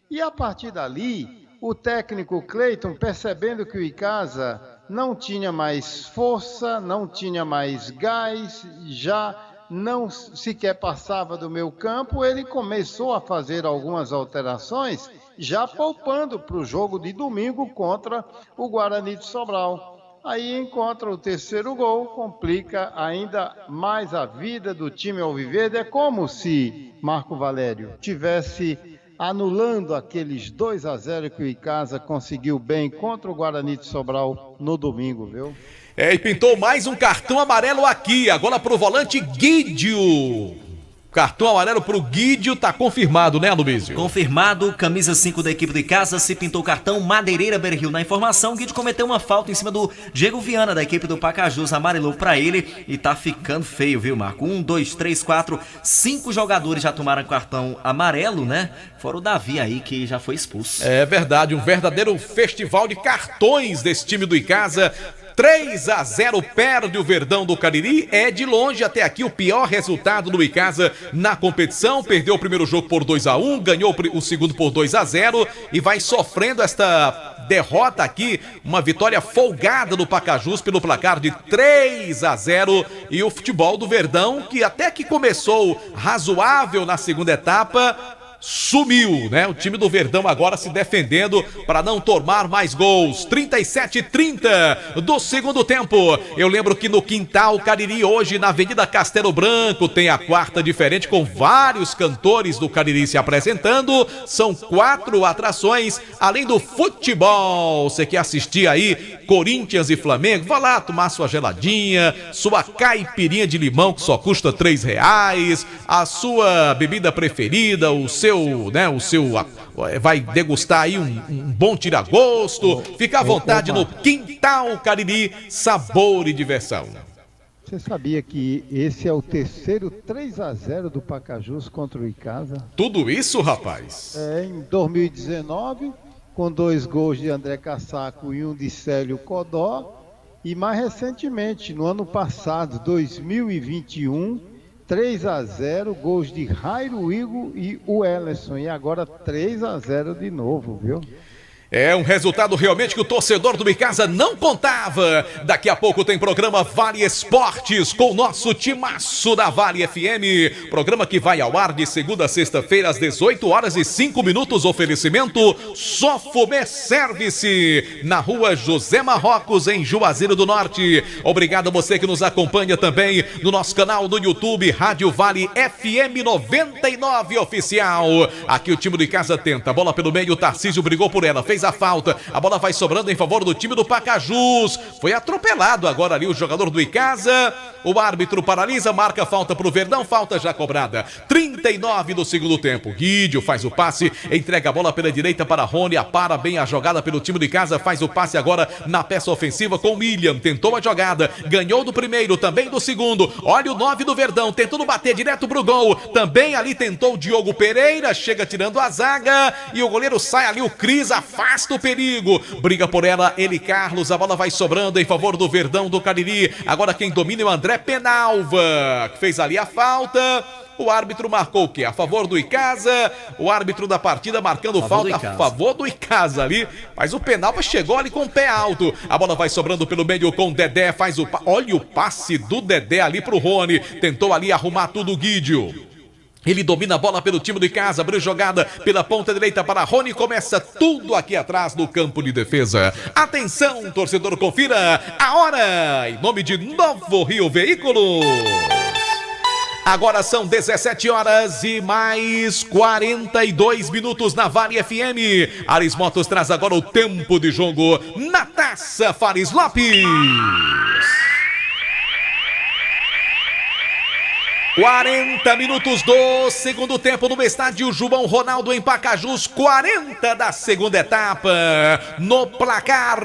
E a partir dali, o técnico Cleiton, percebendo que o Icasa não tinha mais força, não tinha mais gás, já não sequer passava do meio campo, ele começou a fazer algumas alterações, já poupando para o jogo de domingo contra o Guarani de Sobral. Aí encontra o terceiro gol, complica ainda mais a vida do time alviverde. É como se Marco Valério tivesse anulando aqueles 2-0 que o Icasa conseguiu bem contra o Guarani de Sobral no domingo, viu? E pintou mais um cartão amarelo aqui, agora pro volante Guídio. Cartão amarelo pro Guídio, tá confirmado, né, Aloysio? Confirmado, camisa 5 da equipe do Icasa, se pintou o cartão Madeireira Berril. Na informação, o Guídio cometeu uma falta em cima do Diego Viana, da equipe do Pacajus, amarelou pra ele e tá ficando feio, viu, Marco? 1, 2, 3, 4, 5 jogadores já tomaram cartão amarelo, né? Fora o Davi aí, que já foi expulso. É verdade, um verdadeiro festival de cartões desse time do Icasa. 3-0 perde o Verdão do Cariri, é de longe até aqui o pior resultado do Icasa na competição, perdeu o primeiro jogo por 2-1, ganhou o segundo por 2-0 e vai sofrendo esta derrota aqui, uma vitória folgada do Pacajus pelo placar de 3-0 e o futebol do Verdão, que até que começou razoável na segunda etapa, sumiu, né? O time do Verdão agora se defendendo para não tomar mais gols. 37-30 do segundo tempo. Eu lembro que no Quintal Cariri, hoje na Avenida Castelo Branco, tem a quarta diferente com vários cantores do Cariri se apresentando. São 4 atrações, além do futebol. Você quer assistir aí Corinthians e Flamengo? Vá lá tomar sua geladinha, sua caipirinha de limão que só custa R$3, a sua bebida preferida, o seu, vai degustar aí um bom tira-gosto. Fica à vontade no Quintal Cariri, sabor e diversão. Você sabia que esse é o terceiro 3-0 do Pacajus contra o Icasa? Tudo isso, rapaz? Em 2019, com 2 gols de André Cassaco e um de Célio Codó. E mais recentemente, no ano passado, 2021, 3-0, gols de Jairo Igor e o Ellerson. E agora 3-0 de novo, viu? É um resultado realmente que o torcedor do Icasa não contava. Daqui a pouco tem programa Vale Esportes com o nosso timaço da Vale FM. Programa que vai ao ar de segunda a sexta-feira às 18h05. Oferecimento Sofumé Service, na rua José Marrocos, em Juazeiro do Norte. Obrigado a você que nos acompanha também no nosso canal do YouTube, Rádio Vale FM 99 Oficial. Aqui o time do Icasa tenta, a bola pelo meio, o Tarcísio brigou por ela, fez a falta, a bola vai sobrando em favor do time do Pacajus. Foi atropelado agora ali o jogador do Icasa. O árbitro paralisa, marca falta pro Verdão, falta já cobrada. 39 do segundo tempo. Guídio faz o passe, entrega a bola pela direita para Rony, para bem a jogada pelo time do Icasa, faz o passe agora na peça ofensiva com William, tentou a jogada, ganhou do primeiro, também do segundo. Olha o 9 do Verdão, tentando bater direto pro gol, também ali tentou o Diogo Pereira, chega tirando a zaga e o goleiro sai ali, o Cris afasta o perigo, briga por ela, ele Carlos, a bola vai sobrando em favor do Verdão do Cariri. Agora quem domina é o André Penalva, que fez ali a falta. O árbitro marcou o quê? A favor do Icasa. O árbitro da partida marcando falta a favor do Icasa ali. Mas o Penalva chegou ali com o pé alto. A bola vai sobrando pelo meio com o Dedé. Olha o passe do Dedé ali pro Rony. Tentou ali arrumar tudo o Guídio. Ele domina a bola pelo time do Icasa, abriu jogada pela ponta direita para Rony, começa tudo aqui atrás no campo de defesa. Atenção, torcedor, confira a hora, em nome de Novo Rio Veículos. Agora são 17 horas e mais 42 minutos na Vale FM. Ares Motos traz agora o tempo de jogo na Taça Fares Lopes. 40 minutos do segundo tempo no estádio João Ronaldo em Pacajus, 40 da segunda etapa. No placar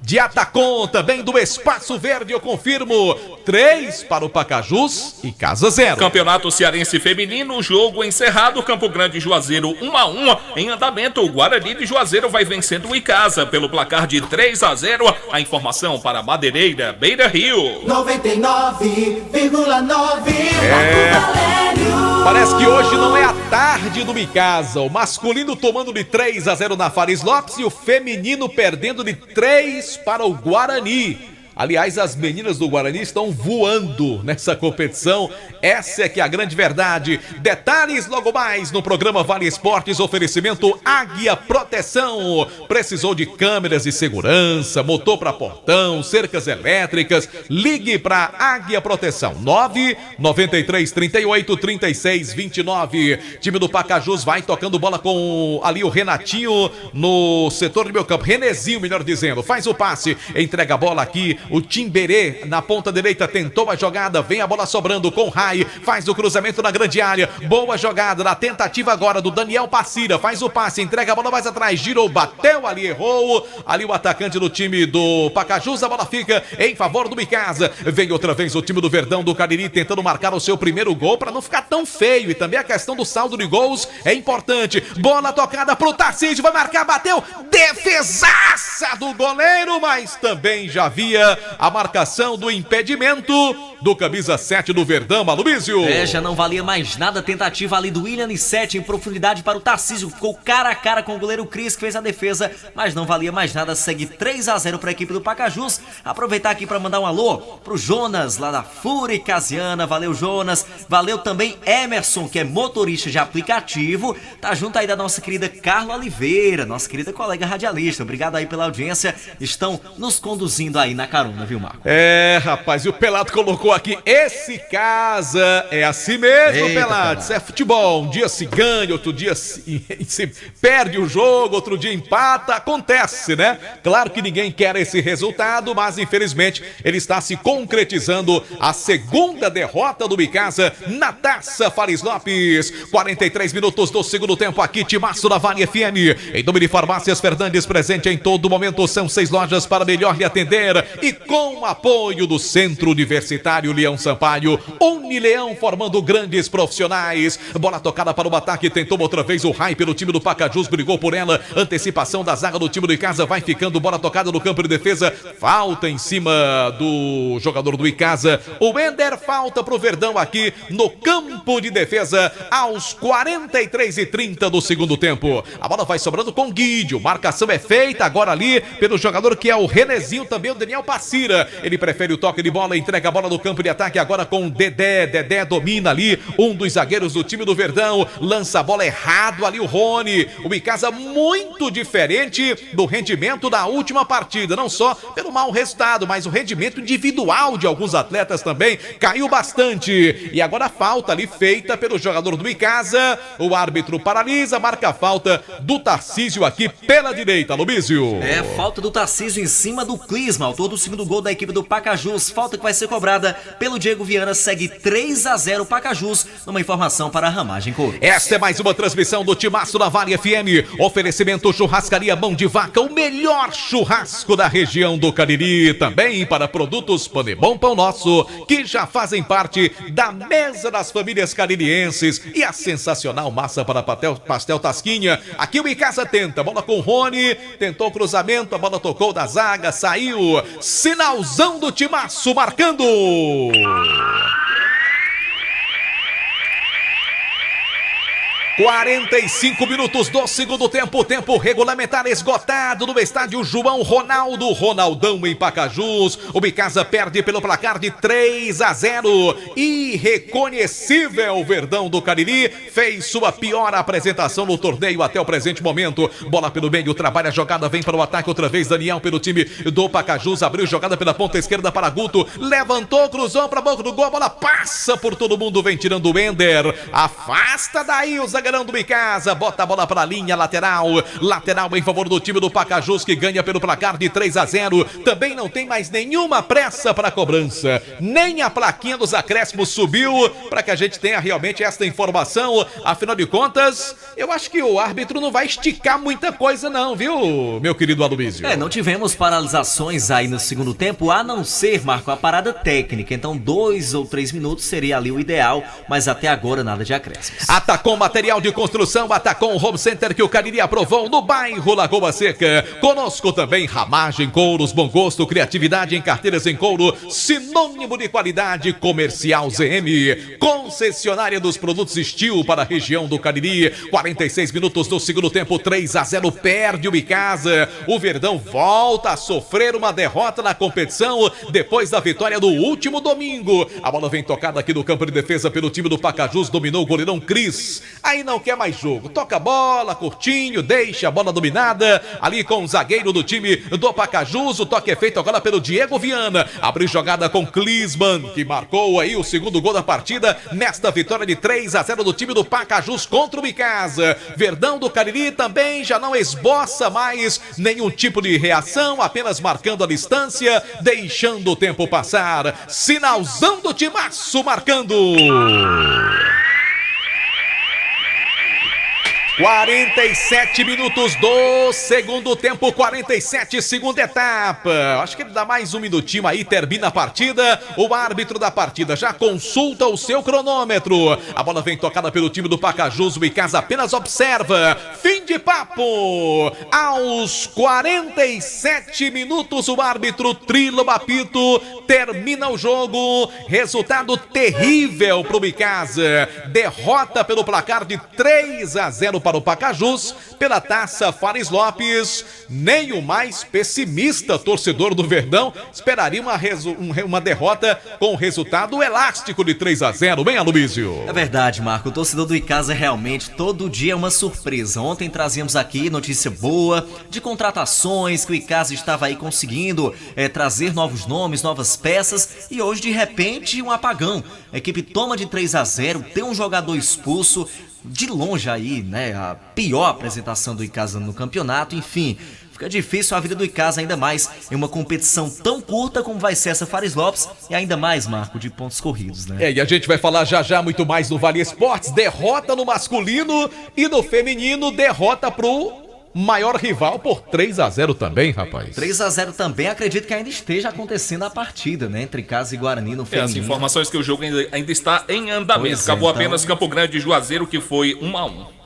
de Atacom, também do Espaço Verde, eu confirmo, 3 para o Pacajus e Casa 0. Campeonato Cearense Feminino, jogo encerrado, Campo Grande e Juazeiro 1-1, em andamento, o Guarani de Juazeiro vai vencendo o Icasa pelo placar de 3-0, a informação para Madeireira, Beira Rio. 99,9 Parece que hoje não é a tarde do Icasa, o masculino tomando de 3-0 na Fares Lopes e o feminino perdendo de 3 para o Guarani. Aliás, as meninas do Guarani estão voando nessa competição. Essa é que é a grande verdade. Detalhes logo mais no programa Vale Esportes. Oferecimento Águia Proteção. Precisou de câmeras de segurança, motor para portão, cercas elétricas? Ligue para Águia Proteção. 993383629. Time do Pacajus vai tocando bola com ali o Renatinho no setor de meio campo. Renezinho, melhor dizendo. Faz o passe, entrega a bola aqui. O Timberê na ponta direita tentou a jogada, vem a bola sobrando com o Rai, faz o cruzamento na grande área, boa jogada, na tentativa agora do Daniel Passira, faz o passe, entrega a bola mais atrás, girou, bateu ali, errou, ali o atacante do time do Pacajus, a bola fica em favor do Icasa, vem outra vez o time do Verdão do Cariri tentando marcar o seu primeiro gol para não ficar tão feio, e também a questão do saldo de gols é importante, bola tocada pro Tarcísio, vai marcar, bateu, defesaça do goleiro, mas também já havia a marcação do impedimento do camisa 7 do Verdão, Aloysio. Já não valia mais nada a tentativa ali do William 7 em profundidade para o Tarcísio, ficou cara a cara com o goleiro Cris que fez a defesa, mas não valia mais nada, segue 3-0 para a equipe do Pacajus. Aproveitar aqui para mandar um alô pro Jonas lá da Fúria Casiana, valeu Jonas, valeu também Emerson, que é motorista de aplicativo, tá junto aí da nossa querida Carla Oliveira, nossa querida colega radialista, obrigado aí pela audiência, estão nos conduzindo aí na carona, viu Marco? Rapaz, e o Pelado colocou chegou aqui. Esse casa é assim mesmo, Pelades. É futebol. Um dia se ganha, outro dia se perde o jogo, outro dia empata. Acontece, né? Claro que ninguém quer esse resultado, mas infelizmente ele está se concretizando. A segunda derrota do Bicasa na Taça Fares Lopes. 43 minutos do segundo tempo aqui, Timaço da Vale FM. Em nome de Farmácias Fernandes, presente em todo momento. São 6 lojas para melhor lhe atender. E com apoio do Centro Universitário Leão Sampaio. Unileão formando grandes profissionais. Bola tocada para o ataque, tentou outra vez o Rai pelo time do Pacajus, brigou por ela. Antecipação da zaga do time do Icasa, vai ficando bola tocada no campo de defesa. Falta em cima do jogador do Icasa. O Ender, falta pro Verdão aqui no campo de defesa aos 43:30 do segundo tempo. A bola vai sobrando com Guídio. Marcação é feita agora ali pelo jogador que é o Renezinho, também o Daniel Passira. Ele prefere o toque de bola, entrega a bola no campo de ataque agora com o Dedé. Dedé domina ali, um dos zagueiros do time do Verdão. Lança a bola errado ali o Rony. O Icasa muito diferente do rendimento da última partida. Não só pelo mau resultado, mas o rendimento individual de alguns atletas também caiu bastante. E agora a falta ali feita pelo jogador do Icasa. O árbitro paralisa, marca a falta do Tarcísio aqui pela direita, Lubísio. É, falta do Tarcísio em cima do Clisma, autor do segundo gol da equipe do Pacajus. Falta que vai ser cobrada pelo Diego Viana, segue 3-0 Pacajus, numa informação para a Ramagem Couro. Esta é mais uma transmissão do Timaço da Vale FM. Oferecimento Churrascaria Mão de Vaca, o melhor churrasco da região do Cariri. Também para produtos Panebom Pão Nosso, que já fazem parte da mesa das famílias caririenses. E a sensacional massa para pastel Tasquinha. Aqui o Icasa tenta, bola com o Rony, tentou o cruzamento, a bola tocou da zaga, saiu. Sinalzão do Timaço marcando. 45 minutos do segundo tempo, tempo regulamentar esgotado no estádio João Ronaldo, Ronaldão em Pacajus. O Bicasa perde pelo placar de 3-0. Irreconhecível, o Verdão do Cariri fez sua pior apresentação no torneio até o presente momento. Bola pelo meio, trabalha a jogada, vem para o ataque outra vez. Daniel pelo time do Pacajus, abriu jogada pela ponta esquerda para Guto, levantou, cruzou para a boca do gol, a bola passa por todo mundo, vem tirando o Ender, afasta daí o zagueirão do Bicasa, bota a bola para a linha lateral em favor do time do Pacajus, que ganha pelo placar de 3-0. Também não tem mais nenhuma pressa para a cobrança, nem a plaquinha dos acréscimos subiu, para que a gente tenha realmente esta informação. Afinal de contas, eu acho que o árbitro não vai esticar muita coisa não, viu, meu querido Aloysio? Não tivemos paralisações aí no segundo tempo, a não ser, Marco, a parada técnica. Então 2 ou 3 minutos seria ali o ideal, mas até agora nada de acréscimos. Atacom Material de Construção, Atacom Home Center, que o Cariri aprovou no bairro Lagoa Seca. Conosco também Ramagem Couros, bom gosto, criatividade em carteiras em couro, sinônimo de qualidade. Comercial ZM, concessionária dos produtos Steel para a região do Cariri. 46 minutos do segundo tempo, 3-0, perde o Icasa. O Verdão volta a sofrer uma derrota na competição depois da vitória do último domingo. A bola vem tocada aqui no campo de defesa pelo time do Pacajus, dominou o goleirão Cris. Aí não quer mais jogo, toca a bola, curtinho, deixa a bola dominada, ali com o zagueiro do time do Pacajus. O toque é feito agora pelo Diego Viana, abriu jogada com Clisman, que marcou aí o segundo gol da partida, nesta vitória de 3-0 do time do Pacajus contra o Icasa. Verdão do Cariri também já não esboça mais nenhum tipo de reação, apenas marcando a distância, deixando o tempo passar. Sinalzão do Timaço marcando. 47 minutos do segundo tempo, 47, segunda etapa. Acho que ele dá mais um minutinho aí, termina a partida. O árbitro da partida já consulta o seu cronômetro. A bola vem tocada pelo time do Pacajus, o Icasa apenas observa. Fim de papo. Aos 47 minutos, o árbitro trila o apito, termina o jogo. Resultado terrível para o Icasa. Derrota pelo placar de 3-0 para para o Pacajus pela Taça Fares Lopes. Nem o mais pessimista torcedor do Verdão esperaria uma derrota com resultado elástico de 3-0, bem, Aloysio? É verdade, Marco. O torcedor do Icasa realmente todo dia é uma surpresa. Ontem trazíamos aqui notícia boa de contratações que o Icasa estava aí conseguindo trazer novos nomes, novas peças, e hoje de repente um apagão. A equipe toma de 3-0, tem um jogador expulso, de longe aí, né, a pior apresentação do Icasa no campeonato, enfim. Fica difícil a vida do Icasa, ainda mais em uma competição tão curta como vai ser essa Fares Lopes, e ainda mais, Marco, de pontos corridos, né? E a gente vai falar já muito mais no Vale Esportes. Derrota no masculino e no feminino, derrota pro maior rival por 3-0 também, rapaz. 3-0 também, acredito que ainda esteja acontecendo a partida, né, entre Icasa e Guarani no feminino. As informações que o jogo ainda está em andamento. Acabou então apenas Campo Grande e Juazeiro, que foi 1-1.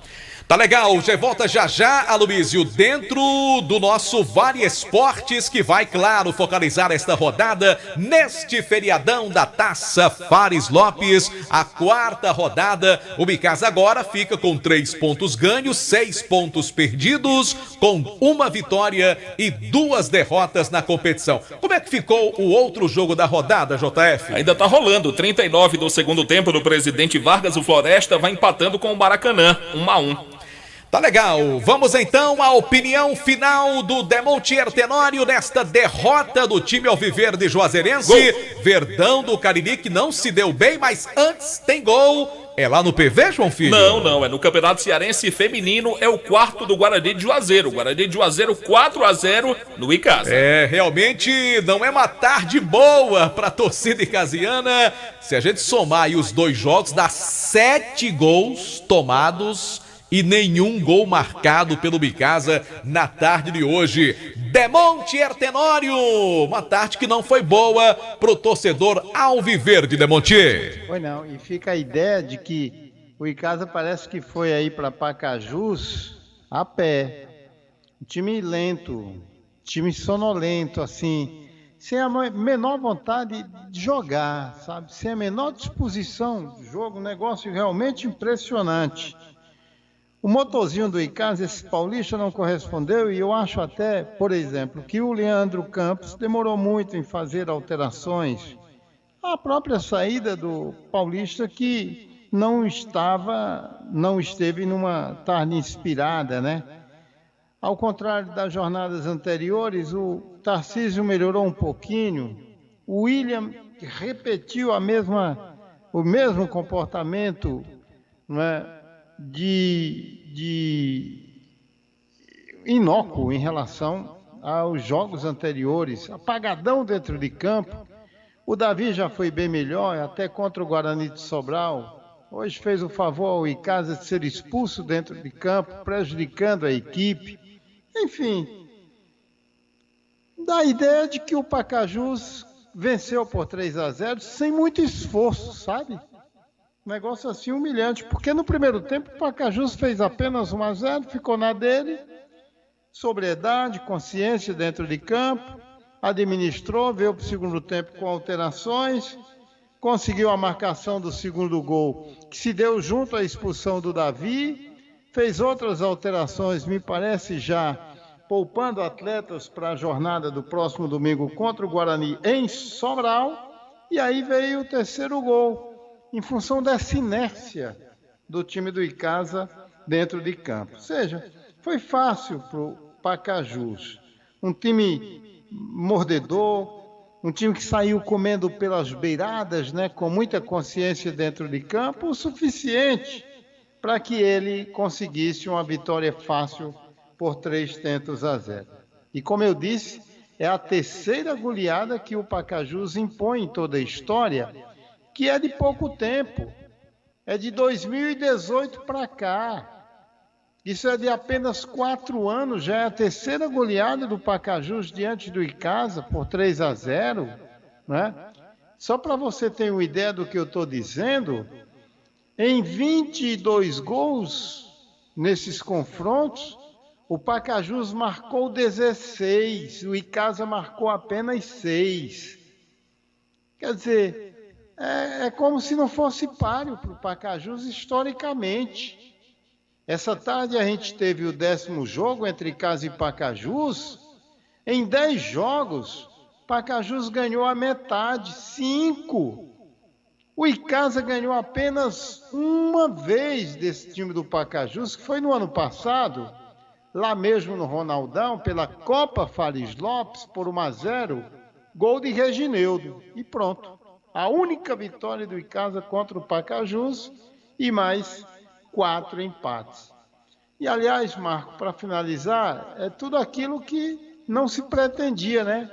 Tá legal, já volta já, Aloysio, dentro do nosso Vale Esportes, que vai, claro, focalizar esta rodada neste feriadão da Taça Fares Lopes, a 4ª rodada. O Icasa agora fica com 3 pontos ganhos, 6 pontos perdidos, com 1 vitória e 2 derrotas na competição. Como é que ficou o outro jogo da rodada, JF? Ainda tá rolando, 39 do segundo tempo do Presidente Vargas, o Floresta vai empatando com o Maracanã, 1-1. Tá legal, vamos então à opinião final do Demontier Tenório nesta derrota do time alviverde juazeirense. Gol. Verdão do Cariri, que não se deu bem, mas antes tem gol. É lá no PV, João Filho? Não, é no Campeonato Cearense Feminino, é o 4º do Guarani de Juazeiro. Guarani de Juazeiro 4-0 no Icasa. Realmente não é uma tarde boa pra torcida icasiana. Se a gente somar aí os 2 jogos, dá 7 gols tomados e nenhum gol marcado pelo Icasa na tarde de hoje. Demontier Tenório, uma tarde que não foi boa pro torcedor alviverde, Demontier. Foi não, e fica a ideia de que o Icasa parece que foi aí para Pacajus a pé. Um time lento, time sonolento, assim, sem a menor vontade de jogar, sabe? Sem a menor disposição de jogo, um negócio realmente impressionante. O motorzinho do Icasa, esse paulista, não correspondeu, e eu acho até, por exemplo, que o Leandro Campos demorou muito em fazer alterações. A própria saída do paulista, que não esteve numa tarde inspirada, né? Ao contrário das jornadas anteriores, o Tarcísio melhorou um pouquinho, o William repetiu o mesmo comportamento, não é? de inócuo em relação aos jogos anteriores, apagadão dentro de campo. O Davi já foi bem melhor, até contra o Guarani de Sobral. Hoje fez o favor ao Icasa de ser expulso dentro de campo, prejudicando a equipe. Enfim, dá a ideia de que o Pacajus venceu por 3-0 sem muito esforço, sabe? Negócio assim humilhante, porque no primeiro tempo o Pacajus fez apenas 1-0, ficou na dele, sobriedade, consciência dentro de campo, administrou, veio para o segundo tempo com alterações, conseguiu a marcação do segundo gol, que se deu junto à expulsão do Davi, fez outras alterações, me parece já poupando atletas para a jornada do próximo domingo contra o Guarani em Sobral, e aí veio o terceiro gol, em função dessa inércia do time do Icasa dentro de campo. Ou seja, foi fácil para o Pacajus. Um time mordedor, um time que saiu comendo pelas beiradas, né, com muita consciência dentro de campo, o suficiente para que ele conseguisse uma vitória fácil por 3-0. E como eu disse, é a 3ª goleada que o Pacajus impõe em toda a história, que é de pouco tempo, é de 2018 para cá. Isso é de apenas 4 anos, já é a 3ª goleada do Pacajus diante do Icasa por 3-0, né? Só para você ter uma ideia do que eu estou dizendo, em 22 gols nesses confrontos, o Pacajus marcou 16, o Icasa marcou apenas 6. Quer dizer, é como se não fosse páreo para o Pacajus historicamente. Essa tarde a gente teve o 10º jogo entre Icasa e Pacajus. Em 10 jogos, Pacajus ganhou a metade, 5. O Icasa ganhou apenas uma vez desse time do Pacajus, que foi no ano passado, lá mesmo no Ronaldão, pela Copa Fares Lopes, por 1-0, gol de Regineudo. E pronto. A única vitória do Icasa contra o Pacajus e mais 4 empates. E, aliás, Marco, para finalizar, é tudo aquilo que não se pretendia, né?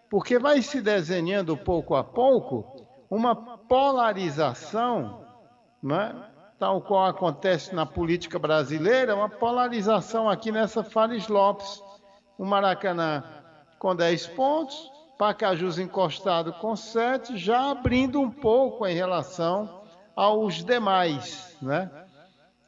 Porque vai se desenhando pouco a pouco uma polarização, né? Tal qual acontece na política brasileira, uma polarização aqui nessa Fares Lopes. O Maracanã com 10 pontos, Pacajus encostado com 7, já abrindo um pouco em relação aos demais, né?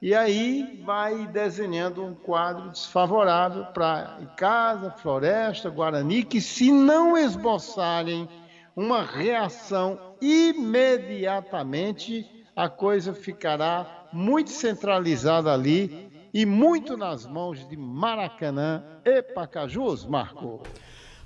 E aí vai desenhando um quadro desfavorável para Icasa, Floresta, Guarani, que se não esboçarem uma reação imediatamente, a coisa ficará muito centralizada ali e muito nas mãos de Maracanã e Pacajus, Marco.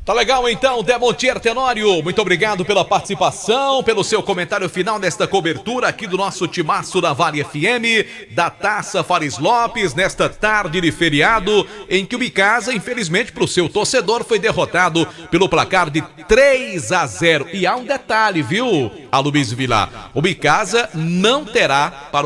Tá legal então, Demontier Tenório, muito obrigado pela participação, pelo seu comentário final nesta cobertura aqui do nosso timaço da Vale FM, da Taça Fares Lopes, nesta tarde de feriado, em que o Icasa, infelizmente para o seu torcedor, foi derrotado pelo placar de 3-0. E há um detalhe, viu, Aloysio Vilar? O Icasa não terá para o